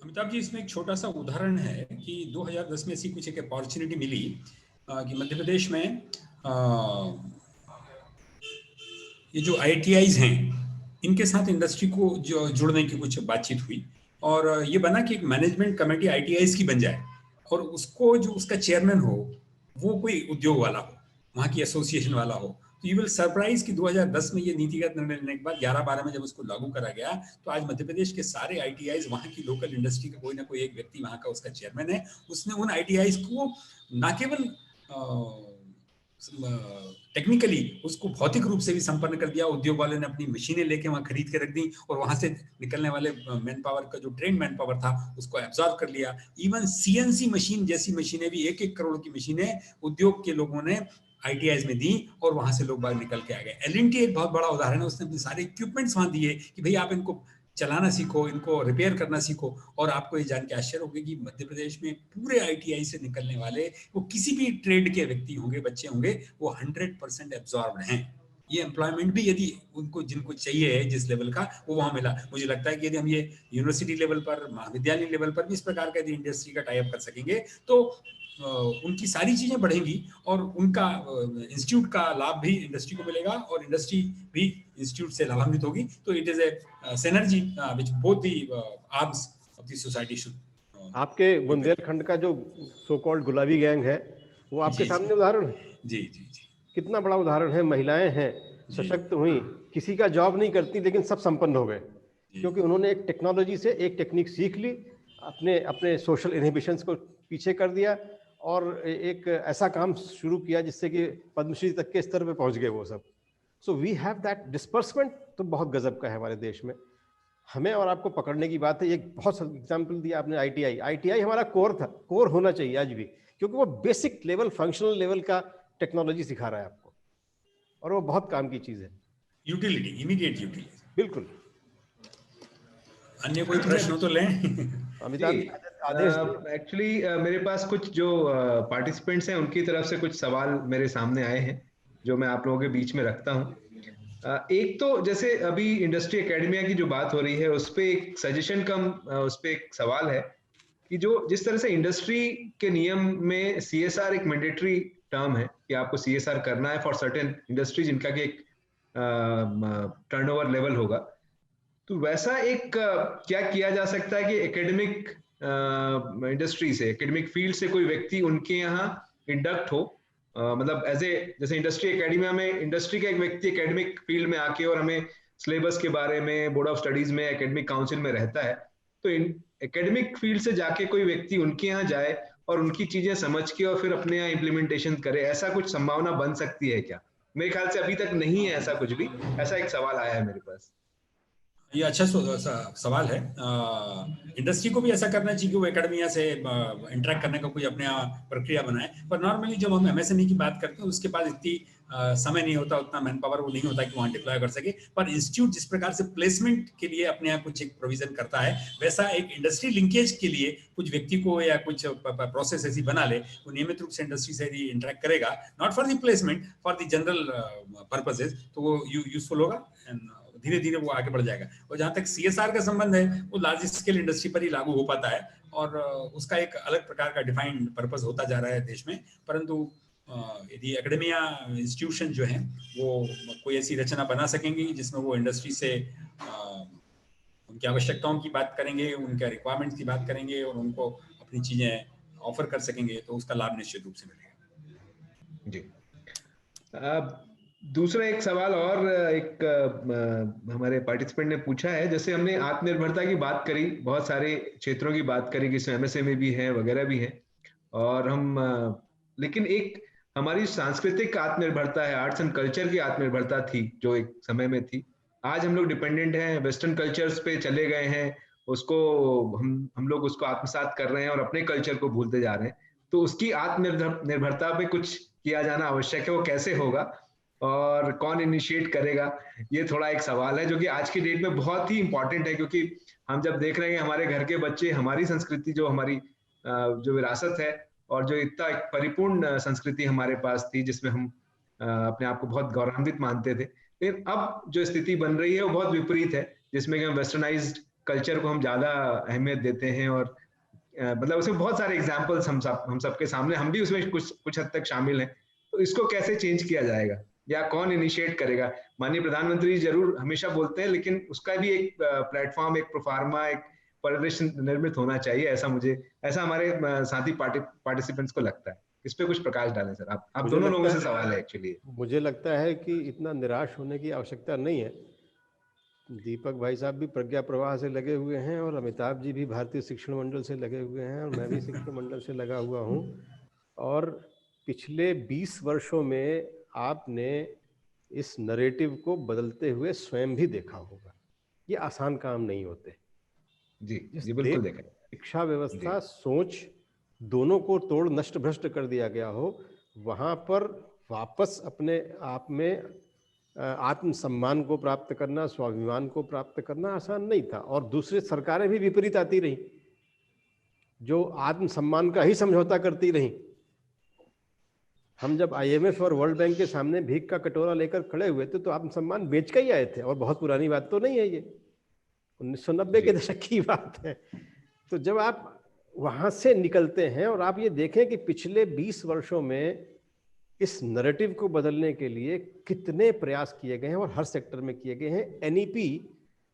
Amitabh ji, इसमें एक छोटा सा उदाहरण है कि 2010 में ऐसी कुछ एक अपॉर्चुनिटी मिली कि मध्य प्रदेश में ये जो IITIs हैं इनके साथ इंडस्ट्री को जो जुड़ने की कुछ बातचीत हुई और ये बना कि एक मैनेजमेंट कमेटी IITIs की बन जाए और उसको जो उसका चेयरमैन हो वो कोई उद्योग वाला हो, वहाँ की एसोसिएशन वाला हो. तो यू विल सरप्राइज कि 2010 में ये नीतिगत निर्णय लेने के बाद 11-12 में जब उसको लागू करा गया तो आज मध्य प्रदेश के सारे IITIs वहाँ की लोकल इंडस्ट्री का कोई ना कोई एक व्यक्ति वहाँ का उसका चेयरमैन है. उसने उन IITIs को न केवल टेक्निकली उसको भौतिक रूप से भी संपन्न कर दिया. उद्योग वाले ने अपनी मशीनें लेके वहाँ खरीद के रख दी और वहाँ से निकलने वाले मैन पावर का जो ट्रेन मैन पावर था उसको एब्जॉर्ब कर लिया. इवन CNC मशीन जैसी मशीनें भी 1-1 करोड़ की मशीनें उद्योग के लोगों ने IITIs में दी और वहां से लोग बाहर निकल के आ गए. L&T एक बहुत बड़ा उदाहरण है. उसने अपने सारे इक्विपमेंट्स वहां दिए कि भाई आप इनको चलाना सीखो, इनको रिपेयर करना सीखो. और आपको ये जान के आश्चर्य होगा कि मध्य प्रदेश में पूरे IITI से निकलने वाले वो किसी भी ट्रेड के व्यक्ति होंगे, बच्चे होंगे, वो 100% एब्जॉर्ब्ड हैं. ये एम्प्लॉयमेंट भी यदि उनको जिनको चाहिए है जिस लेवल का वो वहां मिला. मुझे लगता है कि यदि हम ये यूनिवर्सिटी लेवल पर, महाविद्यालय लेवल पर भी इस प्रकार का यदि इंडस्ट्री का टाई अप कर सकेंगे तो उनकी सारी चीजें बढ़ेंगी और उनका इंस्टीट्यूट का लाभ भी इंडस्ट्री को मिलेगा और इंडस्ट्री भी इंस्टीट्यूट से लाभान्वित होगी. तो it is a synergy which both the arms of the society should.
आपके बुंदेलखंड का जो सो कॉल्ड गुलाबी गैंग है वो आपके सामने उदाहरण है.
जी जी जी,
कितना बड़ा उदाहरण है. महिलाएं हैं, सशक्त हुई, किसी का जॉब नहीं करती लेकिन सब संपन्न हो गए क्योंकि उन्होंने एक टेक्नोलॉजी से एक टेक्निक सीख ली, अपने सोशल इनहिबिशंस को पीछे कर दिया और एक ऐसा काम शुरू किया जिससे कि पद्मश्री तक के स्तर पे पहुंच गए वो सब. So we have that disbursement तो बहुत गजब का है हमारे देश में. हमें और आपको पकड़ने की बात है. एक बहुत एग्जांपल दिया आपने IITI हमारा कोर था, कोर होना चाहिए आज भी क्योंकि वो बेसिक लेवल, फंक्शनल लेवल का टेक्नोलॉजी सिखा रहा है आपको और वो बहुत काम की चीज है.
Utility, immediate utility.
बिल्कुल.
अन्य कोई प्रश्न हो तो लें.
अमिताभ
एक्चुअली मेरे पास कुछ जो पार्टिसिपेंट्स हैं उनकी तरफ से कुछ सवाल मेरे सामने आए हैं जो मैं आप लोगों के बीच में रखता हूं. एक तो जैसे अभी इंडस्ट्री एकेडमिया की जो बात हो रही है उस पे एक सजेशन उस पे एक सवाल है कि जो जिस तरह से इंडस्ट्री के नियम में CSR एक मैंडेटरी टर्म है कि आपको CSR करना है फॉर सर्टेन इंडस्ट्री जिनका कि एक टर्नओवर लेवल होगा, तो वैसा एक क्या किया जा सकता है कि एकेडमिक इंडस्ट्री से, एकेडमिक फील्ड से कोई व्यक्ति उनके यहाँ इंडक्ट हो, मतलब जैसे इंडस्ट्री एकेडमिया में इंडस्ट्री का एक व्यक्ति एकेडमिक फील्ड में आके और हमें सिलेबस के बारे में बोर्ड ऑफ स्टडीज में एकेडमिक काउंसिल में रहता है, तो एकेडमिक फील्ड से जाके कोई व्यक्ति उनके यहाँ जाए और उनकी चीजें समझ के और फिर अपने यहाँ इम्प्लीमेंटेशन करे, ऐसा कुछ संभावना बन सकती है क्या? मेरे ख्याल से अभी तक नहीं है ऐसा कुछ भी. ऐसा एक सवाल आया है मेरे पास.
ये अच्छा सवाल है। इंडस्ट्री को भी ऐसा करना चाहिए कि वो एकेडमिया से इंटरेक्ट करने का कोई अपने प्रक्रिया बनाए। पर नॉर्मली जब हम एमएसएमई की बात करते हैं उसके पास इतनी समय नहीं होता, उतना मैन पावर वो नहीं होता कि वहाँ डिप्लॉय कर सके। पर इंस्टीट्यूट जिस प्रकार से प्लेसमेंट के लिए अपने यहाँ कुछ एक प्रोविजन करता है, वैसा एक इंडस्ट्री लिंकेज के लिए कुछ व्यक्ति को या कुछ प्रोसेस ऐसी बना ले, वो नियमित रूप से इंडस्ट्री से यदि इंटरेक्ट करेगा, not for the placement, for the general purposes, तो वो यूजफुल होगा एंड धीरे धीरे वो आगे बढ़ जाएगा। और जहां तक सीएसआर का संबंध है, वो लार्ज स्केल इंडस्ट्री पर ही लागू हो पाता है और उसका एक अलग प्रकार का डिफाइंड पर्पस होता जा रहा है देश में। परंतु यदि एकेडमिया इंस्टीट्यूशन जो है वो कोई ऐसी रचना बना सकेंगे जिसमें वो इंडस्ट्री से उनकी आवश्यकताओं की बात करेंगे, उनके रिक्वायरमेंट्स की बात करेंगे और उनको अपनी चीजें ऑफर कर सकेंगे, तो उसका लाभ निश्चित रूप से मिलेगा।
जी। दूसरा एक सवाल और एक हमारे पार्टिसिपेंट ने पूछा है, जैसे हमने आत्मनिर्भरता की बात करी, बहुत सारे क्षेत्रों की बात करी, जिसमें एमएसएमई भी है वगैरह भी है, और हम लेकिन एक हमारी सांस्कृतिक आत्मनिर्भरता है, आर्ट्स एंड कल्चर की आत्मनिर्भरता थी जो एक समय में थी। आज हम लोग डिपेंडेंट हैं, वेस्टर्न कल्चर्स पे चले गए हैं, उसको हम लोग उसको आत्मसात कर रहे हैं और अपने कल्चर को भूलते जा रहे हैं। तो उसकी आत्मनिर्भरता पे कुछ किया जाना आवश्यक है, वो कैसे होगा और कौन इनिशिएट करेगा, ये थोड़ा एक सवाल है जो कि आज की डेट में बहुत ही इंपॉर्टेंट है, क्योंकि हम जब देख रहे हैं हमारे घर के बच्चे हमारी संस्कृति, जो हमारी जो विरासत है और जो इतना एक परिपूर्ण संस्कृति हमारे पास थी, जिसमें हम अपने आप को बहुत गौरवान्वित मानते थे, लेकिन अब जो स्थिति बन रही है वो बहुत विपरीत है, जिसमें कि हम वेस्टर्नाइज्ड कल्चर को हम ज्यादा अहमियत देते हैं। और मतलब उसमें बहुत सारे एग्जाम्पल्स हम सबके सामने, हम भी उसमें कुछ हद तक शामिल हैं। तो इसको कैसे चेंज किया जाएगा या कौन इनिशिएट करेगा? माननीय प्रधानमंत्री जरूर हमेशा बोलते हैं, लेकिन उसका भी एक प्लेटफॉर्म, एक प्रोफार्मा, एक परिदृश्य निर्मित होना चाहिए, ऐसा हमारे साथी पार्टिसिपेंट्स को लगता है। इस पे कुछ प्रकाश डालें सर। आप दोनों लोगों से सवाल है एक्चुअली।
मुझे लगता है कि इतना निराश होने की आवश्यकता नहीं है। दीपक भाई साहब भी प्रज्ञा प्रवाह से लगे हुए हैं और अमिताभ जी भी भारतीय शिक्षण मंडल से लगे हुए हैं और मैं भी शिक्षण मंडल से लगा हुआ हूँ। और पिछले 20 वर्षों में आपने इस नरेटिव को बदलते हुए स्वयं भी देखा होगा। ये आसान काम नहीं होते।
जी बिल्कुल देखा।
शिक्षा व्यवस्था, सोच दोनों को तोड़ नष्ट भ्रष्ट कर दिया गया हो, वहाँ पर वापस अपने आप में आत्मसम्मान को प्राप्त करना, स्वाभिमान को प्राप्त करना आसान नहीं था। और दूसरी सरकारें भी विपरीत आती रहीं, जो आत्मसम्मान का ही समझौता करती रहीं। हम जब आईएमएफ और वर्ल्ड बैंक के सामने भीख का कटोरा लेकर खड़े हुए थे तो आत्मसम्मान बेच के ही आए थे, और बहुत पुरानी बात तो नहीं है, ये 1990 के दशक की बात है। तो जब आप वहां से निकलते हैं और आप ये देखें कि पिछले 20 वर्षों में इस नैरेटिव को बदलने के लिए कितने प्रयास किए गए हैं और हर सेक्टर में किए गए हैं। एनईपी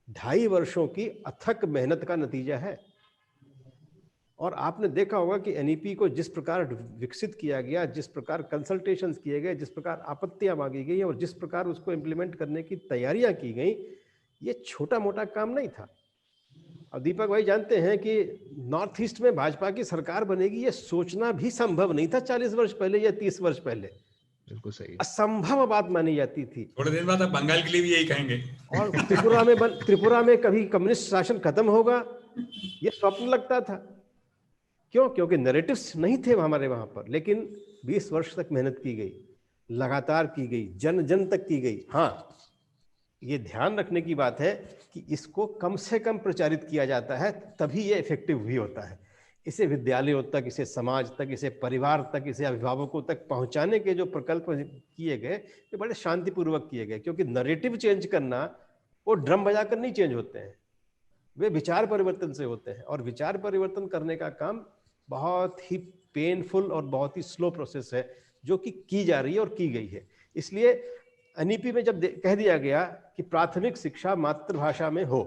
2.5 वर्षों की अथक मेहनत का नतीजा है। और आपने देखा होगा कि एनईपी को जिस प्रकार विकसित किया गया, जिस प्रकार कंसल्टेशंस किए गए, जिस प्रकार आपत्तियां मांगी गई और जिस प्रकार उसको इम्प्लीमेंट करने की तैयारियां की गई, ये छोटा मोटा काम नहीं था। अब दीपक भाई जानते हैं कि नॉर्थ ईस्ट में भाजपा की सरकार बनेगी, ये सोचना भी संभव नहीं था 40 वर्ष पहले या 30 वर्ष पहले। बिल्कुल सही, असंभव बात मानी जाती थी।
थोड़े दिन बाद आप बंगाल के लिए भी यही कहेंगे।
और त्रिपुरा में कभी कम्युनिस्ट शासन खत्म होगा, ये स्वप्न लगता था। क्यों? क्योंकि नैरेटिव्स नहीं थे हमारे वहां पर। लेकिन 20 वर्ष तक मेहनत की गई, लगातार की गई, जन जन तक की गई। हाँ, ये ध्यान रखने की बात है कि इसको कम से कम प्रचारित किया जाता है, तभी ये इफेक्टिव भी होता है। इसे विद्यालयों तक, इसे समाज तक, इसे परिवार तक, इसे अभिभावकों तक पहुंचाने के जो प्रकल्प किए गए, ये बड़े शांतिपूर्वक किए गए। क्योंकि नैरेटिव चेंज करना वो ड्रम बजाकर नहीं चेंज होते हैं, वे विचार परिवर्तन से होते हैं। और विचार परिवर्तन करने का काम बहुत ही पेनफुल और बहुत ही स्लो प्रोसेस है, जो कि की जा रही है और की गई है। इसलिए एनईपी में जब कह दिया गया कि प्राथमिक शिक्षा मातृभाषा में हो,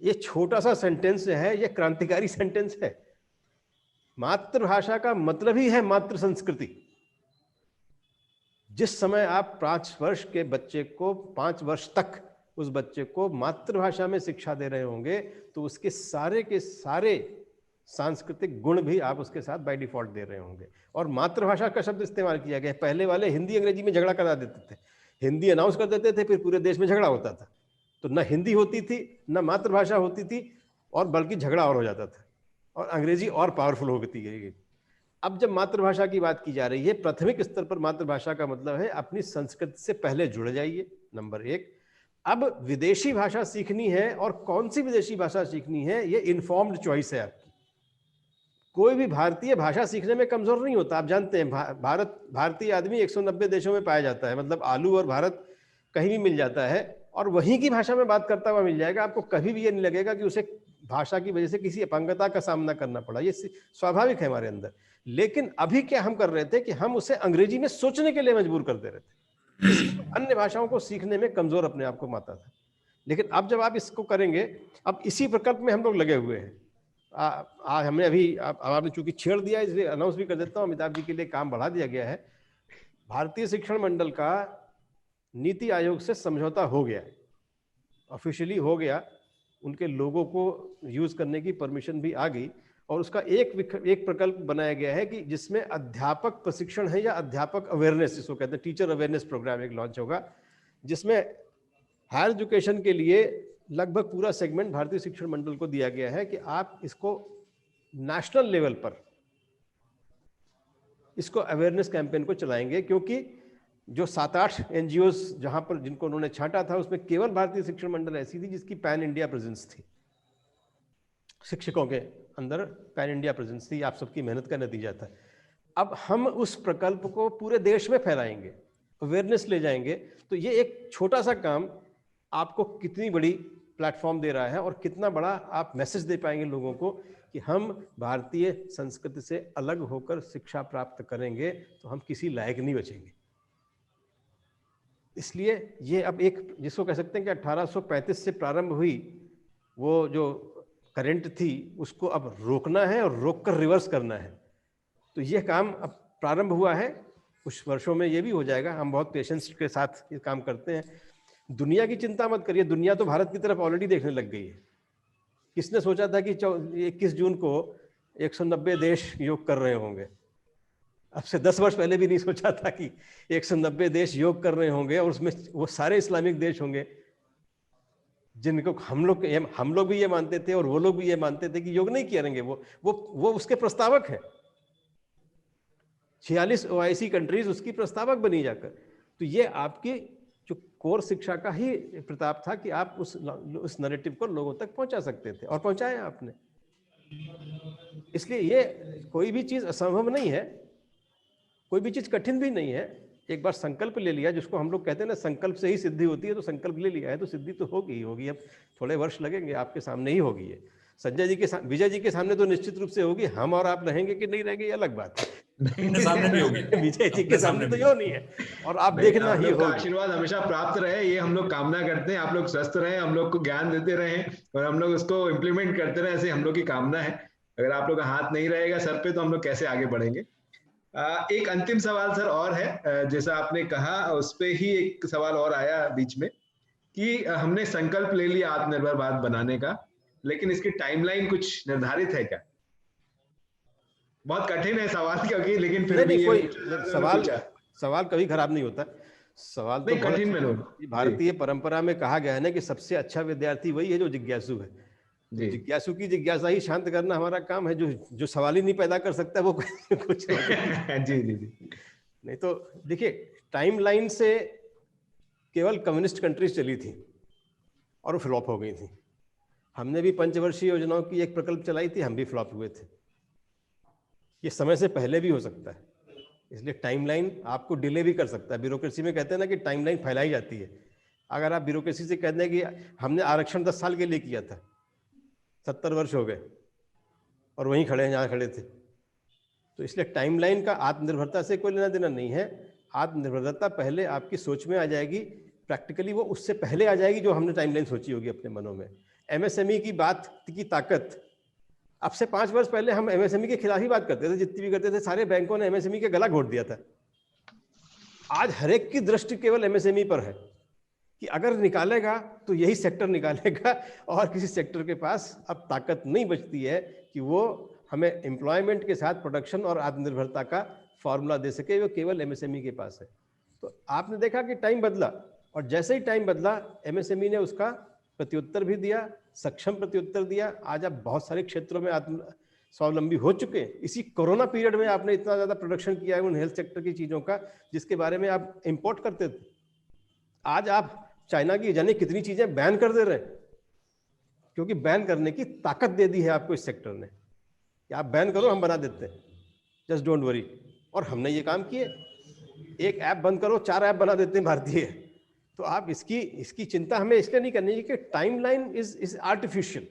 ये छोटा सा सेंटेंस है, ये क्रांतिकारी सेंटेंस है। मातृभाषा का मतलब ही है मातृ संस्कृति। जिस समय आप 5 वर्ष के बच्चे को 5 वर्ष तक उस बच्चे को मातृभाषा में शिक्षा दे रहे होंगे, तो उसके सारे के सारे सांस्कृतिक गुण भी आप उसके साथ बाय डिफॉल्ट दे रहे होंगे। और मातृभाषा का शब्द इस्तेमाल किया गया। पहले वाले हिंदी अंग्रेजी में झगड़ा करा देते थे, हिंदी अनाउंस कर देते थे, फिर पूरे देश में झगड़ा होता था। तो न हिंदी होती थी, न मातृभाषा होती थी, और बल्कि झगड़ा और हो जाता था, और अंग्रेजी और पावरफुल होती गई। अब जब मातृभाषा की बात की जा रही है, प्राथमिक स्तर पर मातृभाषा का मतलब है अपनी संस्कृति से पहले जुड़ जाइए, नंबर एक। अब विदेशी भाषा सीखनी है, और कौन सी विदेशी भाषा सीखनी है, ये इन्फॉर्म्ड चॉइस है आपकी। कोई भी भारतीय भाषा सीखने में कमजोर नहीं होता। आप जानते हैं भारतीय आदमी 190 देशों में पाया जाता है, मतलब आलू और भारत कहीं भी मिल जाता है, और वहीं की भाषा में बात करता हुआ मिल जाएगा। आपको कभी भी ये नहीं लगेगा कि उसे भाषा की वजह से किसी अपंगता का सामना करना पड़ा, ये स्वाभाविक है हमारे अंदर। लेकिन अभी क्या हम कर रहे थे कि हम उसे अंग्रेजी में सोचने के लिए मजबूर कर दे रहे थे, इसलिए अन्य भाषाओं को सीखने में कमजोर अपने आप को मानता था। लेकिन अब जब आप इसको करेंगे, अब इसी प्रकल्प में हम लोग लगे हुए हैं। आज हमने अभी आपने चूंकि छेड़ दिया, इसलिए अनाउंस भी कर देता हूँ, अमिताभ जी के लिए काम बढ़ा दिया गया है। भारतीय शिक्षण मंडल का नीति आयोग से समझौता हो गया, ऑफिशियली हो गया, उनके लोगों को यूज करने की परमिशन भी आ गई, और उसका एक प्रकल्प बनाया गया है कि जिसमें अध्यापक प्रशिक्षण है, या अध्यापक अवेयरनेस जिसको कहते हैं, टीचर अवेयरनेस प्रोग्राम एक लॉन्च होगा, जिसमें हायर एजुकेशन के लिए लगभग पूरा सेगमेंट भारतीय शिक्षण मंडल को दिया गया है कि आप इसको नेशनल लेवल पर इसको अवेयरनेस कैंपेन को चलाएंगे। क्योंकि जो 7-8 NGOs जहां पर जिनको उन्होंने छांटा था, उसमें केवल भारतीय शिक्षण मंडल ऐसी थी जिसकी पैन इंडिया प्रेजेंस थी, शिक्षकों के अंदर पैन इंडिया प्रेजेंस थी। आप सबकी मेहनत का नतीजा था। अब हम उस प्रकल्प को पूरे देश में फैलाएंगे, अवेयरनेस ले जाएंगे। तो ये एक छोटा सा काम आपको कितनी बड़ी प्लेटफॉर्म दे रहा है, और कितना बड़ा आप मैसेज दे पाएंगे लोगों को कि हम भारतीय संस्कृति से अलग होकर शिक्षा प्राप्त करेंगे तो हम किसी लायक नहीं बचेंगे। इसलिए ये अब एक जिसको कह सकते हैं कि 1835 से प्रारंभ हुई वो जो करंट थी, उसको अब रोकना है और रोककर रिवर्स करना है। तो ये काम अब प्रारंभ हुआ है, कुछ वर्षों में ये भी हो जाएगा। हम बहुत पेशेंस के साथ ये काम करते हैं। दुनिया की चिंता मत करिए, दुनिया तो भारत की तरफ ऑलरेडी देखने लग गई है। किसने सोचा था कि 21 जून को 190 देश योग कर रहे होंगे? अब से 10 वर्ष पहले भी नहीं सोचा था कि 190 देश योग कर रहे होंगे, और उसमें वो सारे इस्लामिक देश होंगे जिनको हम लोग भी ये मानते थे, और वो लोग भी ये मानते थे कि योग नहीं करेंगे। वो उसके प्रस्तावक हैं। 46 OIC कंट्रीज उसकी प्रस्तावक बनी जाकर। तो ये आपकी जो कोर शिक्षा का ही प्रताप था कि आप उस नैरेटिव को लोगों तक पहुंचा सकते थे, और पहुंचाया आपने। इसलिए ये कोई भी चीज असंभव नहीं है, कोई भी चीज कठिन भी नहीं है। एक बार संकल्प ले लिया, जिसको हम लोग कहते हैं ना, संकल्प से ही सिद्धि होती है, तो संकल्प ले लिया है तो सिद्धि तो होगी ही होगी। अब थोड़े वर्ष लगेंगे, आपके सामने ही होगी ये। संजय जी के विजय जी के सामने तो निश्चित रूप से होगी। हम और आप रहेंगे कि नहीं रहेंगे, ये अलग बात है।
सामने भी होगी,
विजय जी के सामने तो यो नहीं है, और आप देखना ही होगा।
आशीर्वाद हमेशा प्राप्त रहे, ये हम लोग कामना करते हैं। आप लोग स्वस्थ रहे, हम लोग को ज्ञान देते रहे, और हम लोग उसको इम्प्लीमेंट करते रहे, ऐसे हम लोग की कामना है। अगर आप लोग का हाथ नहीं रहेगा सर पे, तो हम लोग कैसे आगे बढ़ेंगे। एक अंतिम सवाल सर और है, जैसा आपने कहा उस पे ही एक सवाल और आया बीच में कि हमने संकल्प ले लिया आत्मनिर्भर भारत बनाने का, लेकिन इसकी टाइमलाइन कुछ निर्धारित है क्या? बहुत कठिन है सवाल, क्योंकि लेकिन फिर भी
कोई सवाल कभी खराब नहीं होता। सवाल तो
कठिन में
भारतीय परंपरा में कहा गया है ना कि सबसे अच्छा विद्यार्थी वही है जो जिज्ञासु है। जिज्ञासु की जिज्ञासा ही शांत करना हमारा काम है। जो सवाल ही नहीं पैदा कर सकता वो कुछ जी नहीं। तो देखिए, टाइमलाइन से केवल कम्युनिस्ट कंट्रीज चली थी और वो फ्लॉप हो गई थी। हमने भी पंचवर्षीय योजनाओं की एक प्रकल्प चलाई थी, हम भी फ्लॉप हुए थे। ये समय से पहले भी हो सकता है, इसलिए टाइमलाइन आपको डिले भी कर सकता है। ब्यूरोक्रेसी में कहते हैं ना कि टाइमलाइन फैलाई जाती है। अगर आप ब्यूरोक्रेसी से कहते हैं कि हमने आरक्षण 10 साल के लिए किया था, 70 वर्ष हो गए और वहीं खड़े हैं जहाँ खड़े थे, तो इसलिए टाइमलाइन का आत्मनिर्भरता से कोई लेना देना नहीं है। आत्मनिर्भरता पहले आपकी सोच में आ जाएगी, प्रैक्टिकली वो उससे पहले आ जाएगी जो हमने टाइमलाइन सोची होगी अपने मनों में। MSME की बात की ताकत, अब से 5 वर्ष पहले हम MSME के खिलाफ ही बात करते थे, जितनी भी करते थे। सारे बैंकों ने MSME के गला घोट दिया था। आज हर एक की दृष्टि केवल MSME पर है कि अगर निकालेगा तो यही सेक्टर निकालेगा, और किसी सेक्टर के पास अब ताकत नहीं बचती है कि वो हमें एम्प्लॉयमेंट के साथ प्रोडक्शन और आत्मनिर्भरता का फॉर्मूला दे सके। वो केवल MSME के पास है। तो आपने देखा कि टाइम बदला, और जैसे ही टाइम बदला MSME ने उसका प्रत्युत्तर भी दिया, सक्षम प्रत्युत्तर दिया। आज आप बहुत सारे क्षेत्रों में आत्म स्वावलंबी हो चुके हैं। इसी कोरोना पीरियड में आपने इतना ज्यादा प्रोडक्शन किया है उन हेल्थ सेक्टर की चीजों का जिसके बारे में आप इंपोर्ट करते थे। आज आप चाइना की जाने कितनी चीजें बैन कर दे रहे हैं, क्योंकि बैन करने की ताकत दे दी है आपको इस सेक्टर ने कि आप बैन करो, हम बना देते हैं, जस्ट डोंट वरी। और हमने ये काम किए, एक ऐप बंद करो 4 ऐप बना देते हैं भारतीय। तो आप इसकी चिंता हमें इसलिए नहीं करनी चाहिए कि timeline is artificial,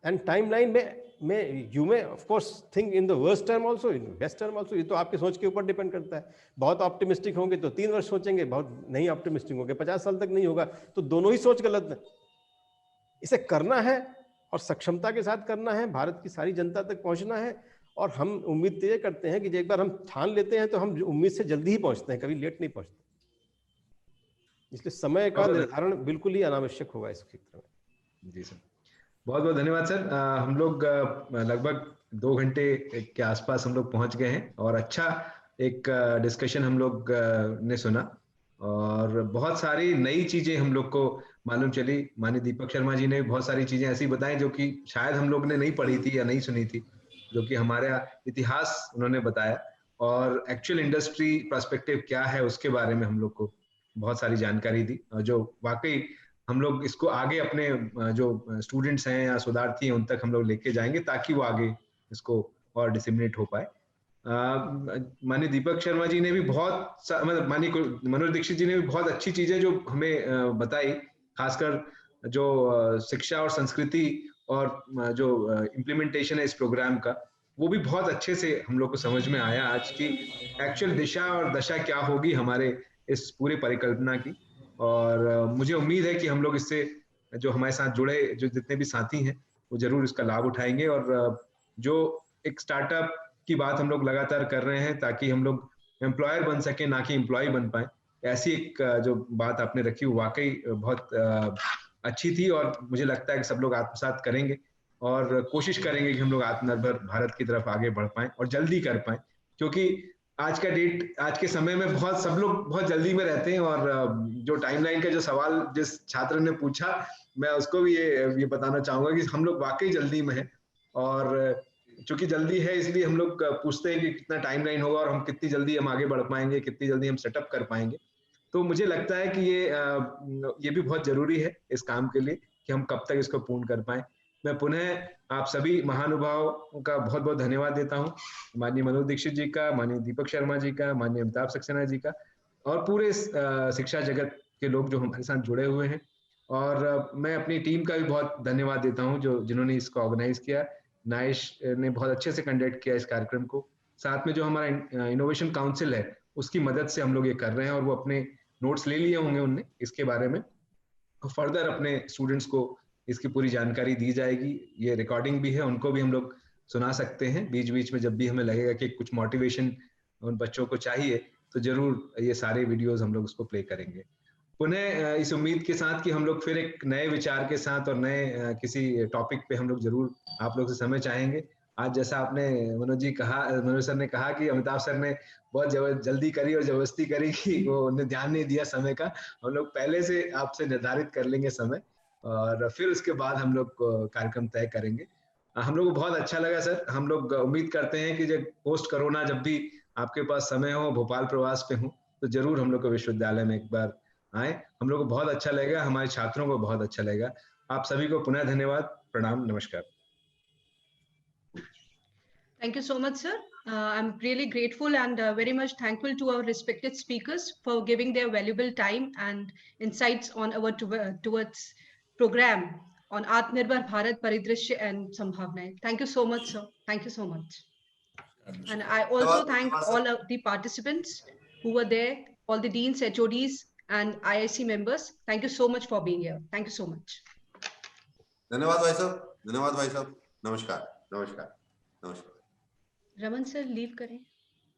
and timeline में यू में of course think in the worst term also, in best term also. ये तो आपकी सोच के ऊपर डिपेंड करता है। बहुत ऑप्टिमिस्टिक होंगे तो 3 वर्ष सोचेंगे, बहुत नहीं ऑप्टिमिस्टिक होंगे 50 साल तक नहीं होगा। तो दोनों ही सोच गलत है। इसे करना है और सक्षमता के साथ करना है, भारत की सारी जनता तक पहुंचना है। और हम उम्मीद ये करते हैं कि एक बार हम ठान लेते हैं तो हम उम्मीद से जल्दी ही पहुंचते हैं, कभी लेट नहीं पहुंचते। इसलिए समय का निर्धारण बिल्कुल ही अनावश्यक होगा इस क्षेत्र में।
जी सर, बहुत बहुत धन्यवाद सर। हम लोग लगभग 2 घंटे के आसपास हम लोग पहुंच गए हैं और अच्छा एक डिस्कशन हम लोग ने सुना और बहुत सारी नई चीजें हम लोग को मालूम चली। माननीय दीपक शर्मा जी ने बहुत सारी चीजें ऐसी बताई जो कि शायद हम लोग ने नहीं पढ़ी थी या नहीं सुनी थी, जो कि हमारा इतिहास उन्होंने बताया और एक्चुअल इंडस्ट्री पर्सपेक्टिव क्या है उसके बारे में हम लोग को बहुत सारी जानकारी दी, जो वाकई हम लोग इसको आगे अपने जो स्टूडेंट्स हैं या शोधार्थी हैं उन तक हम लोग लेके जाएंगे ताकि वो आगे इसको और डिसेमिनेट हो पाए। माननीय दीपक शर्मा जी ने भी बहुत मतलब माननीय मनोज दीक्षित जी ने भी बहुत अच्छी चीजें जो हमें बताई, खासकर जो शिक्षा और संस्कृति और जो इम्प्लीमेंटेशन है इस प्रोग्राम का, वो भी बहुत अच्छे से हम लोग को समझ में आया आज की एक्चुअल दिशा और दशा क्या होगी हमारे इस पूरे परिकल्पना की। और मुझे उम्मीद है कि हम लोग इससे जो हमारे साथ जुड़े जो जितने भी साथी हैं वो जरूर इसका लाभ उठाएंगे और जो एक स्टार्टअप की बात हम लोग लगातार कर रहे हैं ताकि हम लोग एम्प्लॉयर बन सके ना कि एम्प्लॉय बन पाए, ऐसी एक जो बात आपने रखी वो वाकई बहुत अच्छी थी और मुझे लगता है कि सब लोग आत्मसात करेंगे और कोशिश करेंगे कि हम लोग आत्मनिर्भर भारत की तरफ आगे बढ़ पाएं और जल्दी कर पाएं, क्योंकि आज का डेट आज के समय में बहुत सब लोग बहुत जल्दी में रहते हैं। और जो टाइमलाइन का जो सवाल जिस छात्र ने पूछा मैं उसको भी ये बताना चाहूंगा कि हम लोग वाकई जल्दी में हैं और चूंकि जल्दी है इसलिए हम लोग पूछते हैं कि कितना टाइमलाइन होगा और हम कितनी जल्दी हम आगे बढ़ पाएंगे, कितनी जल्दी हम सेटअप कर पाएंगे। तो मुझे लगता है कि ये भी बहुत जरूरी है इस काम के लिए कि हम कब तक इसको पूर्ण कर पाए। मैं पुनः आप सभी महानुभावों का बहुत बहुत धन्यवाद देता हूँ, माननीय मनोज दीक्षित जी का, माननीय दीपक शर्मा जी का, माननीय अमिताभ सक्सेना जी का और पूरे शिक्षा जगत के लोग जो हमारे साथ जुड़े हुए हैं। और मैं अपनी टीम का भी बहुत धन्यवाद देता हूँ जो जिन्होंने इसको ऑर्गेनाइज किया। नाइश ने बहुत अच्छे से कंडक्ट किया इस कार्यक्रम को, साथ में जो हमारा इनोवेशन काउंसिल है उसकी मदद से हम लोग ये कर रहे हैं और वो अपने नोट्स ले लिए होंगे उनने इसके बारे में, फर्दर अपने स्टूडेंट्स को इसकी पूरी जानकारी दी जाएगी। ये रिकॉर्डिंग भी है, उनको भी हम लोग सुना सकते हैं बीच बीच में जब भी हमें लगेगा कि कुछ मोटिवेशन उन बच्चों को चाहिए तो जरूर ये सारे वीडियोस हम लोग उसको प्ले करेंगे। पुनः इस उम्मीद के साथ कि हम लोग फिर एक नए विचार के साथ और नए किसी टॉपिक पे हम लोग जरूर आप लोग से समय चाहेंगे। आज जैसा आपने मनोज सर ने कहा कि अमिताभ सर ने बहुत जल्दी करी और जबरदस्ती करी कि वो उन्हें ध्यान नहीं दिया समय का, हम लोग पहले से आपसे निर्धारित कर लेंगे समय और फिर उसके बाद हम लोग कार्यक्रम तय करेंगे। हम लोग को बहुत अच्छा लगा सर। हम लोग उम्मीद करते हैं कि जब पोस्ट कोरोना जब भी आपके पास समय हो, भोपाल प्रवास पे हो, तो जरूर हम लोग को विश्वविद्यालय में एक बार आए। हम लोग को बहुत अच्छा लगेगा, हमारे छात्रों को बहुत अच्छा लगेगा। आप सभी को पुनः धन्यवाद, प्रणाम, नमस्कार।
Thank you so much, sir. I'm really grateful and very much thankful to our respected speakers for giving their valuable time and insights on our towards program on Atmanirbhar Bharat Paridrishya and Sambhavnaएं. Thank you so much, sir. Thank you so much. And I also thank all of the participants who were there, all the deans, HODs, and IIC members. Thank you so much for being here. Thank you so much.
धन्यवाद भाई साहब, धन्यवाद भाई साहब, नमस्कार नमस्कार नमस्कार।
रमन सर लीव करें।